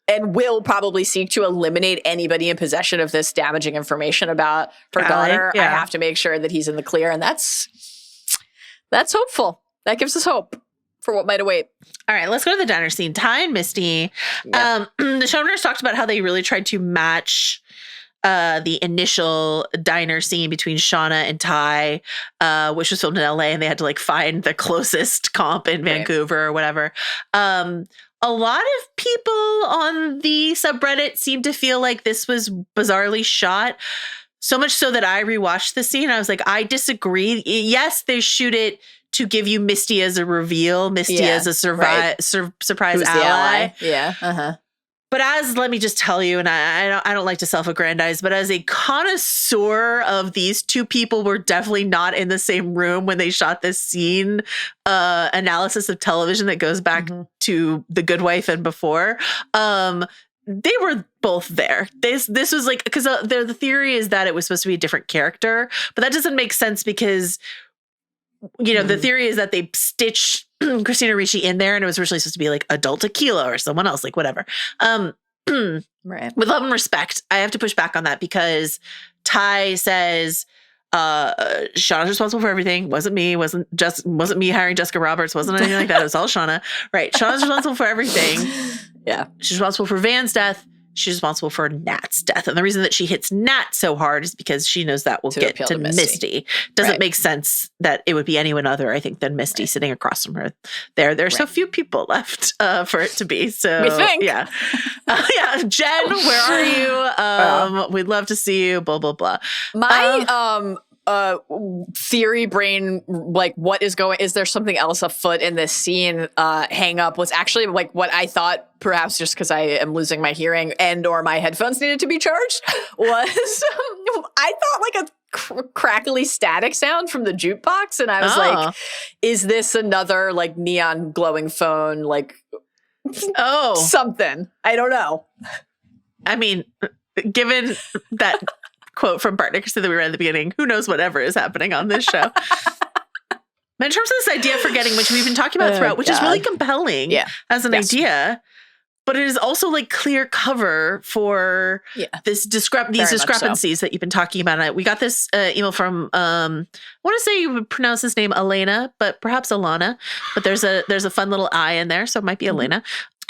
and will probably seek to eliminate anybody in possession of this damaging information about her daughter. I have to make sure that he's in the clear, and that's hopeful. That gives us hope for what might await. All right, let's go to the diner scene. Ty and Misty. Yep. The showrunners talked about how they really tried to match the initial diner scene between Shauna and Ty, which was filmed in LA, and they had to like find the closest comp in Vancouver or whatever. A lot of people on the subreddit seemed to feel like this was bizarrely shot. So much so that I rewatched the scene. I was like, I disagree. Yes, they shoot it to give you Misty as a reveal, Misty as a surprise ally. Yeah. Uh-huh. But let me just tell you, and I don't like to self-aggrandize, but as a connoisseur of these two people were definitely not in the same room when they shot this scene, analysis of television that goes back to The Good Wife and before, they were both there. This was like, because the theory is that it was supposed to be a different character, but that doesn't make sense because, you know, the theory is that they stitched Christina Ricci in there, and it was originally supposed to be like Adult Tequila or someone else, like whatever. Right. With love and respect, I have to push back on that because Ty says Shauna's responsible for everything. Wasn't me hiring Jessica Roberts. Wasn't anything like that. It was all Shauna. Right. Shauna's responsible for everything. Yeah. She's responsible for Van's death. She's responsible for Nat's death. And the reason that she hits Nat so hard is because she knows that will get to Misty. Doesn't make sense that it would be anyone other, I think, than Misty sitting across from her there. There are so few people left for it to be. So, we think. Yeah. Jen, where are you? We'd love to see you, blah, blah, blah. My theory brain, like is there something else afoot in this scene hang up was actually like what I thought, perhaps just because I am losing my hearing and or my headphones needed to be charged, was I thought like a crackly static sound from the jukebox, and I was like, is this another like neon glowing phone, like something? I don't know. I mean, given that quote from Bart Nickerson that we read at the beginning, who knows whatever is happening on this show. But in terms of this idea of forgetting, which we've been talking about throughout, which is really compelling as an idea, but it is also like clear cover for these discrepancies that you've been talking about. We got this email from, I want to say you would pronounce his name Elena, but perhaps Alana, but there's a fun little I in there, so it might be Elena,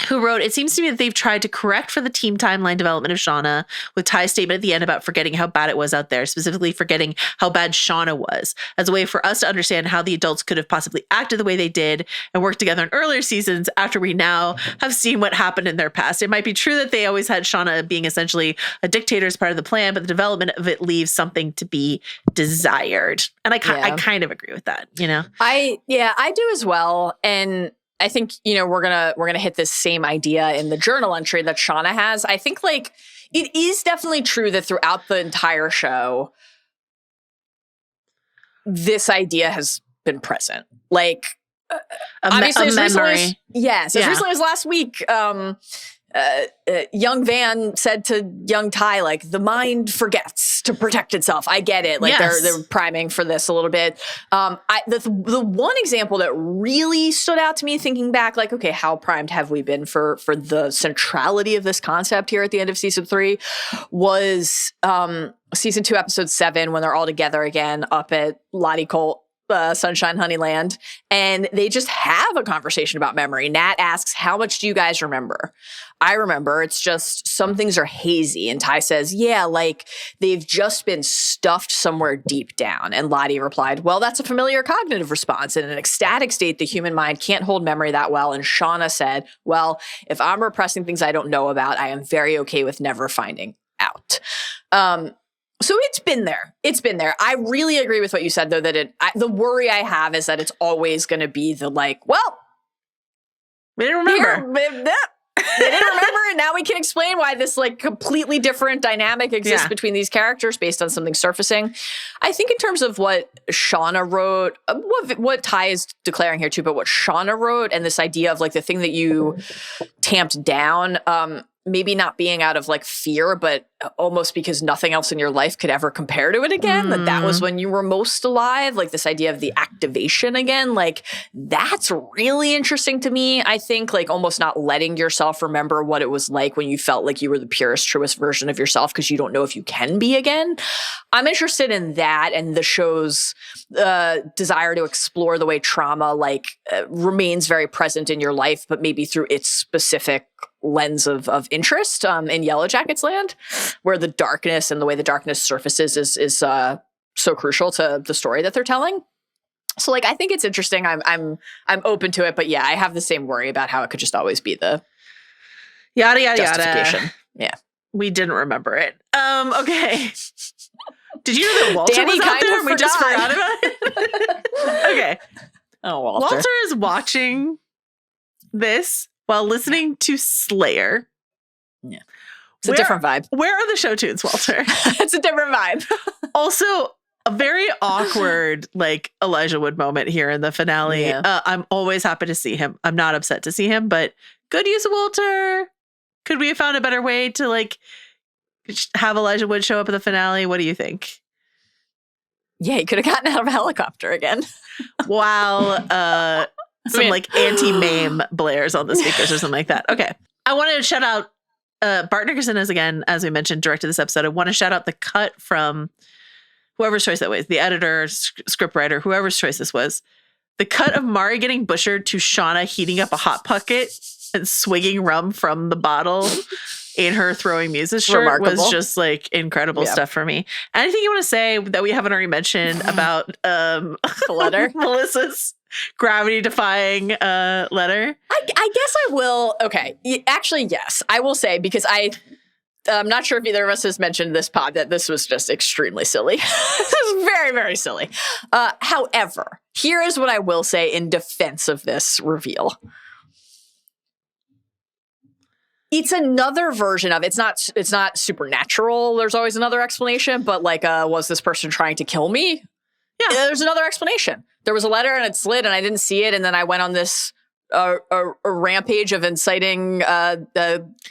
who wrote, "It seems to me that they've tried to correct for the team timeline development of Shauna with Ty's statement at the end about forgetting how bad it was out there, specifically forgetting how bad Shauna was, as a way for us to understand how the adults could have possibly acted the way they did and worked together in earlier seasons after we now have seen what happened in their past. It might be true that they always had Shauna being essentially a dictator as part of the plan, but the development of it leaves something to be desired." And I kind of agree with that, you know? I do as well. And I think, you know, we're gonna hit this same idea in the journal entry that Shauna has. I think like it is definitely true that throughout the entire show, this idea has been present. Like obviously, as recently as recently as last week, young Van said to young Ty, like, the mind forgets. to protect itself. I get it. Like Yes. they're priming for this a little bit. The one example that really stood out to me thinking back, like, okay, how primed have we been for the centrality of this concept here at the end of season 3 was season 2, episode 7, when they're all together again up at Lottie Colt. Sunshine Honeyland, and they just have a conversation about memory. Nat asks, how much do you guys remember? I remember, it's just some things are hazy. And Ty says, yeah, like they've just been stuffed somewhere deep down. And Lottie replied, well, that's a familiar cognitive response. In an ecstatic state, the human mind can't hold memory that well. And Shauna said, well, if I'm repressing things I don't know about, I am very okay with never finding out. So it's been there. It's been there. I really agree with what you said, though, that the worry I have is that it's always going to be the like, well, we didn't remember. They didn't remember, and now we can explain why this like completely different dynamic exists between these characters based on something surfacing. I think in terms of what Shauna wrote, what Ty is declaring here too, but what Shauna wrote and this idea of like the thing that you tamped down, maybe not being out of like fear, but almost because nothing else in your life could ever compare to it again. That was when you were most alive. Like this idea of the activation again, like that's really interesting to me. I think like almost not letting yourself remember what it was like when you felt like you were the purest, truest version of yourself because you don't know if you can be again. I'm interested in that and the show's desire to explore the way trauma like remains very present in your life, but maybe through its specific lens of interest in Yellowjackets land, where the darkness and the way the darkness surfaces is so crucial to the story that they're telling. So like I think it's interesting. I'm open to it, but yeah, I have the same worry about how it could just always be the yada yada justification. yada. Yeah, we didn't remember it. Okay. Did you know that Walter Danny was out kind there? of We just forgot. forgot about it. Okay. Oh, Walter is watching this while listening to Slayer. Yeah. It's a different vibe. Where are the show tunes, Walter? It's a different vibe. Also, a very awkward, like, Elijah Wood moment here in the finale. Yeah. I'm always happy to see him. I'm not upset to see him, but good use of Walter. Could we have found a better way to, like, have Elijah Wood show up at the finale? What do you think? Yeah, he could have gotten out of a helicopter again. While some like anti-mame blares on the speakers or something like that. Okay. I want to shout out Bart Nickerson is, again, as we mentioned, directed this episode. I want to shout out the cut from whoever's choice that was, the editor, scriptwriter, whoever's choice this was. The cut of Mari getting butchered to Shauna heating up a Hot Pocket and swigging rum from the bottle in her throwing muses shirt was just like incredible stuff for me. Anything you want to say that we haven't already mentioned about the letter? Melissa's gravity defying letter? I guess I will. Okay. Actually, yes, I will say, because I'm not sure if either of us has mentioned this pod that this was just extremely silly. This was very, very silly. However, here is what I will say in defense of this reveal. It's another version of it's not supernatural. There's always another explanation, but like, was this person trying to kill me? Yeah, there's another explanation. There was a letter and it slid and I didn't see it, and then I went on this a rampage of inciting,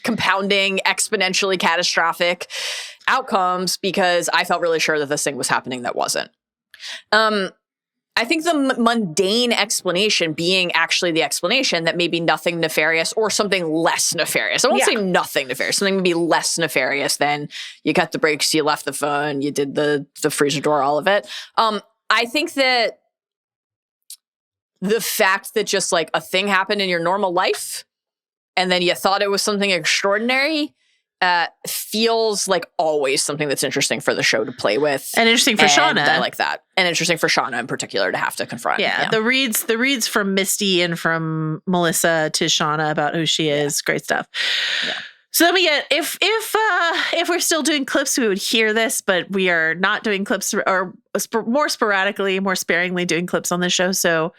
compounding, exponentially catastrophic outcomes because I felt really sure that this thing was happening that wasn't. I think the mundane explanation being actually the explanation that maybe nothing nefarious or something less nefarious. I won't say nothing nefarious. Something maybe less nefarious than you cut the brakes, you left the phone, you did the freezer door, all of it. I think that the fact that just like a thing happened in your normal life and then you thought it was something extraordinary feels like always something that's interesting for the show to play with. And interesting for Shauna. I like that. And interesting for Shauna in particular to have to confront. Yeah. The reads from Misty and from Melissa to Shauna about who she is. Great stuff. Yeah. So then we get, if we're still doing clips, we would hear this, but we are not doing clips, or more sporadically, more sparingly doing clips on this show. So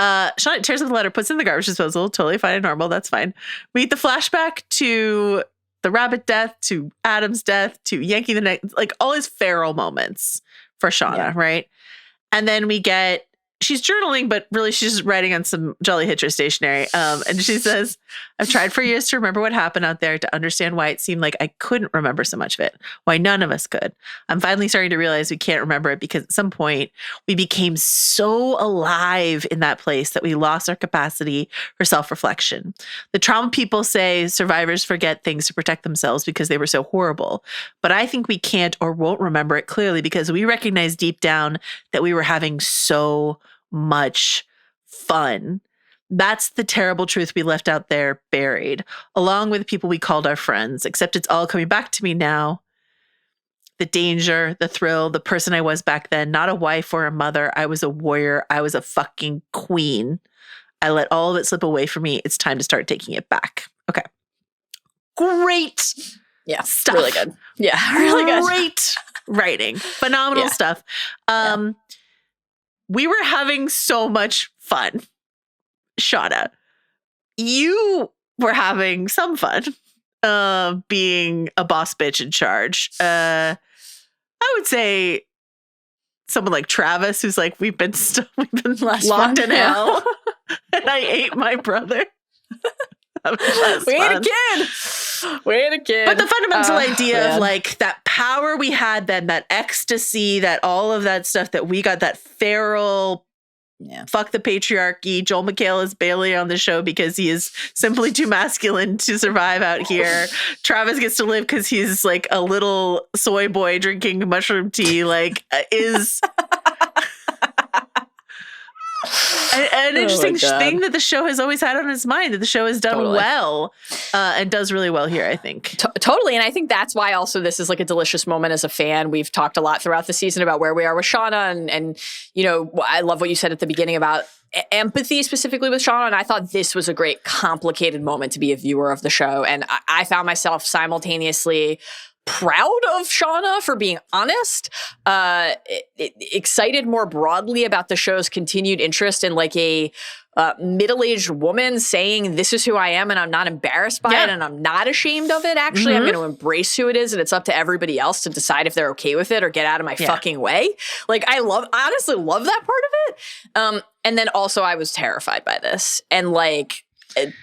Shauna tears up the letter, puts it in the garbage disposal. Totally fine and normal. That's fine. We get the flashback to the rabbit death, to Adam's death, to yanking the neck, like all his feral moments for Shauna, right? And then we get she's journaling, but really she's just writing on some Jolly Hitcher stationery. And she says, I've tried for years to remember what happened out there, to understand why it seemed like I couldn't remember so much of it, why none of us could. I'm finally starting to realize we can't remember it because at some point we became so alive in that place that we lost our capacity for self-reflection. The trauma people say survivors forget things to protect themselves because they were so horrible. But I think we can't or won't remember it clearly because we recognize deep down that we were having so much fun. That's the terrible truth we left out there buried, along with the people we called our friends, except it's all coming back to me now. The danger, the thrill, the person I was back then, not a wife or a mother. I was a warrior. I was a fucking queen. I let all of it slip away from me. It's time to start taking it back. Okay. Great. Yeah. Stuff. Really good. Yeah. Really good. Great writing. Phenomenal stuff. We were having so much fun. Shauna, you were having some fun being a boss bitch in charge. I would say someone like Travis, who's like, we've been locked in hell, and I ate my brother. We ate a kid. But the fundamental idea of like that power we had then, that ecstasy, that all of that stuff that we got, that feral, fuck the patriarchy. Joel McHale is barely on the show because he is simply too masculine to survive out here. Travis gets to live because he's like a little soy boy drinking mushroom tea, like is... An interesting thing that the show has always had on its mind, that the show has done well and does really well here, I think. Totally. And I think that's why also this is like a delicious moment as a fan. We've talked a lot throughout the season about where we are with Shauna. And you know, I love what you said at the beginning about empathy specifically with Shauna. And I thought this was a great complicated moment to be a viewer of the show. And I found myself simultaneously proud of Shauna for being honest, excited more broadly about the show's continued interest in like a middle-aged woman saying, this is who I am and I'm not embarrassed by it and I'm not ashamed of it. Actually, I'm going to embrace who it is and it's up to everybody else to decide if they're okay with it or get out of my fucking way. Like I honestly love that part of it. And then also I was terrified by this. And like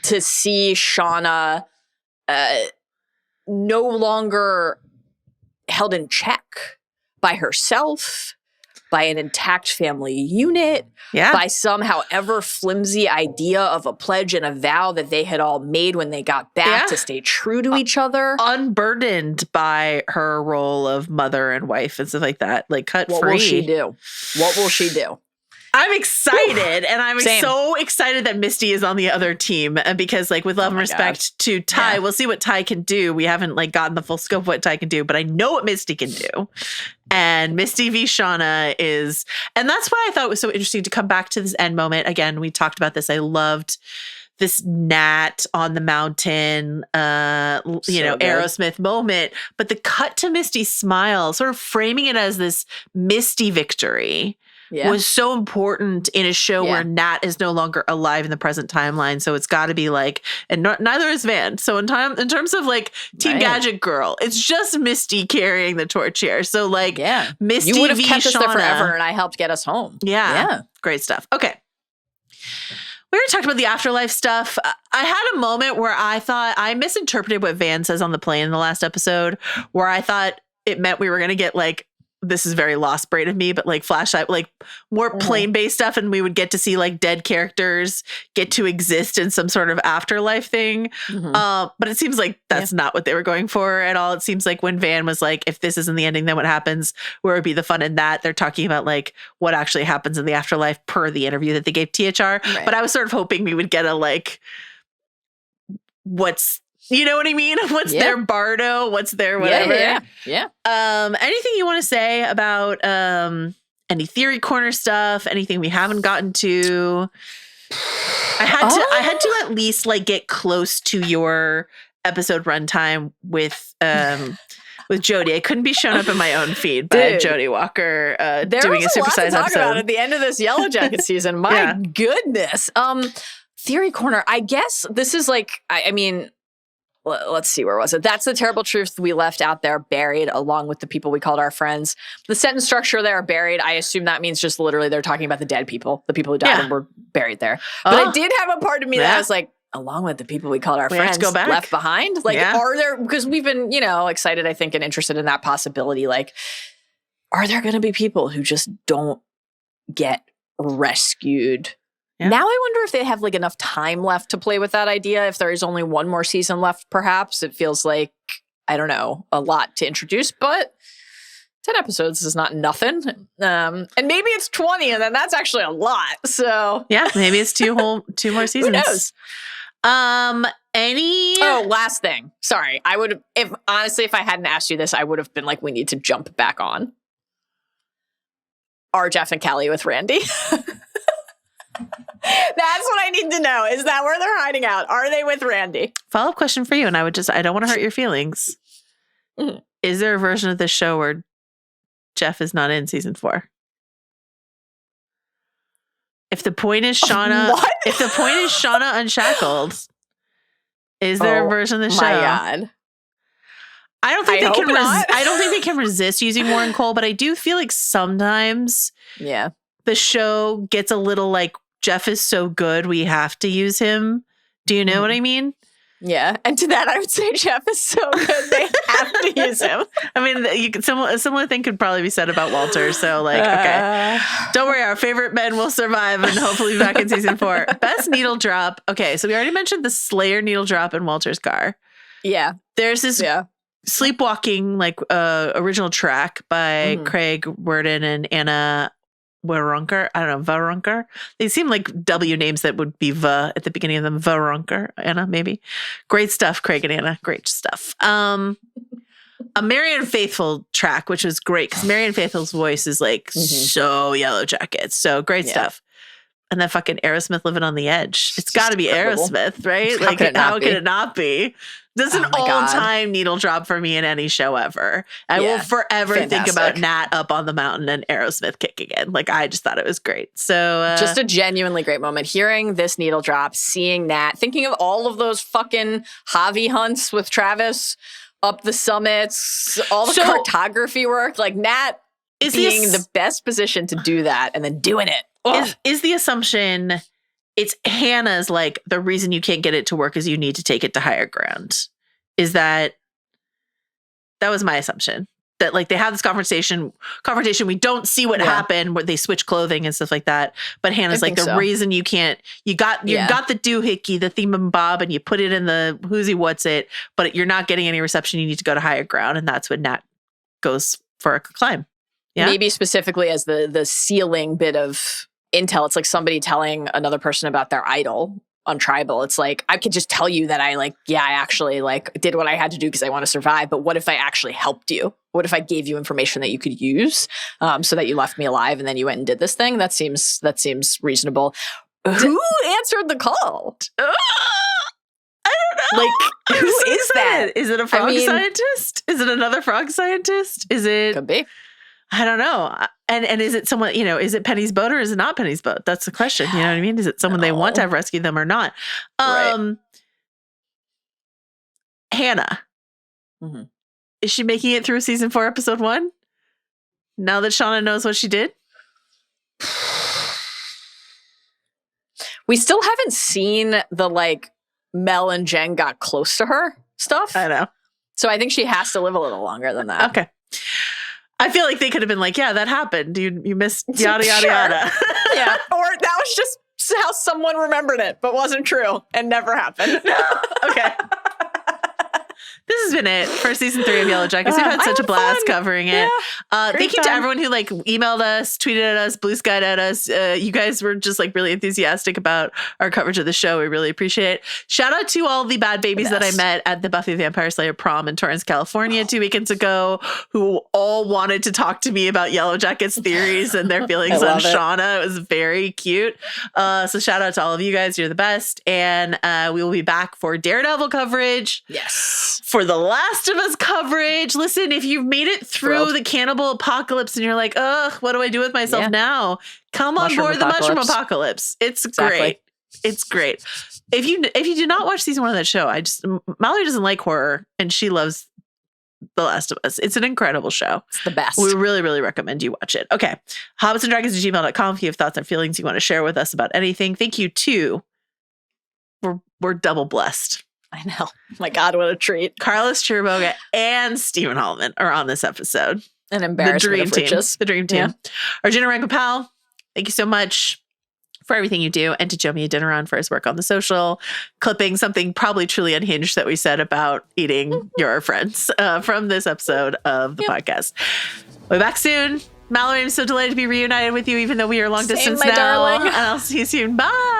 to see Shauna no longer held in check by herself, by an intact family unit, by some however flimsy idea of a pledge and a vow that they had all made when they got back to stay true to each other. Unburdened by her role of mother and wife and stuff like that. Like cut free. What will she do? What will she do? I'm excited, and I'm so excited that Misty is on the other team because, like, with love and respect to Ty, we'll see what Ty can do. We haven't, like, gotten the full scope of what Ty can do, but I know what Misty can do. And Misty v. Shauna is, and that's why I thought it was so interesting to come back to this end moment. Again, we talked about this. I loved this gnat on the mountain, Aerosmith moment, but the cut to Misty's smile, sort of framing it as this Misty victory, was so important in a show where Nat is no longer alive in the present timeline. So it's got to be like, and neither is Van. So in terms of like Team Gadget Girl, it's just Misty carrying the torch here. So like, Misty, you would have kept us there Shauna, forever, and I helped get us home. Yeah, great stuff. Okay. We already talked about the afterlife stuff. I had a moment where I thought I misinterpreted what Van says on the plane in the last episode, where I thought it meant we were going to get like, this is very Lost Brain of me, but like flashlight, like more plane-based stuff. And we would get to see like dead characters get to exist in some sort of afterlife thing. But it seems like that's not what they were going for at all. It seems like when Van was like, if this isn't the ending, then what happens? Where would be the fun in that? They're talking about like what actually happens in the afterlife per the interview that they gave THR. But I was sort of hoping we would get a like, you know what I mean? What's their bardo? What's their whatever? Anything you want to say about any theory corner stuff? Anything we haven't gotten to? I had to at least like get close to your episode runtime with Jodie. I couldn't be shown up in my own feed by Jodie Walker doing a supersized episode. About at the end of this Yellowjackets season. My goodness. Theory corner. I guess this is like, I mean, let's see, where was it? That's the terrible truth we left out there buried along with the people we called our friends. The sentence structure there, buried, I assume that means just literally they're talking about the dead people, the people who died and were buried there. But I did have a part of me that I was like, along with the people we called our friends go back? left behind? Like, are there, because we've been, excited, I think, and interested in that possibility. Like, are there going to be people who just don't get rescued? Yeah. Now I wonder if they have like enough time left to play with that idea. If there is only one more season left, perhaps it feels like, I don't know, a lot to introduce, but 10 episodes is not nothing. And maybe it's 20 and then that's actually a lot. So yeah, maybe it's two more seasons. Who knows? Last thing. Sorry. I would have, if I hadn't asked you this, I would have been like, we need to jump back on. Are Jeff and Callie with Randy? That's what I need to know. Is that where they're hiding out? Are they with Randy? Follow-up question for you, and I don't want to hurt your feelings. Mm-hmm. Is there a version of this show where Jeff is not in season 4? If the point is Shauna, unshackled, is there a version of the show? My God. I don't think they can resist using Warren Cole, but I do feel like sometimes the show gets a little like, Jeff is so good, we have to use him. Do you know what I mean? Yeah. And to that, I would say Jeff is so good, they have to use him. I mean, a similar thing could probably be said about Walter. So, like, okay. Don't worry, our favorite men will survive and hopefully be back in season 4. Best needle drop. Okay, so we already mentioned the Slayer needle drop in Walter's car. Yeah. There's this Sleepwalking, like, original track by Craig Worden and Anna Warunker. I don't know, Varunker. They seem like W names that would be V at the beginning of them. Varunker, Anna, maybe. Great stuff, Craig and Anna. Great stuff. A Marianne Faithfull track, which was great because Marianne Faithfull's voice is like so Yellowjackets. So great stuff. And then fucking Aerosmith, Living on the Edge. It's got to be Aerosmith, right? Like, how could it not be? This is an all-time needle drop for me in any show ever. I will forever think about Nat up on the mountain and Aerosmith kicking in. Like, I just thought it was great. So just a genuinely great moment. Hearing this needle drop, seeing Nat, thinking of all of those fucking Javi hunts with Travis up the summits, all the cartography work. Like, Nat being the best position to do that and then doing it. Is the assumption... It's Hannah's like, the reason you can't get it to work is you need to take it to higher ground. Is that was my assumption. That like they have this confrontation, we don't see what happened, where they switch clothing and stuff like that. But Hannah's like, the reason you can't, you got the doohickey, the thingamabob, and you put it in the who's what's it, but you're not getting any reception. You need to go to higher ground. And that's when Nat goes for a climb. Yeah. Maybe specifically as the ceiling bit of intel, it's like somebody telling another person about their idol on Tribal. It's like, I could just tell you that I actually like did what I had to do because I want to survive. But what if I actually helped you? What if I gave you information that you could use so that you left me alive and then you went and did this thing? That seems reasonable. Who answered the call? I don't know. Like, who is that? Is it a frog scientist? Is it another frog scientist? Is it? Could be. I don't know. And is it someone, is it Penny's boat or is it not Penny's boat? That's the question. You know what I mean? Is it someone they want to have rescued them or not? Hannah. Is she making it through season 4, episode 1? Now that Shauna knows what she did? We still haven't seen the like Mel and Jen got close to her stuff. I know. So I think she has to live a little longer than that. Okay. I feel like they could have been like, yeah, that happened. You missed yada, yada, yada. Yeah. Or that was just how someone remembered it, but wasn't true and never happened. No. Okay. This has been it for season 3 of Yellowjackets. We've had such a blast covering it. Thank you to everyone who like emailed us, tweeted at us, blue skied at us. You guys were just like really enthusiastic about our coverage of the show. We really appreciate it. Shout out to all the bad babies that I met at the Buffy the Vampire Slayer prom in Torrance, California 2 weekends ago, who all wanted to talk to me about Yellowjackets theories and their feelings on Shauna. It was very cute. So shout out to all of you guys. You're the best. And we will be back for Daredevil coverage. Yes. For the Last of Us coverage. Listen, if you've made it through the cannibal apocalypse and you're like, ugh, what do I do with myself now? Come on board the mushroom apocalypse. It's great. It's great. If you do not watch season 1 of that show, Mallory doesn't like horror and she loves The Last of Us. It's an incredible show. It's the best. We really, really recommend you watch it. Okay. hobbitsanddragons@gmail.com if you have thoughts and feelings you want to share with us about anything. Thank you too. We're double blessed. I know. My God, what a treat. Carlos Chiriboga and Stephen Ahlman are on this episode. An embarrassment of riches. The dream team. Yeah. Arjuna Ramgopal, thank you so much for everything you do. And to Jomi Adeniran for his work on the social, clipping something probably truly unhinged that we said about eating your friends from this episode of the podcast. We'll be back soon. Mallory, I'm so delighted to be reunited with you, even though we are long distance my now. darling. And I'll see you soon. Bye.